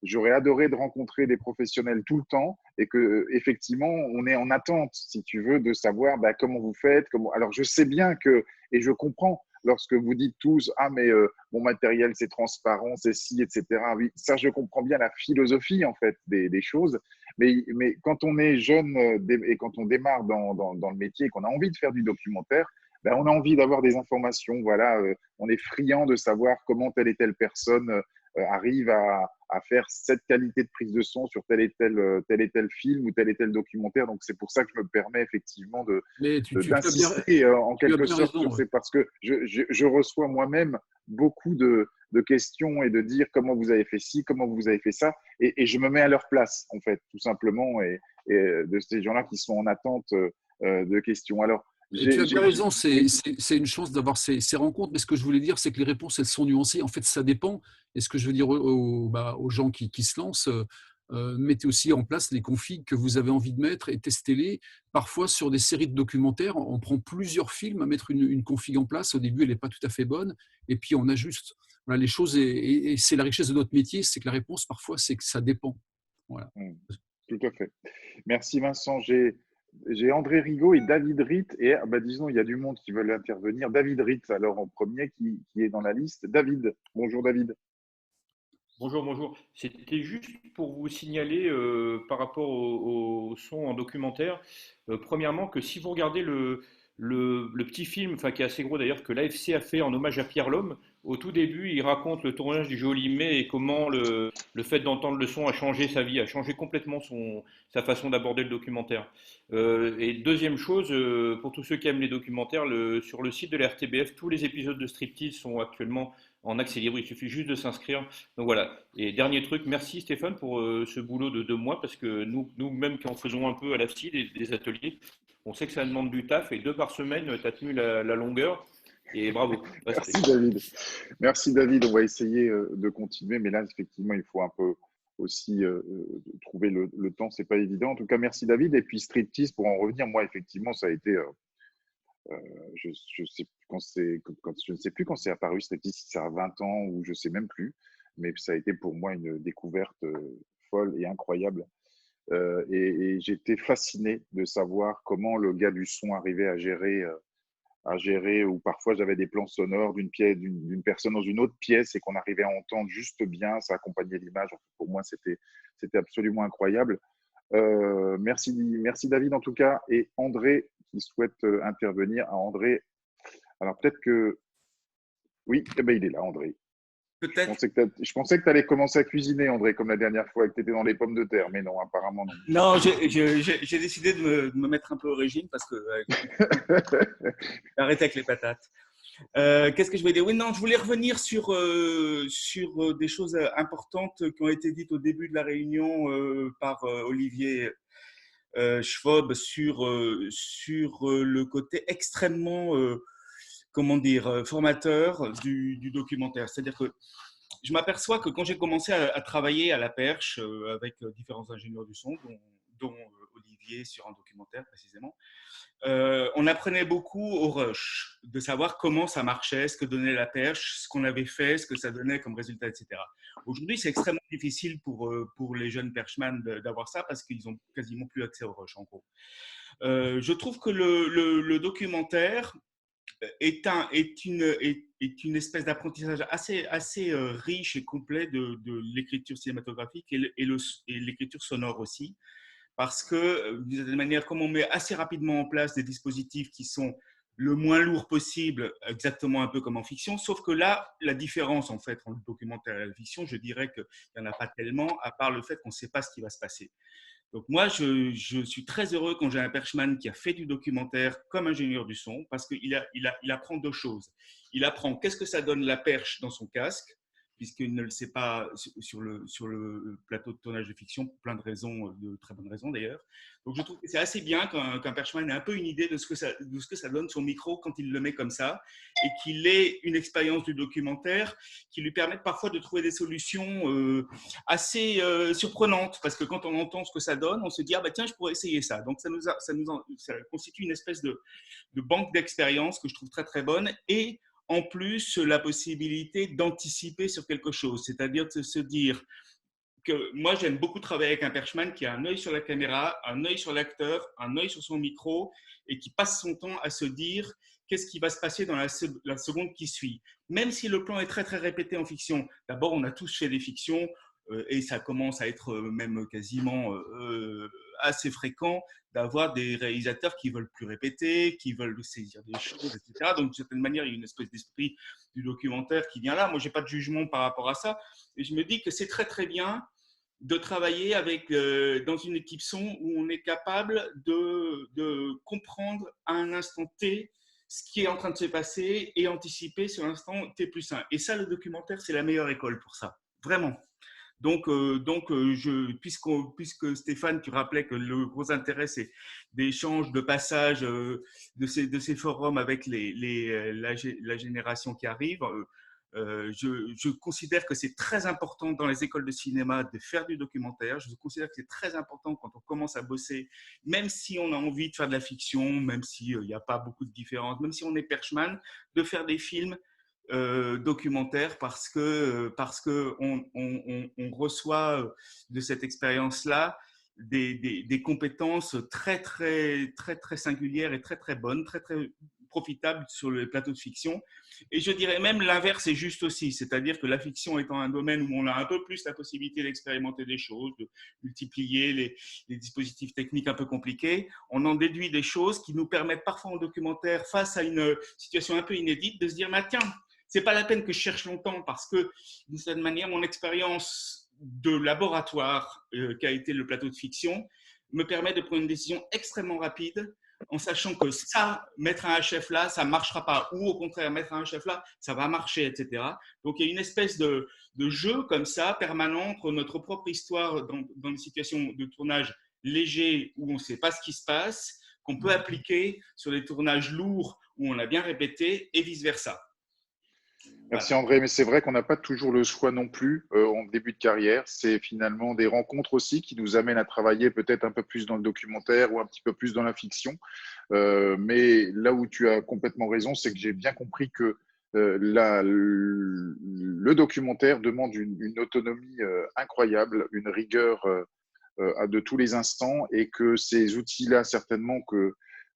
J'aurais adoré de rencontrer des professionnels tout le temps, et que effectivement, on est en attente, si tu veux, de savoir comment vous faites. Alors, je sais bien et je comprends lorsque vous dites tous, mais mon matériel, c'est transparent, c'est ci, etc. Oui, ça, je comprends bien la philosophie, en fait, des choses. Mais quand on est jeune et quand on démarre dans le métier et qu'on a envie de faire du documentaire, ben, on a envie d'avoir des informations. Voilà, on est friand de savoir comment telle et telle personne arrive à faire cette qualité de prise de son sur tel et tel film ou tel et tel documentaire. Donc, c'est pour ça que je me permets effectivement d'insister en quelque sorte sur ces, parce que je reçois moi-même beaucoup de questions et de dire comment vous avez fait ci, comment vous avez fait ça, et je me mets à leur place, en fait, tout simplement, et de ces gens-là qui sont en attente de questions. Alors, tu as bien raison, c'est une chance d'avoir ces rencontres, mais ce que je voulais dire, c'est que les réponses, elles sont nuancées. En fait, ça dépend. Et ce que je veux dire aux gens qui se lancent, mettez aussi en place les configs que vous avez envie de mettre et testez-les. Parfois, sur des séries de documentaires, on prend plusieurs films à mettre une config en place. Au début, elle n'est pas tout à fait bonne, et puis on ajuste. Voilà, les choses, et c'est la richesse de notre métier, c'est que la réponse, parfois, c'est que ça dépend. Voilà. Tout à fait. Merci Vincent. J'ai André Rigaud et David Ritt. Et disons, il y a du monde qui veulent intervenir. David Ritt, alors en premier, qui est dans la liste. David. Bonjour David. Bonjour. C'était juste pour vous signaler par rapport au son en documentaire, premièrement, que si vous regardez le petit film, enfin qui est assez gros d'ailleurs, que l'AFC a fait en hommage à Pierre Lhomme, au tout début, il raconte le tournage du Joli Mai et comment le fait d'entendre le son a changé sa vie, a changé complètement sa façon d'aborder le documentaire. Et deuxième chose, pour tous ceux qui aiment les documentaires, sur le site de la RTBF, tous les épisodes de Striptease sont actuellement en accès libre, il suffit juste de s'inscrire. Donc voilà. Et dernier truc, merci Stéphane pour ce boulot de 2 mois, parce que nous-mêmes, quand faisons un peu à l'AFSI des ateliers, on sait que ça demande du taf, et 2 par semaine, tu as tenu la longueur, et bravo. Merci David. On va essayer de continuer, mais là, effectivement, il faut un peu aussi trouver le temps, c'est pas évident. En tout cas, merci David. Et puis Striptease, pour en revenir, moi, effectivement, ça a été... je ne sais plus quand c'est apparu, Striptease, si ça a 20 ans ou je ne sais même plus, mais ça a été pour moi une découverte folle et incroyable. Et j'étais fasciné de savoir comment le gars du son arrivait à gérer, ou parfois j'avais des plans sonores d'une personne dans une autre pièce et qu'on arrivait à entendre juste bien, ça accompagnait l'image. Pour moi, c'était absolument incroyable. Merci David en tout cas. Et André qui souhaite intervenir. André, alors peut-être que... Oui, il est là, André. Peut-être. Je pensais que tu allais commencer à cuisiner, André, comme la dernière fois, que tu étais dans les pommes de terre, mais non, apparemment non. Non, j'ai décidé de me mettre un peu au régime parce que arrêter avec les patates. Qu'est-ce que je voulais dire? Oui, non, je voulais revenir sur des choses importantes qui ont été dites au début de la réunion par Olivier Schwab sur le côté extrêmement formateur du documentaire. C'est-à-dire que je m'aperçois que quand j'ai commencé à travailler à la Perche avec différents ingénieurs du son, dont Olivier sur un documentaire précisément, on apprenait beaucoup au rush, de savoir comment ça marchait, ce que donnait la Perche, ce qu'on avait fait, ce que ça donnait comme résultat, etc. Aujourd'hui, c'est extrêmement difficile pour les jeunes perchemans d'avoir ça parce qu'ils n'ont quasiment plus accès au rush, en gros. Je trouve que le documentaire est une espèce d'apprentissage assez riche et complet de l'écriture cinématographique et l'écriture sonore aussi. Parce que, d'une certaine manière, comme on met assez rapidement en place des dispositifs qui sont le moins lourds possible, exactement un peu comme en fiction, sauf que là, la différence en fait entre le documentaire et la fiction, je dirais qu'il n'y en a pas tellement, à part le fait qu'on ne sait pas ce qui va se passer. Donc moi, je suis très heureux quand j'ai un perchman qui a fait du documentaire comme ingénieur du son, parce qu'il apprend 2 choses. Il apprend qu'est-ce que ça donne la perche dans son casque, puisqu'il ne le sait pas sur le plateau de tournage de fiction, pour plein de raisons, de très bonnes raisons d'ailleurs. Donc je trouve que c'est assez bien qu'un perchman ait un peu une idée de ce que ça donne son micro quand il le met comme ça, et qu'il ait une expérience du documentaire qui lui permette parfois de trouver des solutions assez surprenantes, parce que quand on entend ce que ça donne, on se dit « Ah bah tiens, je pourrais essayer ça ». Donc ça constitue une espèce de banque d'expérience que je trouve très très bonne, et en plus la possibilité d'anticiper sur quelque chose, c'est-à-dire de se dire que moi j'aime beaucoup travailler avec un perchman qui a un œil sur la caméra, un œil sur l'acteur, un œil sur son micro et qui passe son temps à se dire qu'est-ce qui va se passer dans la seconde qui suit. Même si le plan est très très répété en fiction, d'abord on a tous fait des fictions, et ça commence à être même quasiment assez fréquent, d'avoir des réalisateurs qui veulent plus répéter, qui veulent saisir des choses, etc. Donc, d'une certaine manière, il y a une espèce d'esprit du documentaire qui vient là. Moi, je n'ai pas de jugement par rapport à ça. Et je me dis que c'est très, très bien de travailler avec, dans une équipe son où on est capable de comprendre à un instant T ce qui est en train de se passer et anticiper sur l'instant T+1. Et ça, le documentaire, c'est la meilleure école pour ça. Vraiment. Donc, puisque Stéphane, tu rappelais que le gros intérêt, c'est d'échanges, de passage de ces forums avec la génération qui arrive, je considère que c'est très important dans les écoles de cinéma de faire du documentaire. Je considère que c'est très important quand on commence à bosser, même si on a envie de faire de la fiction, même s'il n'y a pas beaucoup de différences, même si on est perchman, de faire des films documentaire parce que on reçoit de cette expérience-là des compétences très très très très singulières et très très bonnes, très très profitables sur le plateau de fiction. Et je dirais même l'inverse est juste aussi, c'est-à-dire que la fiction étant un domaine où on a un peu plus la possibilité d'expérimenter des choses, de multiplier les dispositifs techniques un peu compliqués, on en déduit des choses qui nous permettent parfois en documentaire, face à une situation un peu inédite, de se dire, tiens, c'est pas la peine que je cherche longtemps parce que, d'une certaine manière, mon expérience de laboratoire qu'a été le plateau de fiction me permet de prendre une décision extrêmement rapide en sachant que ça, mettre un HF là, ça ne marchera pas. Ou au contraire, mettre un HF là, ça va marcher, etc. Donc, il y a une espèce de jeu comme ça, permanent, entre notre propre histoire dans des situations de tournage léger où on ne sait pas ce qui se passe, qu'on peut appliquer sur des tournages lourds où on a bien répété et vice-versa. Merci André, mais c'est vrai qu'on n'a pas toujours le choix non plus en début de carrière. C'est finalement des rencontres aussi qui nous amènent à travailler peut-être un peu plus dans le documentaire ou un petit peu plus dans la fiction. Mais là où tu as complètement raison, c'est que j'ai bien compris que le documentaire demande une autonomie incroyable, une rigueur de tous les instants, et que ces outils-là, certainement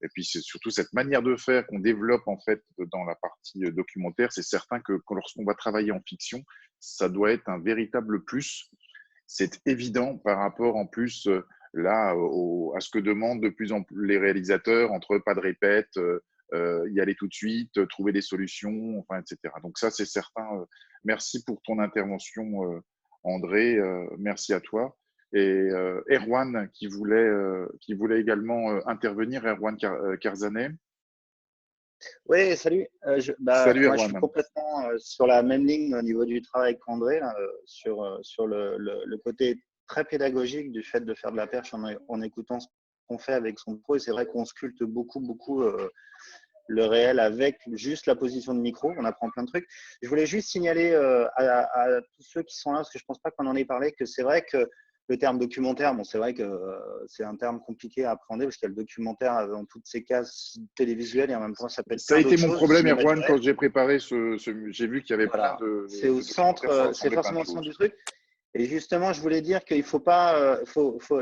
et puis c'est surtout cette manière de faire qu'on développe en fait dans la partie documentaire, c'est certain que lorsqu'on va travailler en fiction, ça doit être un véritable plus. C'est évident par rapport en plus là à ce que demandent de plus en plus les réalisateurs, entre pas de répète, y aller tout de suite, trouver des solutions, enfin, etc. Donc ça, c'est certain. Merci pour ton intervention, André. Merci à toi. Et Erwan qui voulait également intervenir, Erwan Kerzanet. Oui, salut. Salut moi, Erwan. je suis complètement sur la même ligne au niveau du travail avec André, là, sur le côté très pédagogique du fait de faire de la perche en écoutant ce qu'on fait avec son pro. Et c'est vrai qu'on sculpte beaucoup le réel avec juste la position de micro. On apprend plein de trucs. Je voulais juste signaler à tous ceux qui sont là, parce que je ne pense pas qu'on en ait parlé, que c'est vrai que le terme documentaire, bon, c'est vrai que c'est un terme compliqué à appréhender parce qu'il y a le documentaire dans toutes ses cases télévisuelles et en même temps ça peut être Ça a été mon choses, problème, Erwan, quand j'ai préparé j'ai vu qu'il y avait voilà. plein de. C'est au centre, c'est forcément au centre du truc. Et justement, je voulais dire qu'il ne faut pas,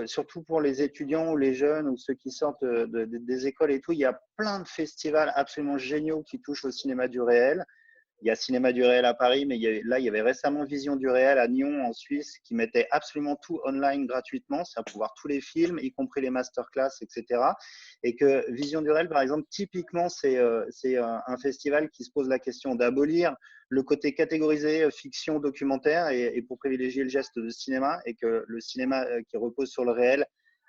surtout pour les étudiants ou les jeunes ou ceux qui sortent des écoles et tout, il y a plein de festivals absolument géniaux qui touchent au cinéma du réel. Il y a Cinéma du réel à Paris, mais il y avait récemment Vision du réel à Nyon, en Suisse, qui mettait absolument tout online gratuitement, c'est-à-dire pouvoir tous les films, y compris les masterclass, etc. Et que Vision du réel, par exemple, typiquement, c'est un festival qui se pose la question d'abolir le côté catégorisé fiction documentaire et pour privilégier le geste de cinéma, et que le cinéma qui repose sur le réel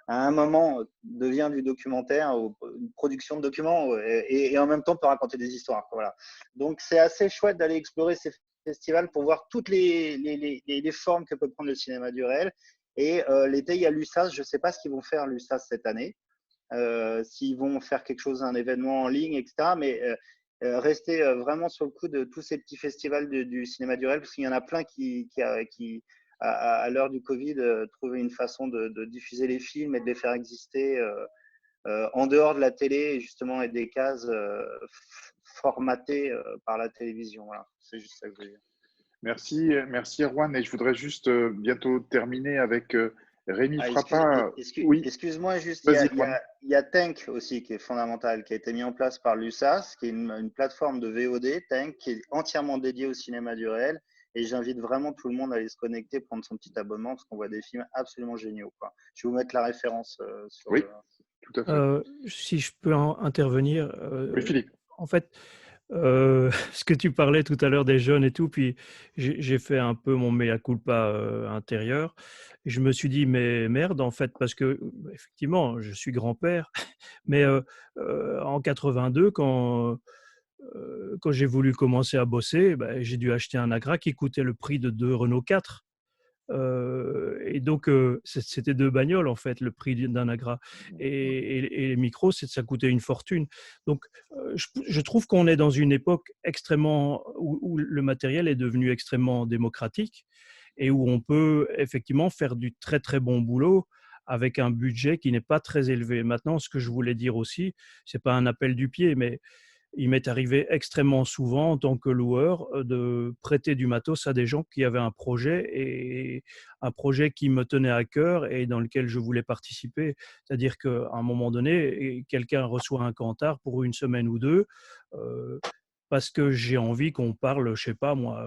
à un moment devient du documentaire, une production de documents et en même temps peut raconter des histoires. Voilà. Donc c'est assez chouette d'aller explorer ces festivals pour voir toutes les formes que peut prendre le cinéma du réel. Et l'été, il y a l'USAS. Je ne sais pas ce qu'ils vont faire l'USAS cette année, s'ils vont faire quelque chose, un événement en ligne, etc. Mais restez vraiment sur le coup de tous ces petits festivals du cinéma du réel, parce qu'il y en a plein qui à l'heure du Covid, trouver une façon de diffuser les films et de les faire exister en dehors de la télé, justement, et des cases formatées par la télévision. Voilà, c'est juste ça que je veux dire. Merci Erwan. Et je voudrais juste bientôt terminer avec Rémi Frappa. Excuse-moi, juste, il y a Tank aussi qui est fondamental, qui a été mis en place par l'USAS, qui est une plateforme de VOD, Tank, qui est entièrement dédiée au cinéma du réel, Et j'invite vraiment tout le monde à aller se connecter, prendre son petit abonnement, parce qu'on voit des films absolument géniaux, quoi. Je vais vous mettre la référence sur Oui, le… tout à fait. Si je peux intervenir, Oui, Philippe. en fait, ce que tu parlais tout à l'heure des jeunes et tout, puis j'ai fait un peu mon mea culpa intérieur. Et je me suis dit, mais merde, en fait, parce que effectivement, je suis grand-père, mais en 82, quand j'ai voulu commencer à bosser, ben, j'ai dû acheter un Agra qui coûtait le prix de 2 Renault 4. Et donc, c'était 2 bagnoles, en fait, le prix d'un Agra. Et les micros, ça coûtait une fortune. Donc, je trouve qu'on est dans une époque extrêmement où le matériel est devenu extrêmement démocratique et où on peut effectivement faire du très, très bon boulot avec un budget qui n'est pas très élevé. Maintenant, ce que je voulais dire aussi, c'est pas un appel du pied, mais il m'est arrivé extrêmement souvent en tant que loueur de prêter du matos à des gens qui avaient un projet et un projet qui me tenait à cœur et dans lequel je voulais participer. C'est-à-dire qu'à un moment donné, quelqu'un reçoit un Kantar pour une semaine ou deux parce que j'ai envie qu'on parle, je sais pas moi,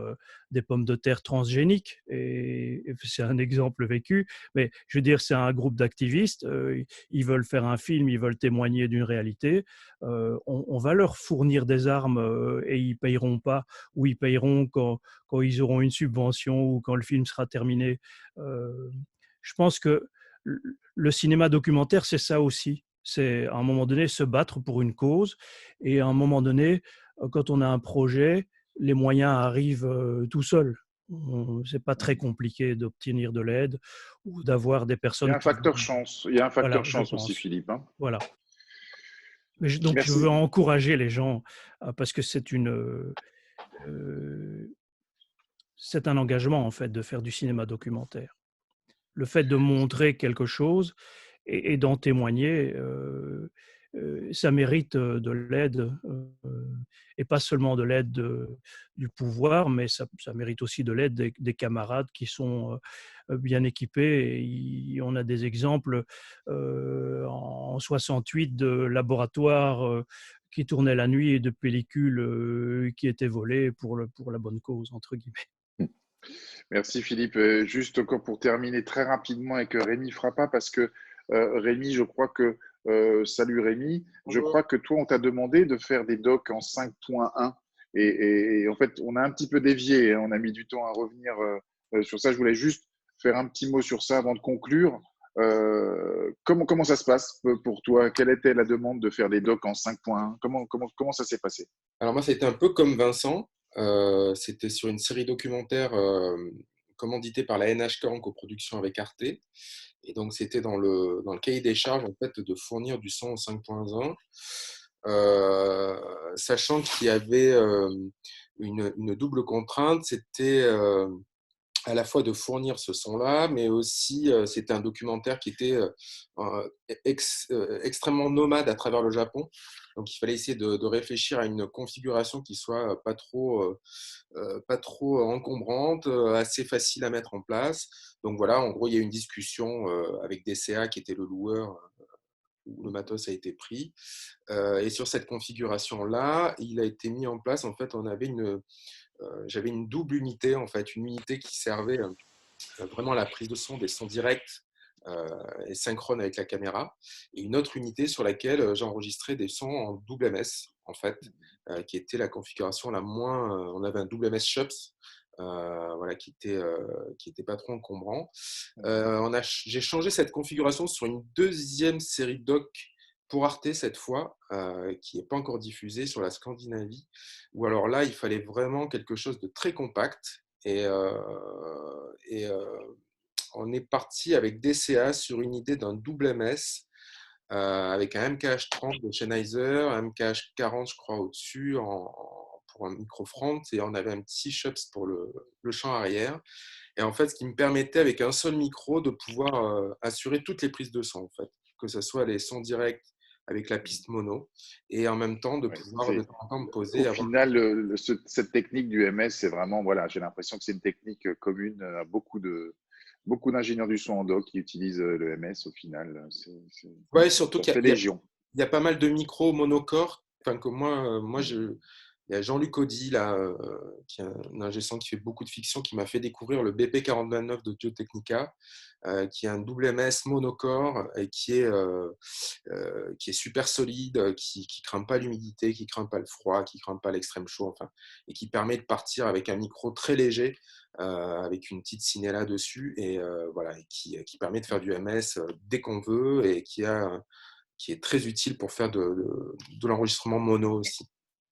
des pommes de terre transgéniques. Et c'est un exemple vécu, mais je veux dire, c'est un groupe d'activistes, ils veulent faire un film, ils veulent témoigner d'une réalité. On va leur fournir des armes et ils payeront pas, ou ils payeront quand ils auront une subvention ou quand le film sera terminé. Je pense que le cinéma documentaire, c'est ça aussi. C'est à un moment donné se battre pour une cause et à un moment donné, quand on a un projet, les moyens arrivent tout seuls. C'est pas très compliqué d'obtenir de l'aide ou d'avoir des Il y personnes a un qui… facteur chance. Il y a un Voilà, facteur je chance aussi, pense. Philippe. Hein. Voilà. Donc, je Merci. veux encourager les gens parce que c'est un engagement, en fait, de faire du cinéma documentaire. Le fait de montrer quelque chose et d'en témoigner, ça mérite de l'aide, et pas seulement de l'aide du pouvoir, mais ça mérite aussi de l'aide des camarades qui sont bien équipés. Et on a des exemples en 68 de laboratoires qui tournaient la nuit et de pellicules qui étaient volées pour la bonne cause, entre guillemets. Merci Philippe. Juste encore pour terminer très rapidement avec Rémi Frappa, parce que Rémi, je crois que, salut Rémi, je crois que toi, on t'a demandé de faire des docs en 5.1 et en fait, on a un petit peu dévié, hein, on a mis du temps à revenir sur ça. Je voulais juste faire un petit mot sur ça avant de conclure. Comment ça se passe pour toi? Quelle était la demande de faire des docs en 5.1? Comment ça s'est passé? Alors moi, ça a été un peu comme Vincent. C'était sur une série documentaire commanditée par la NHK en coproduction avec Arte. Et donc, c'était dans le cahier des charges, en fait, de fournir du son en 5.1, sachant qu'il y avait une double contrainte. C'était à la fois de fournir ce son-là, mais aussi c'était un documentaire qui était extrêmement nomade à travers le Japon. Donc il fallait essayer de réfléchir à une configuration qui soit pas trop encombrante, assez facile à mettre en place. Donc voilà, en gros, il y a eu une discussion avec DCA qui était le loueur où le matos a été pris. Et sur cette configuration-là, il a été mis en place, en fait, j'avais une double unité, en fait, une unité qui servait vraiment à la prise de son, des sons directs et synchrones avec la caméra, et une autre unité sur laquelle j'enregistrais des sons en double MS, en fait, qui était la configuration la moins… on avait un double MS Shops, voilà, qui était pas trop encombrant. J'ai changé cette configuration sur une deuxième série de docs pour Arte cette fois, qui n'est pas encore diffusée sur la Scandinavie, où alors là, il fallait vraiment quelque chose de très compact. Et on est parti avec DCA sur une idée d'un double MS, avec un MKH30 de Sennheiser, un MKH40, je crois, au-dessus, pour un micro front, et on avait un petit Shops pour le champ arrière. Et en fait, ce qui me permettait, avec un seul micro, de pouvoir assurer toutes les prises de son, en fait, que ce soit les sons directs avec la piste mono, et en même temps de pouvoir de temps en temps me poser. Au final, cette technique du MS, c'est vraiment, voilà, j'ai l'impression que c'est une technique commune à beaucoup d'ingénieurs du son en doc qui utilisent le MS au final. Ouais, surtout qu'il y a y a pas mal de micros monocore, enfin que moi Il y a Jean-Luc Audy, là, qui est un ingé son qui fait beaucoup de fiction, qui m'a fait découvrir le BP4029 d'Audio Technica, qui est un WMS monocore et qui est super solide, qui ne craint pas l'humidité, qui ne craint pas le froid, qui ne craint pas l'extrême chaud, enfin, et qui permet de partir avec un micro très léger, avec une petite Cinella dessus, et voilà, et qui permet de faire du MS dès qu'on veut, et qui est très utile pour faire de l'enregistrement mono aussi.